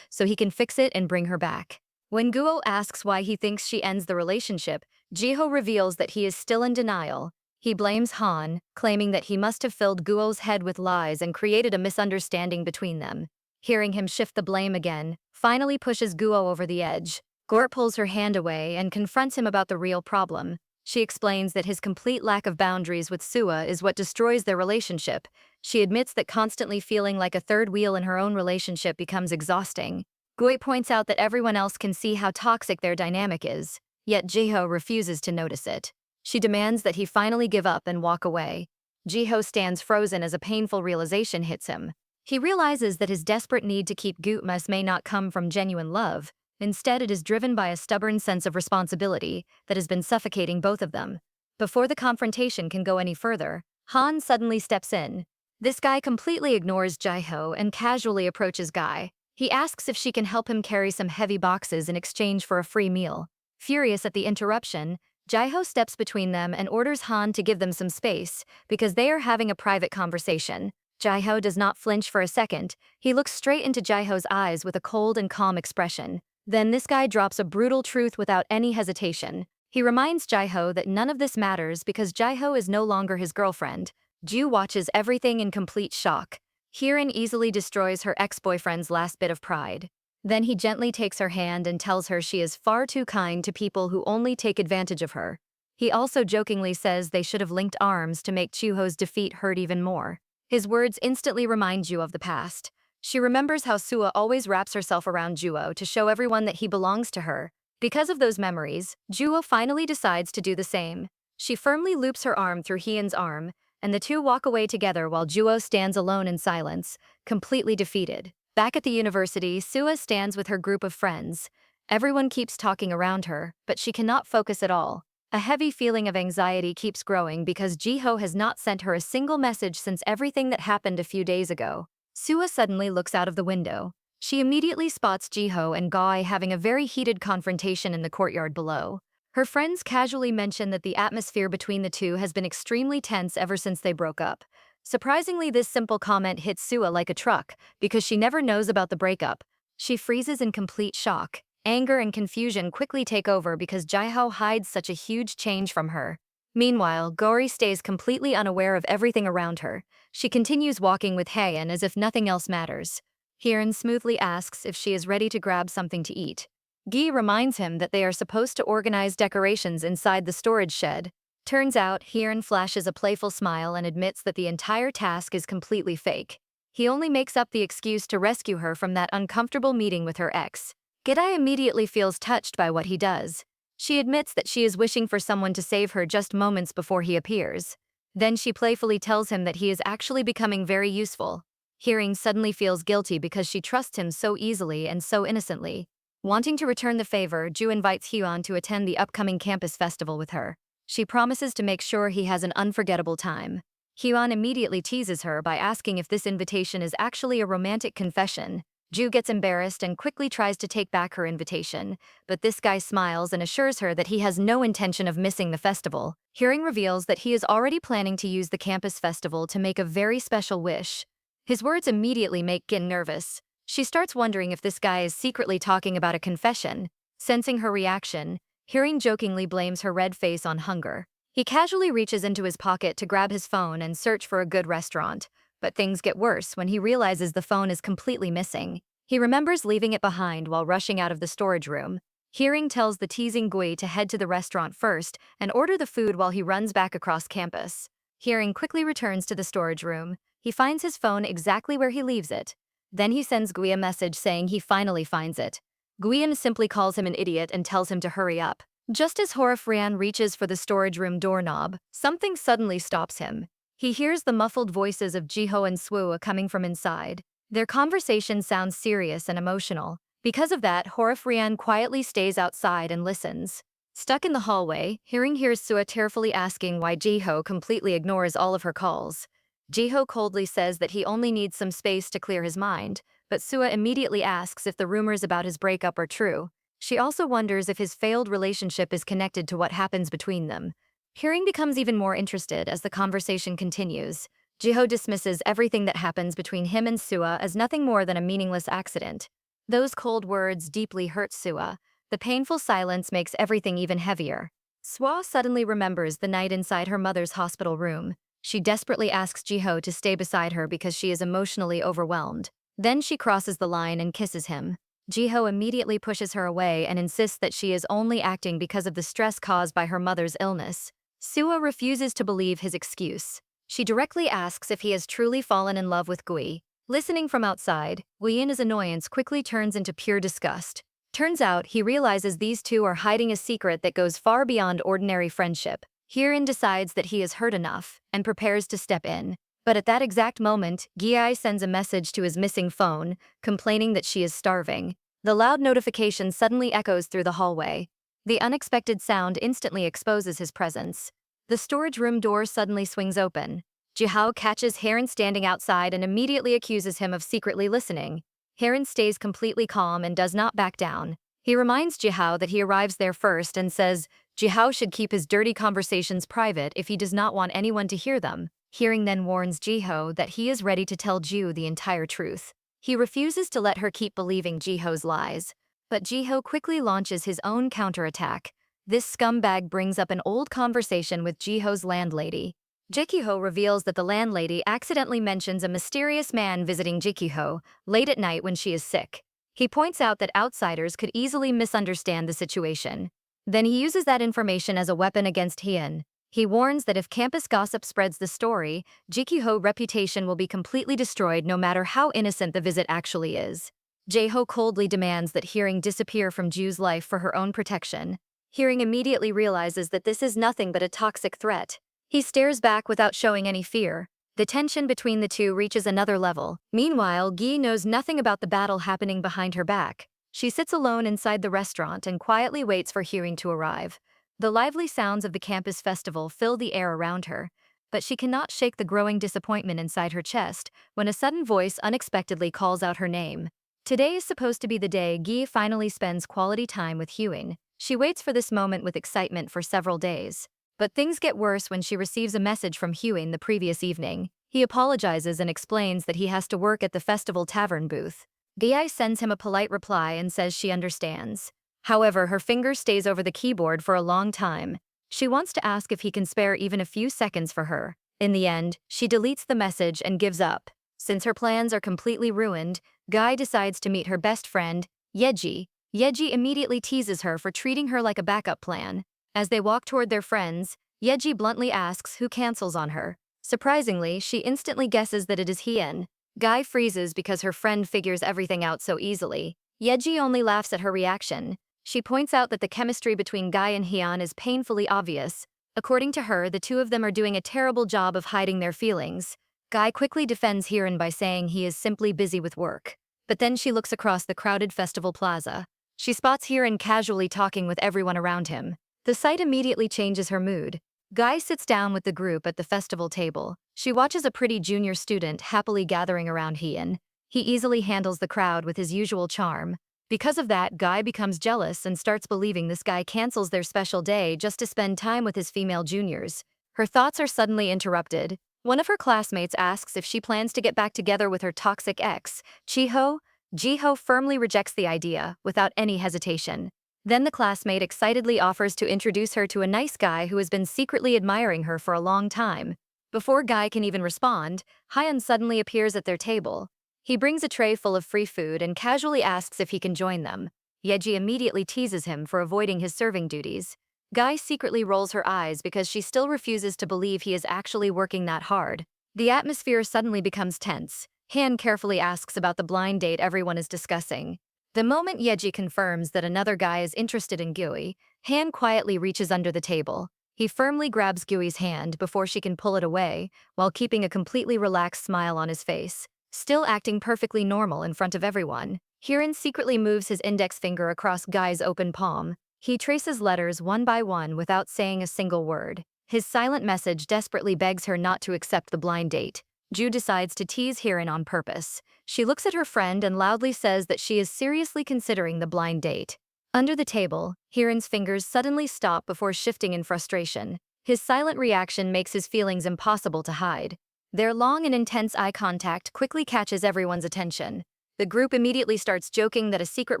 so he can fix it and bring her back. When Guo asks why he thinks she ends the relationship, Jiho reveals that he is still in denial. He blames Han, claiming that he must have filled Guo's head with lies and created a misunderstanding between them. Hearing him shift the blame again, finally pushes Guo over the edge. Gort pulls her hand away and confronts him about the real problem. She explains that his complete lack of boundaries with Sua is what destroys their relationship. She admits that constantly feeling like a third wheel in her own relationship becomes exhausting. Gui points out that everyone else can see how toxic their dynamic is, yet Jiho refuses to notice it. She demands that he finally give up and walk away. Jiho stands frozen as a painful realization hits him. He realizes that his desperate need to keep Gutmas may not come from genuine love. Instead, it is driven by a stubborn sense of responsibility that has been suffocating both of them. Before the confrontation can go any further, Han suddenly steps in. This guy completely ignores Jiho and casually approaches Guy. He asks if she can help him carry some heavy boxes in exchange for a free meal. Furious at the interruption, Jiho steps between them and orders Han to give them some space because they are having a private conversation. Jiho does not flinch for a second. He looks straight into Jiho's eyes with a cold and calm expression. Then this guy drops a brutal truth without any hesitation. He reminds Jiho that none of this matters because Jiho is no longer his girlfriend. Ju watches everything in complete shock. Hierin easily destroys her ex-boyfriend's last bit of pride. Then he gently takes her hand and tells her she is far too kind to people who only take advantage of her. He also jokingly says they should have linked arms to make Chuho's defeat hurt even more. His words instantly remind Ju of the past. She remembers how Sua always wraps herself around Juo to show everyone that he belongs to her. Because of those memories, Juo finally decides to do the same. She firmly loops her arm through Hyen's arm, and the two walk away together while Juo stands alone in silence, completely defeated. Back at the university, Sua stands with her group of friends. Everyone keeps talking around her, but she cannot focus at all. A heavy feeling of anxiety keeps growing because Jiho has not sent her a single message since everything that happened a few days ago. Sua suddenly looks out of the window. She immediately spots Jiho and Guy having a very heated confrontation in the courtyard below. Her friends casually mention that the atmosphere between the two has been extremely tense ever since they broke up. Surprisingly, this simple comment hits Sua like a truck because she never knows about the breakup. She freezes in complete shock. Anger and confusion quickly take over because Jaeho hides such a huge change from her. Meanwhile, Gori stays completely unaware of everything around her. She continues walking with Haeyeon as if nothing else matters. Hyeon smoothly asks if she is ready to grab something to eat. Gi reminds him that they are supposed to organize decorations inside the storage shed. Turns out, Hyeon flashes a playful smile and admits that the entire task is completely fake. He only makes up the excuse to rescue her from that uncomfortable meeting with her ex. Gidai immediately feels touched by what he does. She admits that she is wishing for someone to save her just moments before he appears. Then she playfully tells him that he is actually becoming very useful. Hearing suddenly feels guilty because she trusts him so easily and so innocently. Wanting to return the favor, Ju invites Hyeon to attend the upcoming campus festival with her. She promises to make sure he has an unforgettable time. Hyeon immediately teases her by asking if this invitation is actually a romantic confession. Ju gets embarrassed and quickly tries to take back her invitation, but this guy smiles and assures her that he has no intention of missing the festival. Hearing reveals that he is already planning to use the campus festival to make a very special wish. His words immediately make Gin nervous. She starts wondering if this guy is secretly talking about a confession. Sensing her reaction, Hearing jokingly blames her red face on hunger. He casually reaches into his pocket to grab his phone and search for a good restaurant. But things get worse when he realizes the phone is completely missing. He remembers leaving it behind while rushing out of the storage room. Hearing tells the teasing Gui to head to the restaurant first and order the food while he runs back across campus. Hearing quickly returns to the storage room. He finds his phone exactly where he leaves it. Then he sends Gui a message saying he finally finds it. Guian simply calls him an idiot and tells him to hurry up. Just as Horifrian reaches for the storage room doorknob, something suddenly stops him. He hears the muffled voices of Jiho and Swoo coming from inside. Their conversation sounds serious and emotional. Because of that, Horifrian quietly stays outside and listens. Stuck in the hallway, hears Sua tearfully asking why Jiho completely ignores all of her calls. Jiho coldly says that he only needs some space to clear his mind, but Sua immediately asks if the rumors about his breakup are true. She also wonders if his failed relationship is connected to what happens between them. Hearing becomes even more interested as the conversation continues. Jiho dismisses everything that happens between him and Sua as nothing more than a meaningless accident. Those cold words deeply hurt Sua. The painful silence makes everything even heavier. Sua suddenly remembers the night inside her mother's hospital room. She desperately asks Jiho to stay beside her because she is emotionally overwhelmed. Then she crosses the line and kisses him. Jiho immediately pushes her away and insists that she is only acting because of the stress caused by her mother's illness. Sua refuses to believe his excuse. She directly asks if he has truly fallen in love with Gui. Listening from outside, Guian's annoyance quickly turns into pure disgust. Turns out, he realizes these two are hiding a secret that goes far beyond ordinary friendship. Hyeon decides that he is hurt enough and prepares to step in. But at that exact moment, Gi sends a message to his missing phone, complaining that she is starving. The loud notification suddenly echoes through the hallway. The unexpected sound instantly exposes his presence. The storage room door suddenly swings open. Jihao catches Heron standing outside and immediately accuses him of secretly listening. Heron stays completely calm and does not back down. He reminds Jihao that he arrives there first and says Jihao should keep his dirty conversations private if he does not want anyone to hear them. Hearing then warns Jiho that he is ready to tell Ju the entire truth. He refuses to let her keep believing Jiho's lies. But Jiho quickly launches his own counterattack. This scumbag brings up an old conversation with Jiho's landlady. Jikiho reveals that the landlady accidentally mentions a mysterious man visiting Jikiho late at night when she is sick. He points out that outsiders could easily misunderstand the situation. Then he uses that information as a weapon against Hyeon. He warns that if campus gossip spreads the story, Jikiho's reputation will be completely destroyed no matter how innocent the visit actually is. Jaeho coldly demands that Hearing disappear from Ju's life for her own protection. Hearing immediately realizes that this is nothing but a toxic threat. He stares back without showing any fear. The tension between the two reaches another level. Meanwhile, Gi knows nothing about the battle happening behind her back. She sits alone inside the restaurant and quietly waits for Hearing to arrive. The lively sounds of the campus festival fill the air around her, but she cannot shake the growing disappointment inside her chest when a sudden voice unexpectedly calls out her name. Today is supposed to be the day Gi finally spends quality time with Hyeon. She waits for this moment with excitement for several days. But things get worse when she receives a message from Hyeon the previous evening. He apologizes and explains that he has to work at the festival tavern booth. Gi sends him a polite reply and says she understands. However, her finger stays over the keyboard for a long time. She wants to ask if he can spare even a few seconds for her. In the end, she deletes the message and gives up. Since her plans are completely ruined, Guy decides to meet her best friend, Yeji. Yeji immediately teases her for treating her like a backup plan. As they walk toward their friends, Yeji bluntly asks who cancels on her. Surprisingly, she instantly guesses that it is Hien. Guy freezes because her friend figures everything out so easily. Yeji only laughs at her reaction. She points out that the chemistry between Guy and Hien is painfully obvious. According to her, the two of them are doing a terrible job of hiding their feelings. Guy quickly defends Hien by saying he is simply busy with work. But then she looks across the crowded festival plaza. She spots Hien casually talking with everyone around him. The sight immediately changes her mood. Guy sits down with the group at the festival table. She watches a pretty junior student happily gathering around Hien. He easily handles the crowd with his usual charm. Because of that, Guy becomes jealous and starts believing this guy cancels their special day just to spend time with his female juniors. Her thoughts are suddenly interrupted. One of her classmates asks if she plans to get back together with her toxic ex, Chiho. Jiho firmly rejects the idea, without any hesitation. Then the classmate excitedly offers to introduce her to a nice guy who has been secretly admiring her for a long time. Before Guy can even respond, Hien suddenly appears at their table. He brings a tray full of free food and casually asks if he can join them. Yeji immediately teases him for avoiding his serving duties. Guy secretly rolls her eyes because she still refuses to believe he is actually working that hard. The atmosphere suddenly becomes tense. Han carefully asks about the blind date everyone is discussing. The moment Yeji confirms that another guy is interested in Gui, Han quietly reaches under the table. He firmly grabs Gui's hand before she can pull it away, while keeping a completely relaxed smile on his face. Still acting perfectly normal in front of everyone, Hien secretly moves his index finger across Guy's open palm. He traces letters one by one without saying a single word. His silent message desperately begs her not to accept the blind date. Ju decides to tease Hien on purpose. She looks at her friend and loudly says that she is seriously considering the blind date. Under the table, Hiren's fingers suddenly stop before shifting in frustration. His silent reaction makes his feelings impossible to hide. Their long and intense eye contact quickly catches everyone's attention. The group immediately starts joking that a secret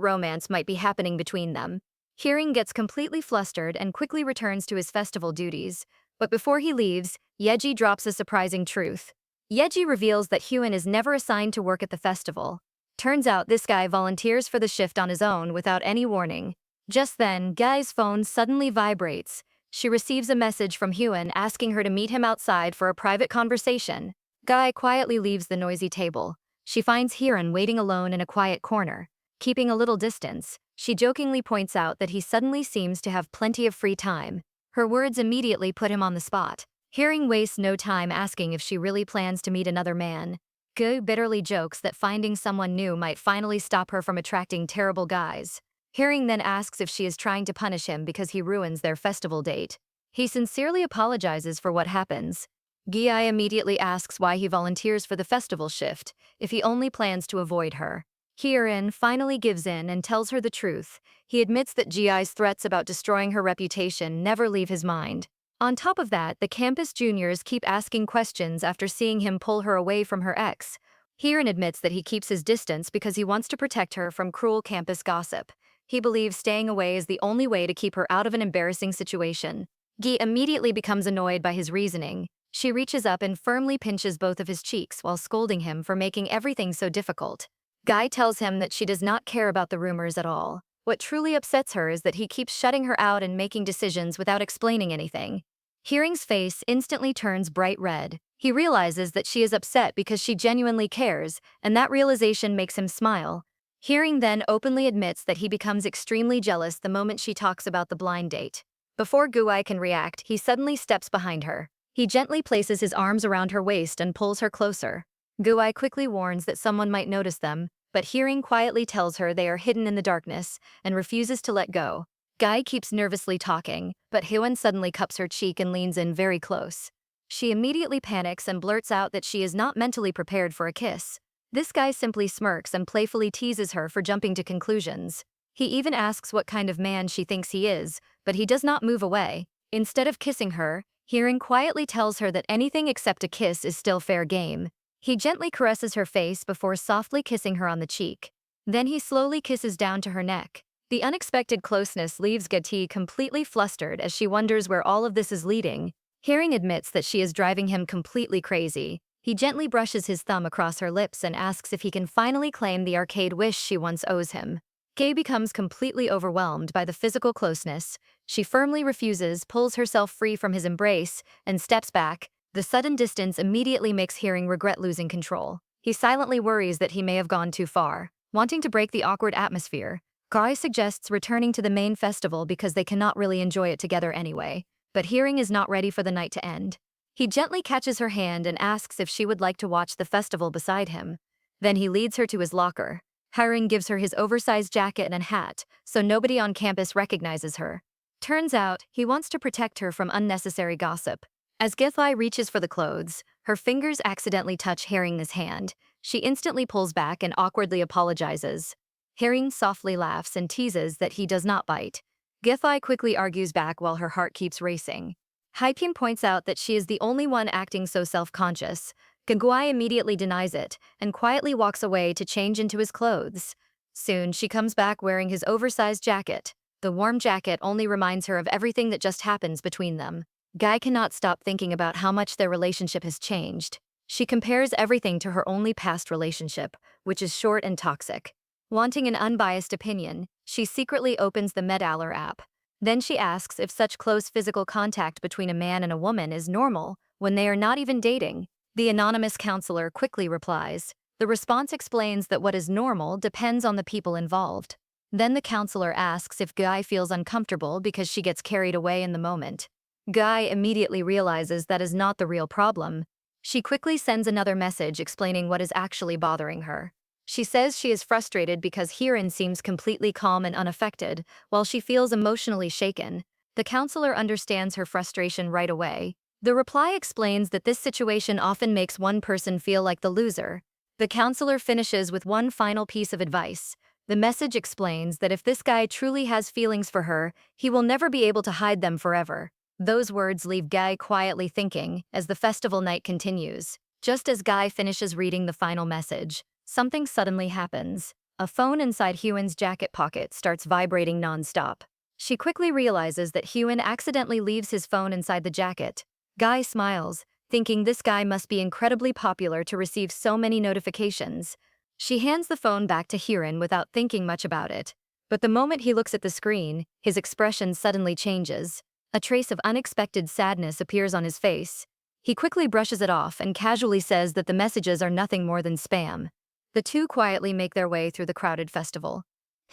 romance might be happening between them. Hiren gets completely flustered and quickly returns to his festival duties. But before he leaves, Yeji drops a surprising truth. Yeji reveals that Huen is never assigned to work at the festival. Turns out this guy volunteers for the shift on his own without any warning. Just then, Guy's phone suddenly vibrates. She receives a message from Huen asking her to meet him outside for a private conversation. Guy quietly leaves the noisy table. She finds Hien waiting alone in a quiet corner. Keeping a little distance, she jokingly points out that he suddenly seems to have plenty of free time. Her words immediately put him on the spot. Hien wastes no time asking if she really plans to meet another man. Guy bitterly jokes that finding someone new might finally stop her from attracting terrible guys. Hien then asks if she is trying to punish him because he ruins their festival date. He sincerely apologizes for what happens. Guy immediately asks why he volunteers for the festival shift, if he only plans to avoid her. Hien finally gives in and tells her the truth. He admits that Gi's threats about destroying her reputation never leave his mind. On top of that, the campus juniors keep asking questions after seeing him pull her away from her ex. Hien admits that he keeps his distance because he wants to protect her from cruel campus gossip. He believes staying away is the only way to keep her out of an embarrassing situation. Guy immediately becomes annoyed by his reasoning. She reaches up and firmly pinches both of his cheeks while scolding him for making everything so difficult. Guy tells him that she does not care about the rumors at all. What truly upsets her is that he keeps shutting her out and making decisions without explaining anything. Hiren's face instantly turns bright red. He realizes that she is upset because she genuinely cares, and that realization makes him smile. Hien then openly admits that he becomes extremely jealous the moment she talks about the blind date. Before Gui can react, he suddenly steps behind her. He gently places his arms around her waist and pulls her closer. Gui quickly warns that someone might notice them, but Hien quietly tells her they are hidden in the darkness and refuses to let go. Guy keeps nervously talking, but Hien suddenly cups her cheek and leans in very close. She immediately panics and blurts out that she is not mentally prepared for a kiss. This guy simply smirks and playfully teases her for jumping to conclusions. He even asks what kind of man she thinks he is, but he does not move away. Instead of kissing her, Hearing quietly tells her that anything except a kiss is still fair game. He gently caresses her face before softly kissing her on the cheek. Then he slowly kisses down to her neck. The unexpected closeness leaves Gati completely flustered as she wonders where all of this is leading. Hearing admits that she is driving him completely crazy. He gently brushes his thumb across her lips and asks if he can finally claim the arcade wish she once owes him. Kay becomes completely overwhelmed by the physical closeness. She firmly refuses, pulls herself free from his embrace, and steps back. The sudden distance immediately makes Hearing regret losing control. He silently worries that he may have gone too far. Wanting to break the awkward atmosphere, Guy suggests returning to the main festival because they cannot really enjoy it together anyway. But Hearing is not ready for the night to end. He gently catches her hand and asks if she would like to watch the festival beside him. Then he leads her to his locker. Hearing gives her his oversized jacket and hat, so nobody on campus recognizes her. Turns out, he wants to protect her from unnecessary gossip. As Githai reaches for the clothes, her fingers accidentally touch Hearing's hand. She instantly pulls back and awkwardly apologizes. Hearing softly laughs and teases that he does not bite. Githai quickly argues back while her heart keeps racing. Haipin points out that she is the only one acting so self-conscious. Gangguai immediately denies it and quietly walks away to change into his clothes. Soon, she comes back wearing his oversized jacket. The warm jacket only reminds her of everything that just happens between them. Guy cannot stop thinking about how much their relationship has changed. She compares everything to her only past relationship, which is short and toxic. Wanting an unbiased opinion, she secretly opens the MedAller app. Then she asks if such close physical contact between a man and a woman is normal when they are not even dating. The anonymous counselor quickly replies. The response explains that what is normal depends on the people involved. Then the counselor asks if Guy feels uncomfortable because she gets carried away in the moment. Guy immediately realizes that is not the real problem. She quickly sends another message explaining what is actually bothering her. She says she is frustrated because Hearing seems completely calm and unaffected, while she feels emotionally shaken. The counselor understands her frustration right away. The reply explains that this situation often makes one person feel like the loser. The counselor finishes with one final piece of advice. The message explains that if this guy truly has feelings for her, he will never be able to hide them forever. Those words leave Guy quietly thinking as the festival night continues. Just as Guy finishes reading the final message, something suddenly happens. A phone inside Hyun's jacket pocket starts vibrating non-stop. She quickly realizes that Hyun accidentally leaves his phone inside the jacket. Guy smiles, thinking this guy must be incredibly popular to receive so many notifications. She hands the phone back to Hyun without thinking much about it. But the moment he looks at the screen, his expression suddenly changes. A trace of unexpected sadness appears on his face. He quickly brushes it off and casually says that the messages are nothing more than spam. The two quietly make their way through the crowded festival.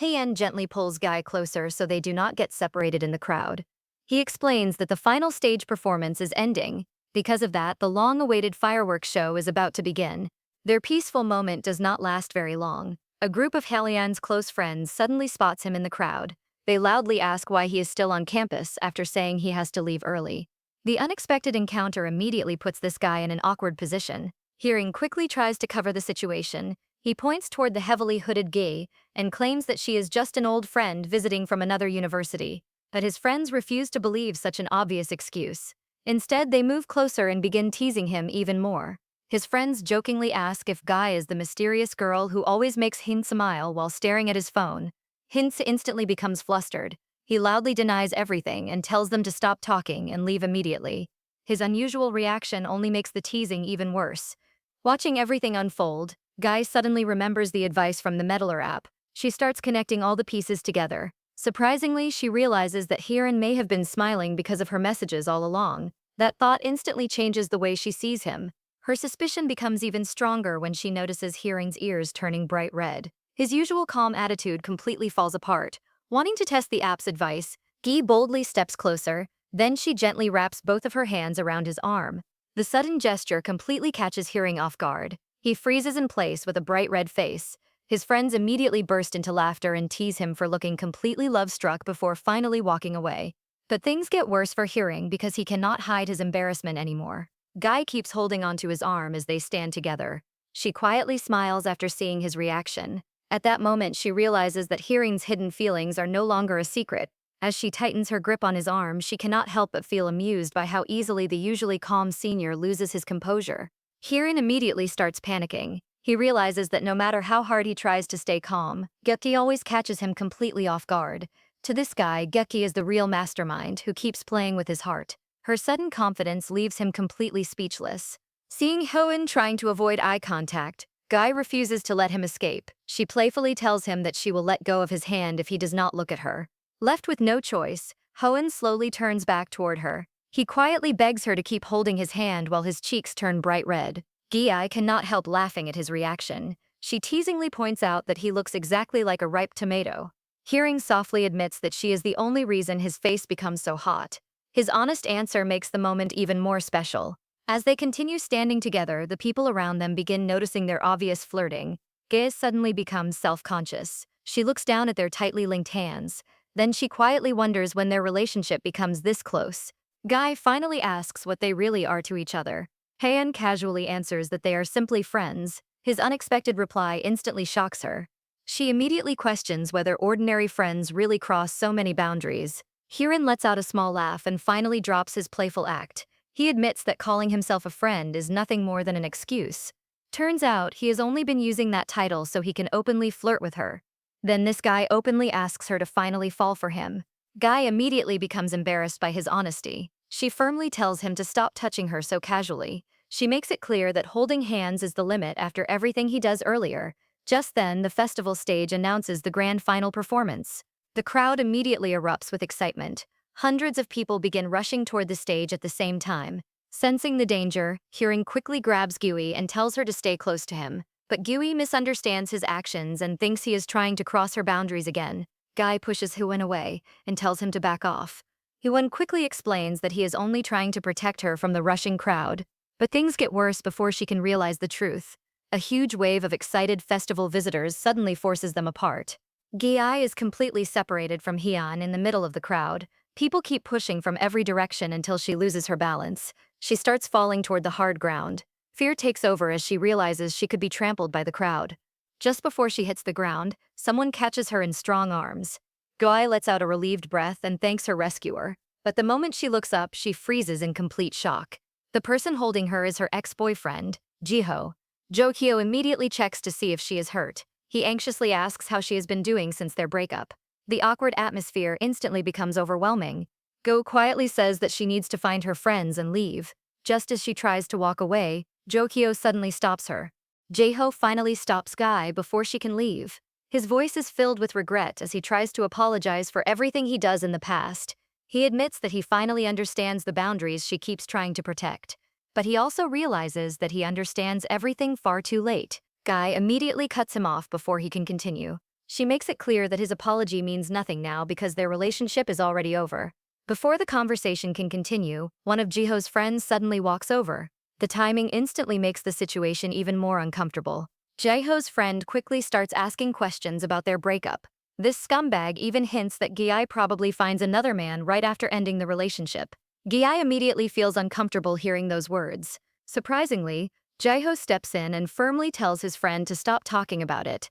Hyeon gently pulls Guy closer so they do not get separated in the crowd. He explains that the final stage performance is ending. Because of that, the long-awaited fireworks show is about to begin. Their peaceful moment does not last very long. A group of Hyeon's close friends suddenly spots him in the crowd. They loudly ask why he is still on campus after saying he has to leave early. The unexpected encounter immediately puts this guy in an awkward position. Hearing quickly tries to cover the situation. He points toward the heavily hooded Gi and claims that she is just an old friend visiting from another university. But his friends refuse to believe such an obvious excuse. Instead, they move closer and begin teasing him even more. His friends jokingly ask if Guy is the mysterious girl who always makes Hin smile while staring at his phone. Hin instantly becomes flustered. He loudly denies everything and tells them to stop talking and leave immediately. His unusual reaction only makes the teasing even worse. Watching everything unfold, Guy suddenly remembers the advice from the MedAller app. She starts connecting all the pieces together. Surprisingly, she realizes that Hyun may have been smiling because of her messages all along. That thought instantly changes the way she sees him. Her suspicion becomes even stronger when she notices Hyun's ears turning bright red. His usual calm attitude completely falls apart. Wanting to test the app's advice, Gi boldly steps closer, then she gently wraps both of her hands around his arm. The sudden gesture completely catches Hyun off guard. He freezes in place with a bright red face. His friends immediately burst into laughter and tease him for looking completely love-struck before finally walking away. But things get worse for Hyun because he cannot hide his embarrassment anymore. Guy keeps holding onto his arm as they stand together. She quietly smiles after seeing his reaction. At that moment, she realizes that Hyun's hidden feelings are no longer a secret. As she tightens her grip on his arm, she cannot help but feel amused by how easily the usually calm senior loses his composure. Hirin immediately starts panicking. He realizes that no matter how hard he tries to stay calm, Geki always catches him completely off guard. To this guy, Geki is the real mastermind who keeps playing with his heart. Her sudden confidence leaves him completely speechless. Seeing Hoen trying to avoid eye contact, Guy refuses to let him escape. She playfully tells him that she will let go of his hand if he does not look at her. Left with no choice, Hoen slowly turns back toward her. He quietly begs her to keep holding his hand while his cheeks turn bright red. Gi cannot help laughing at his reaction. She teasingly points out that he looks exactly like a ripe tomato. Hearing softly admits that she is the only reason his face becomes so hot. His honest answer makes the moment even more special. As they continue standing together, the people around them begin noticing their obvious flirting. Ge suddenly becomes self-conscious. She looks down at their tightly linked hands. Then she quietly wonders when their relationship becomes this close. Guy finally asks what they really are to each other. Heian casually answers that they are simply friends. His unexpected reply instantly shocks her. She immediately questions whether ordinary friends really cross so many boundaries. Hirin lets out a small laugh and finally drops his playful act. He admits that calling himself a friend is nothing more than an excuse. Turns out, he has only been using that title so he can openly flirt with her. Then this guy openly asks her to finally fall for him. Guy immediately becomes embarrassed by his honesty. She firmly tells him to stop touching her so casually. She makes it clear that holding hands is the limit after everything he does earlier. Just then, the festival stage announces the grand final performance. The crowd immediately erupts with excitement. Hundreds of people begin rushing toward the stage at the same time. Sensing the danger, Hirin quickly grabs Gui and tells her to stay close to him. But Gui misunderstands his actions and thinks he is trying to cross her boundaries again. Guy pushes Huan away and tells him to back off. Huan quickly explains that he is only trying to protect her from the rushing crowd. But things get worse before she can realize the truth. A huge wave of excited festival visitors suddenly forces them apart. Gi is completely separated from Hyun in the middle of the crowd. People keep pushing from every direction until she loses her balance. She starts falling toward the hard ground. Fear takes over as she realizes she could be trampled by the crowd. Just before she hits the ground, someone catches her in strong arms. Goi lets out a relieved breath and thanks her rescuer. But the moment she looks up, she freezes in complete shock. The person holding her is her ex-boyfriend, Jiho. Jo-kyo immediately checks to see if she is hurt. He anxiously asks how she has been doing since their breakup. The awkward atmosphere instantly becomes overwhelming. Go quietly says that she needs to find her friends and leave. Just as she tries to walk away, Jo-kyo suddenly stops her. Jaeho finally stops Guy before she can leave. His voice is filled with regret as he tries to apologize for everything he does in the past. He admits that he finally understands the boundaries she keeps trying to protect. But he also realizes that he understands everything far too late. Guy immediately cuts him off before he can continue. She makes it clear that his apology means nothing now because their relationship is already over. Before the conversation can continue, one of Jiho's friends suddenly walks over. The timing instantly makes the situation even more uncomfortable. Jiho's friend quickly starts asking questions about their breakup. This scumbag even hints that Gi probably finds another man right after ending the relationship. Gi immediately feels uncomfortable hearing those words. Surprisingly, Jiho steps in and firmly tells his friend to stop talking about it.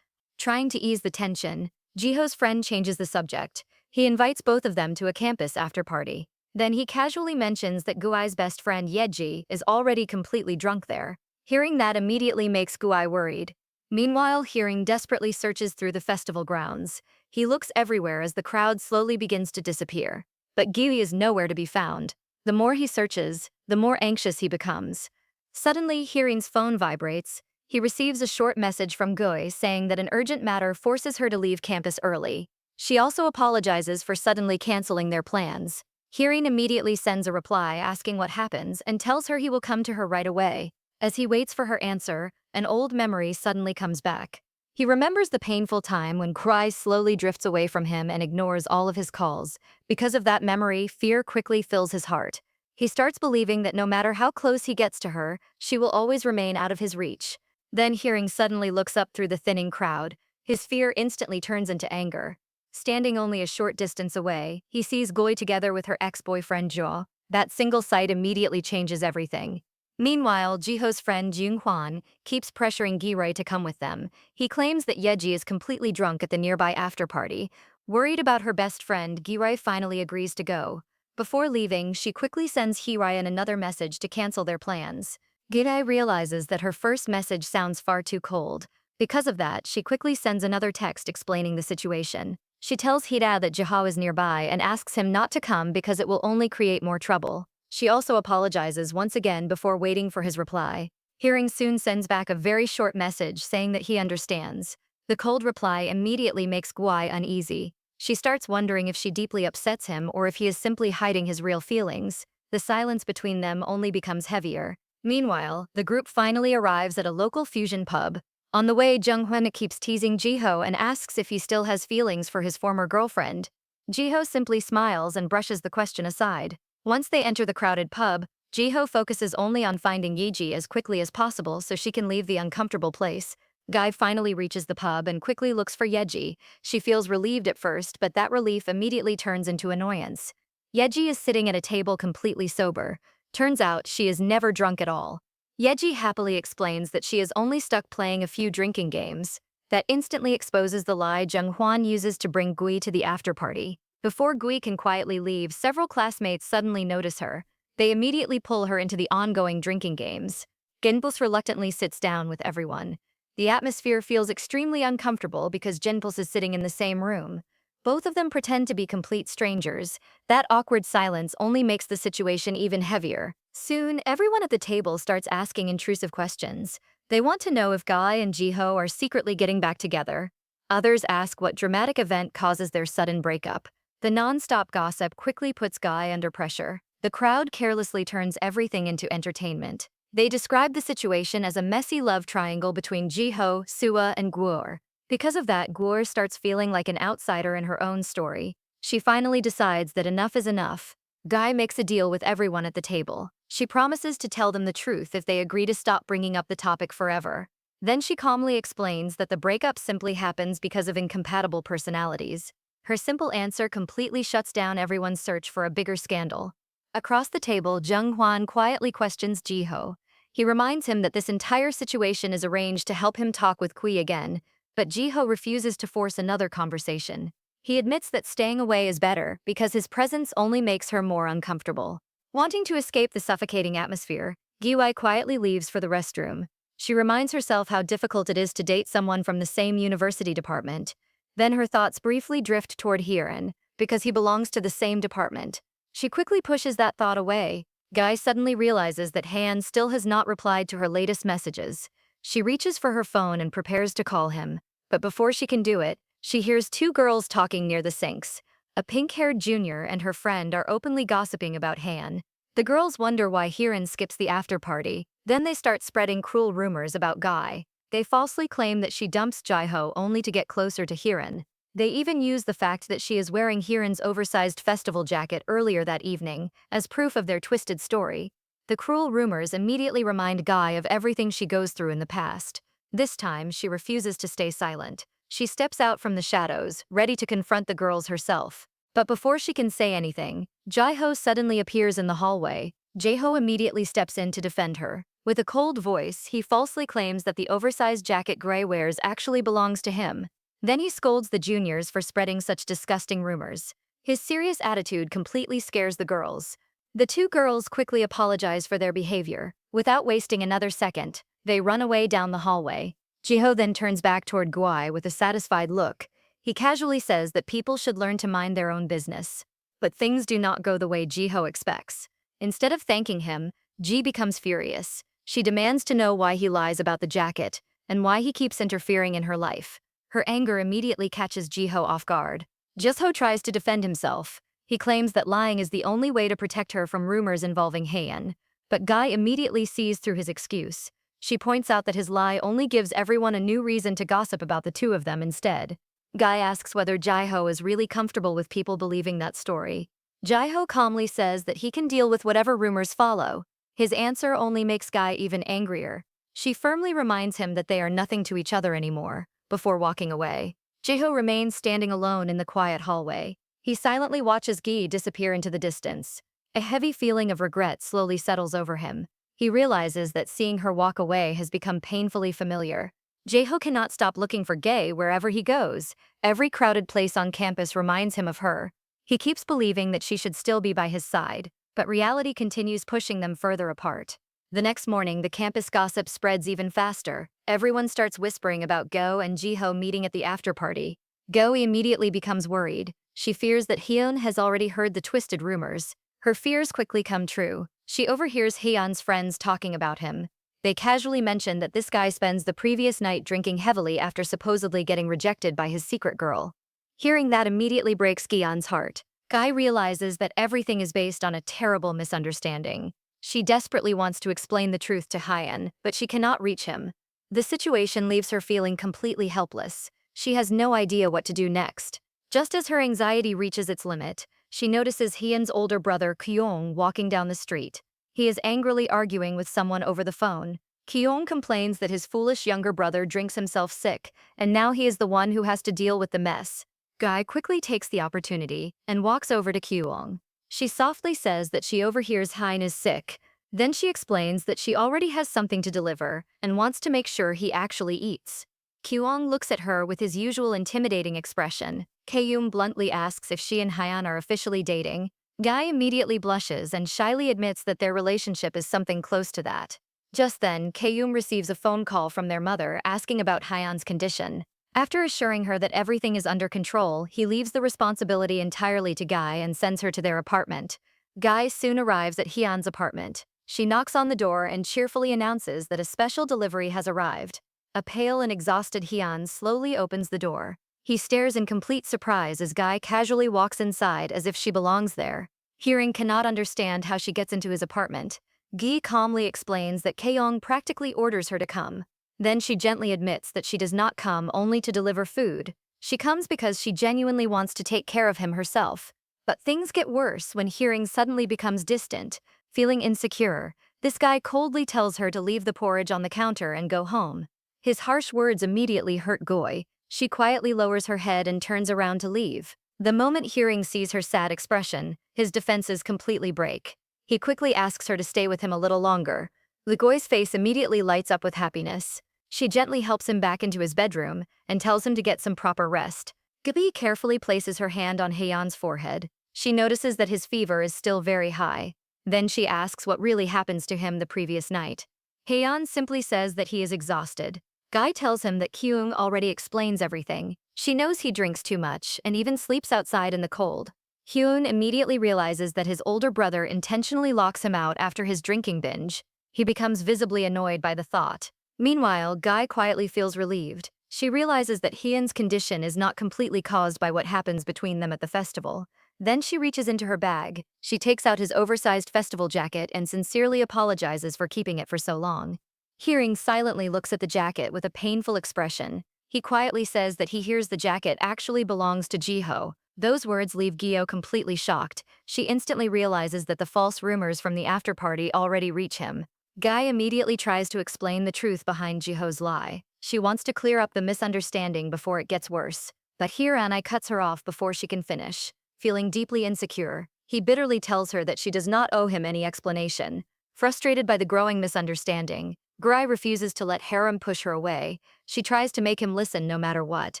Trying to ease the tension, Jiho's friend changes the subject. He invites both of them to a campus after-party. Then he casually mentions that Gui's best friend Yeji is already completely drunk there. Hearing that immediately makes Gui worried. Meanwhile, Hearing desperately searches through the festival grounds. He looks everywhere as the crowd slowly begins to disappear. But Gui is nowhere to be found. The more he searches, the more anxious he becomes. Suddenly, Hearing's phone vibrates. He receives a short message from Gui saying that an urgent matter forces her to leave campus early. She also apologizes for suddenly canceling their plans. Hearing immediately sends a reply asking what happens and tells her he will come to her right away. As he waits for her answer, an old memory suddenly comes back. He remembers the painful time when Cry slowly drifts away from him and ignores all of his calls. Because of that memory, fear quickly fills his heart. He starts believing that no matter how close he gets to her, she will always remain out of his reach. Then Hearing suddenly looks up through the thinning crowd. His fear instantly turns into anger. Standing only a short distance away, he sees Goi together with her ex-boyfriend Jo. That single sight immediately changes everything. Meanwhile, Jiho's friend Jung Hwan keeps pressuring Giray to come with them. He claims that Yeji is completely drunk at the nearby after-party. Worried about her best friend, Girai finally agrees to go. Before leaving, she quickly sends Hirayan another message to cancel their plans. Girai realizes that her first message sounds far too cold. Because of that, she quickly sends another text explaining the situation. She tells Hira that Jiho is nearby and asks him not to come because it will only create more trouble. She also apologizes once again before waiting for his reply. Hearing soon sends back a very short message saying that he understands. The cold reply immediately makes Guai uneasy. She starts wondering if she deeply upsets him or if he is simply hiding his real feelings. The silence between them only becomes heavier. Meanwhile, the group finally arrives at a local fusion pub. On the way, Jung Hwan keeps teasing Jiho and asks if he still has feelings for his former girlfriend. Jiho simply smiles and brushes the question aside. Once they enter the crowded pub, Jiho focuses only on finding Yeji as quickly as possible so she can leave the uncomfortable place. Guy finally reaches the pub and quickly looks for Yeji. She feels relieved at first, but that relief immediately turns into annoyance. Yeji is sitting at a table completely sober. Turns out she is never drunk at all. Yeji happily explains that she is only stuck playing a few drinking games. That instantly exposes the lie Jung Hwan uses to bring Gui to the after-party. Before Gui can quietly leave, several classmates suddenly notice her. They immediately pull her into the ongoing drinking games. Genpulse reluctantly sits down with everyone. The atmosphere feels extremely uncomfortable because Genpulse is sitting in the same room. Both of them pretend to be complete strangers. That awkward silence only makes the situation even heavier. Soon, everyone at the table starts asking intrusive questions. They want to know if Guy and Jiho are secretly getting back together. Others ask what dramatic event causes their sudden breakup. The non-stop gossip quickly puts Guy under pressure. The crowd carelessly turns everything into entertainment. They describe the situation as a messy love triangle between Jiho, Sua, and Guor. Because of that, Guor starts feeling like an outsider in her own story. She finally decides that enough is enough. Guy makes a deal with everyone at the table. She promises to tell them the truth if they agree to stop bringing up the topic forever. Then she calmly explains that the breakup simply happens because of incompatible personalities. Her simple answer completely shuts down everyone's search for a bigger scandal. Across the table, Jung Hwan quietly questions Jiho. He reminds him that this entire situation is arranged to help him talk with Kui again, but Jiho refuses to force another conversation. He admits that staying away is better because his presence only makes her more uncomfortable. Wanting to escape the suffocating atmosphere, Giwei quietly leaves for the restroom. She reminds herself how difficult it is to date someone from the same university department. Then her thoughts briefly drift toward Hieran, because he belongs to the same department. She quickly pushes that thought away. Guy suddenly realizes that Han still has not replied to her latest messages. She reaches for her phone and prepares to call him. But before she can do it, she hears two girls talking near the sinks. A pink-haired junior and her friend are openly gossiping about Han. The girls wonder why Hieran skips the after-party. Then they start spreading cruel rumors about Guy. They falsely claim that she dumps Jiho only to get closer to Hieran. They even use the fact that she is wearing Hieran's oversized festival jacket earlier that evening as proof of their twisted story. The cruel rumors immediately remind Guy of everything she goes through in the past. This time, she refuses to stay silent. She steps out from the shadows, ready to confront the girls herself. But before she can say anything, Jiho suddenly appears in the hallway. Jaeho immediately steps in to defend her. With a cold voice, he falsely claims that the oversized jacket Gray wears actually belongs to him. Then he scolds the juniors for spreading such disgusting rumors. His serious attitude completely scares the girls. The two girls quickly apologize for their behavior. Without wasting another second, they run away down the hallway. Jiho then turns back toward Guai with a satisfied look. He casually says that people should learn to mind their own business. But things do not go the way Jiho expects. Instead of thanking him, Ji becomes furious. She demands to know why he lies about the jacket and why he keeps interfering in her life. Her anger immediately catches Jiho off guard. Jiho tries to defend himself. He claims that lying is the only way to protect her from rumors involving Heian. But Guy immediately sees through his excuse. She points out that his lie only gives everyone a new reason to gossip about the two of them instead. Guy asks whether Jiho is really comfortable with people believing that story. Jiho calmly says that he can deal with whatever rumors follow. His answer only makes Guy even angrier. She firmly reminds him that they are nothing to each other anymore. Before walking away, Jiho remains standing alone in the quiet hallway. He silently watches Gi disappear into the distance. A heavy feeling of regret slowly settles over him. He realizes that seeing her walk away has become painfully familiar. Jaeho cannot stop looking for Gae wherever he goes. Every crowded place on campus reminds him of her. He keeps believing that she should still be by his side, but reality continues pushing them further apart. The next morning, the campus gossip spreads even faster. Everyone starts whispering about Go and Jiho meeting at the after-party. Go immediately becomes worried. She fears that Hyun has already heard the twisted rumors. Her fears quickly come true. She overhears Hyun's friends talking about him. They casually mention that this guy spends the previous night drinking heavily after supposedly getting rejected by his secret girl. Hearing that immediately breaks Gyeon's heart. Guy realizes that everything is based on a terrible misunderstanding. She desperately wants to explain the truth to Hyun, but she cannot reach him. The situation leaves her feeling completely helpless. She has no idea what to do next. Just as her anxiety reaches its limit, she notices Hyun's older brother Kyung walking down the street. He is angrily arguing with someone over the phone. Kyung complains that his foolish younger brother drinks himself sick, and now he is the one who has to deal with the mess. Guy quickly takes the opportunity and walks over to Kyung. She softly says that she overhears Hyun is sick. Then she explains that she already has something to deliver and wants to make sure he actually eats. Kyung looks at her with his usual intimidating expression. Kyung bluntly asks if she and Hyun are officially dating. Guy immediately blushes and shyly admits that their relationship is something close to that. Just then, Kyung receives a phone call from their mother asking about Hyun's condition. After assuring her that everything is under control, he leaves the responsibility entirely to Guy and sends her to their apartment. Guy soon arrives at Hyun's apartment. She knocks on the door and cheerfully announces that a special delivery has arrived. A pale and exhausted Hyun slowly opens the door. He stares in complete surprise as Guy casually walks inside as if she belongs there. Hearing cannot understand how she gets into his apartment. Gi calmly explains that Kyung practically orders her to come. Then she gently admits that she does not come only to deliver food. She comes because she genuinely wants to take care of him herself. But things get worse when Hearing suddenly becomes distant. Feeling insecure, this guy coldly tells her to leave the porridge on the counter and go home. His harsh words immediately hurt Goy. She quietly lowers her head and turns around to leave. The moment Hearing sees her sad expression, his defenses completely break. He quickly asks her to stay with him a little longer. Goy's face immediately lights up with happiness. She gently helps him back into his bedroom and tells him to get some proper rest. Gabi carefully places her hand on Hyun's forehead. She notices that his fever is still very high. Then she asks what really happens to him the previous night. Hyun simply says that he is exhausted. Guy tells him that Kyung already explains everything. She knows he drinks too much and even sleeps outside in the cold. Hyun immediately realizes that his older brother intentionally locks him out after his drinking binge. He becomes visibly annoyed by the thought. Meanwhile, Guy quietly feels relieved. She realizes that Hyun's condition is not completely caused by what happens between them at the festival. Then she reaches into her bag. She takes out his oversized festival jacket and sincerely apologizes for keeping it for so long. Hearing silently looks at the jacket with a painful expression. He quietly says that he hears the jacket actually belongs to Jiho. Those words leave Gyo completely shocked. She instantly realizes that the false rumors from the after-party already reach him. Guy immediately tries to explain the truth behind Jiho's lie. She wants to clear up the misunderstanding before it gets worse. But here Anai cuts her off before she can finish. Feeling deeply insecure, he bitterly tells her that she does not owe him any explanation. Frustrated by the growing misunderstanding, Guy refuses to let Harem push her away. She tries to make him listen no matter what,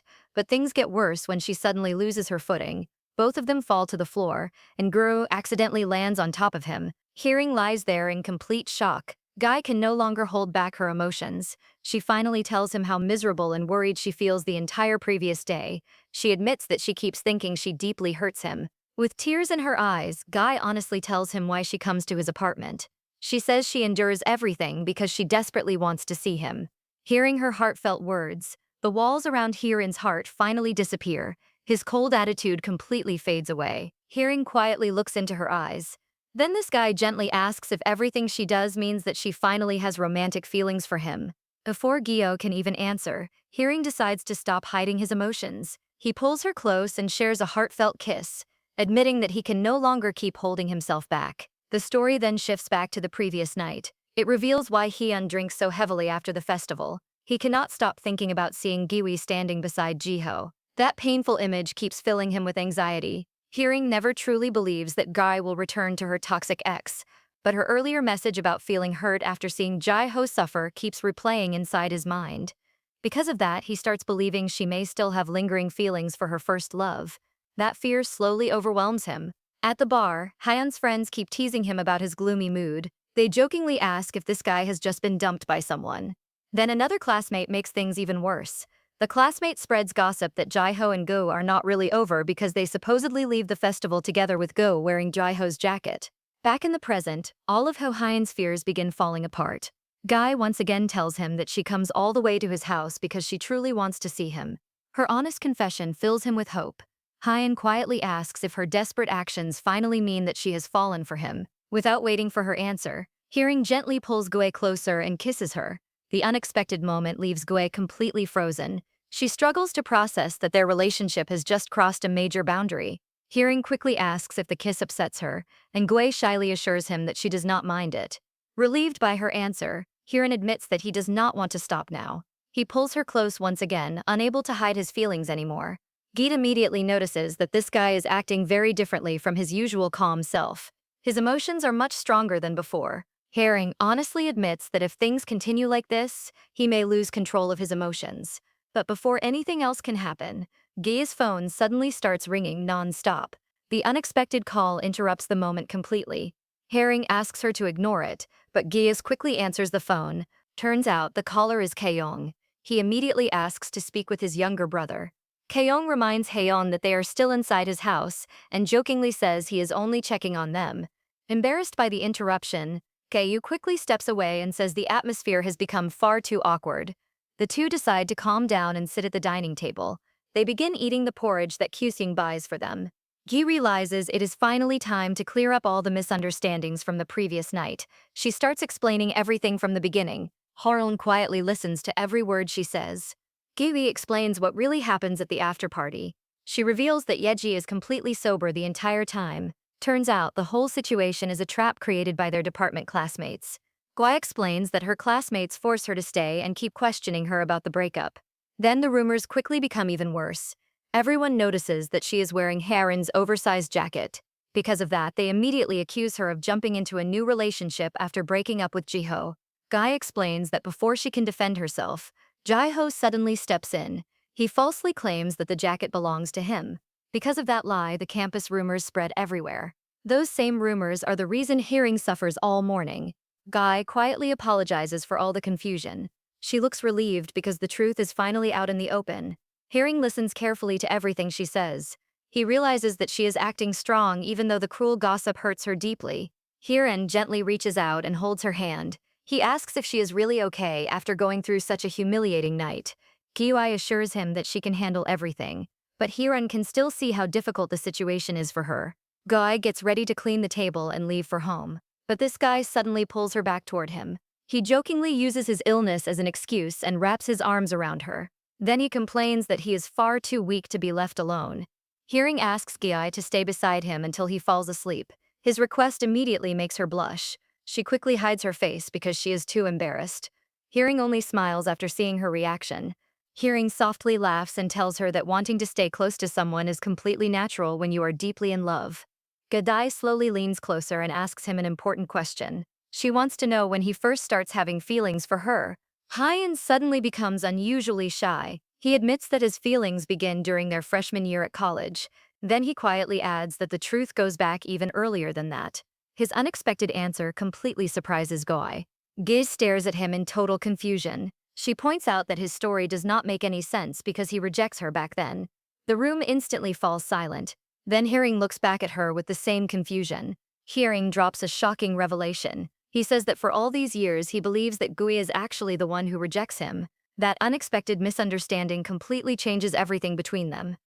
but things get worse when she suddenly loses her footing. Both of them fall to the floor, and Guru accidentally lands on top of him. Hearing lies there in complete shock. Guy can no longer hold back her emotions. She finally tells him how miserable and worried she feels the entire previous day. She admits that she keeps thinking she deeply hurts him. With tears in her eyes, Guy honestly tells him why she comes to his apartment. She says she endures everything because she desperately wants to see him. Hearing her heartfelt words, the walls around Hieron's heart finally disappear. His cold attitude completely fades away. Hearing quietly looks into her eyes. Then this guy gently asks if everything she does means that she finally has romantic feelings for him. Before Gyo can even answer, Hearing decides to stop hiding his emotions. He pulls her close and shares a heartfelt kiss, admitting that he can no longer keep holding himself back. The story then shifts back to the previous night. It reveals why Hyun drinks so heavily after the festival. He cannot stop thinking about seeing Giwi standing beside Jiho. That painful image keeps filling him with anxiety. Hearing never truly believes that Guy will return to her toxic ex, but her earlier message about feeling hurt after seeing Jiho suffer keeps replaying inside his mind. Because of that, he starts believing she may still have lingering feelings for her first love. That fear slowly overwhelms him. At the bar, Hyun's friends keep teasing him about his gloomy mood. They jokingly ask if this guy has just been dumped by someone. Then another classmate makes things even worse. The classmate spreads gossip that Jae-ho and Go are not really over because they supposedly leave the festival together with Go wearing Jae-ho's jacket. Back in the present, all of Ho Hyun's fears begin falling apart. Guy once again tells him that she comes all the way to his house because she truly wants to see him. Her honest confession fills him with hope. Hyun quietly asks if her desperate actions finally mean that she has fallen for him. Without waiting for her answer, Hearing gently pulls Gue closer and kisses her. The unexpected moment leaves Gue completely frozen. She struggles to process that their relationship has just crossed a major boundary. Hearing quickly asks if the kiss upsets her, and Gue shyly assures him that she does not mind it. Relieved by her answer, Heeran admits that he does not want to stop now. He pulls her close once again, unable to hide his feelings anymore. Geet immediately notices that this guy is acting very differently from his usual calm self. His emotions are much stronger than before. Herring honestly admits that if things continue like this, he may lose control of his emotions. But before anything else can happen, Gee's phone suddenly starts ringing non-stop. The unexpected call interrupts the moment completely. Herring asks her to ignore it, but Geas quickly answers the phone. Turns out the caller is Kaeyong. He immediately asks to speak with his younger brother. Kaeyong reminds Haeyeon that they are still inside his house and jokingly says he is only checking on them. Embarrassed by the interruption, Kaeyu quickly steps away and says the atmosphere has become far too awkward. The two decide to calm down and sit at the dining table. They begin eating the porridge that Kyusung buys for them. Gi realizes it is finally time to clear up all the misunderstandings from the previous night. She starts explaining everything from the beginning. Horon quietly listens to every word she says. Gi explains what really happens at the after-party. She reveals that Yeji is completely sober the entire time. Turns out the whole situation is a trap created by their department classmates. Gui explains that her classmates force her to stay and keep questioning her about the breakup. Then the rumors quickly become even worse. Everyone notices that she is wearing Haren's oversized jacket. Because of that, they immediately accuse her of jumping into a new relationship after breaking up with Jiho. Guy explains that before she can defend herself, Jiho suddenly steps in. He falsely claims that the jacket belongs to him. Because of that lie, the campus rumors spread everywhere. Those same rumors are the reason Hearing suffers all morning. Guy quietly apologizes for all the confusion. She looks relieved because the truth is finally out in the open. Hearing listens carefully to everything she says. He realizes that she is acting strong even though the cruel gossip hurts her deeply. Hearing gently reaches out and holds her hand. He asks if she is really okay after going through such a humiliating night. Giui assures him that she can handle everything. But Heeran can still see how difficult the situation is for her. Guy gets ready to clean the table and leave for home. But this guy suddenly pulls her back toward him. He jokingly uses his illness as an excuse and wraps his arms around her. Then he complains that he is far too weak to be left alone. Hearing asks Guy to stay beside him until he falls asleep. His request immediately makes her blush. She quickly hides her face because she is too embarrassed. Hearing only smiles after seeing her reaction. Hearing softly laughs and tells her that wanting to stay close to someone is completely natural when you are deeply in love. Gadai slowly leans closer and asks him an important question. She wants to know when he first starts having feelings for her. Hyun suddenly becomes unusually shy. He admits that his feelings begin during their freshman year at college. Then he quietly adds that the truth goes back even earlier than that. His unexpected answer completely surprises Goi. Giz stares at him in total confusion. She points out that his story does not make any sense because he rejects her back then. The room instantly falls silent. Then Hearing looks back at her with the same confusion. Hearing drops a shocking revelation. He says that for all these years he believes that Gui is actually the one who rejects him. That unexpected misunderstanding completely changes everything between them.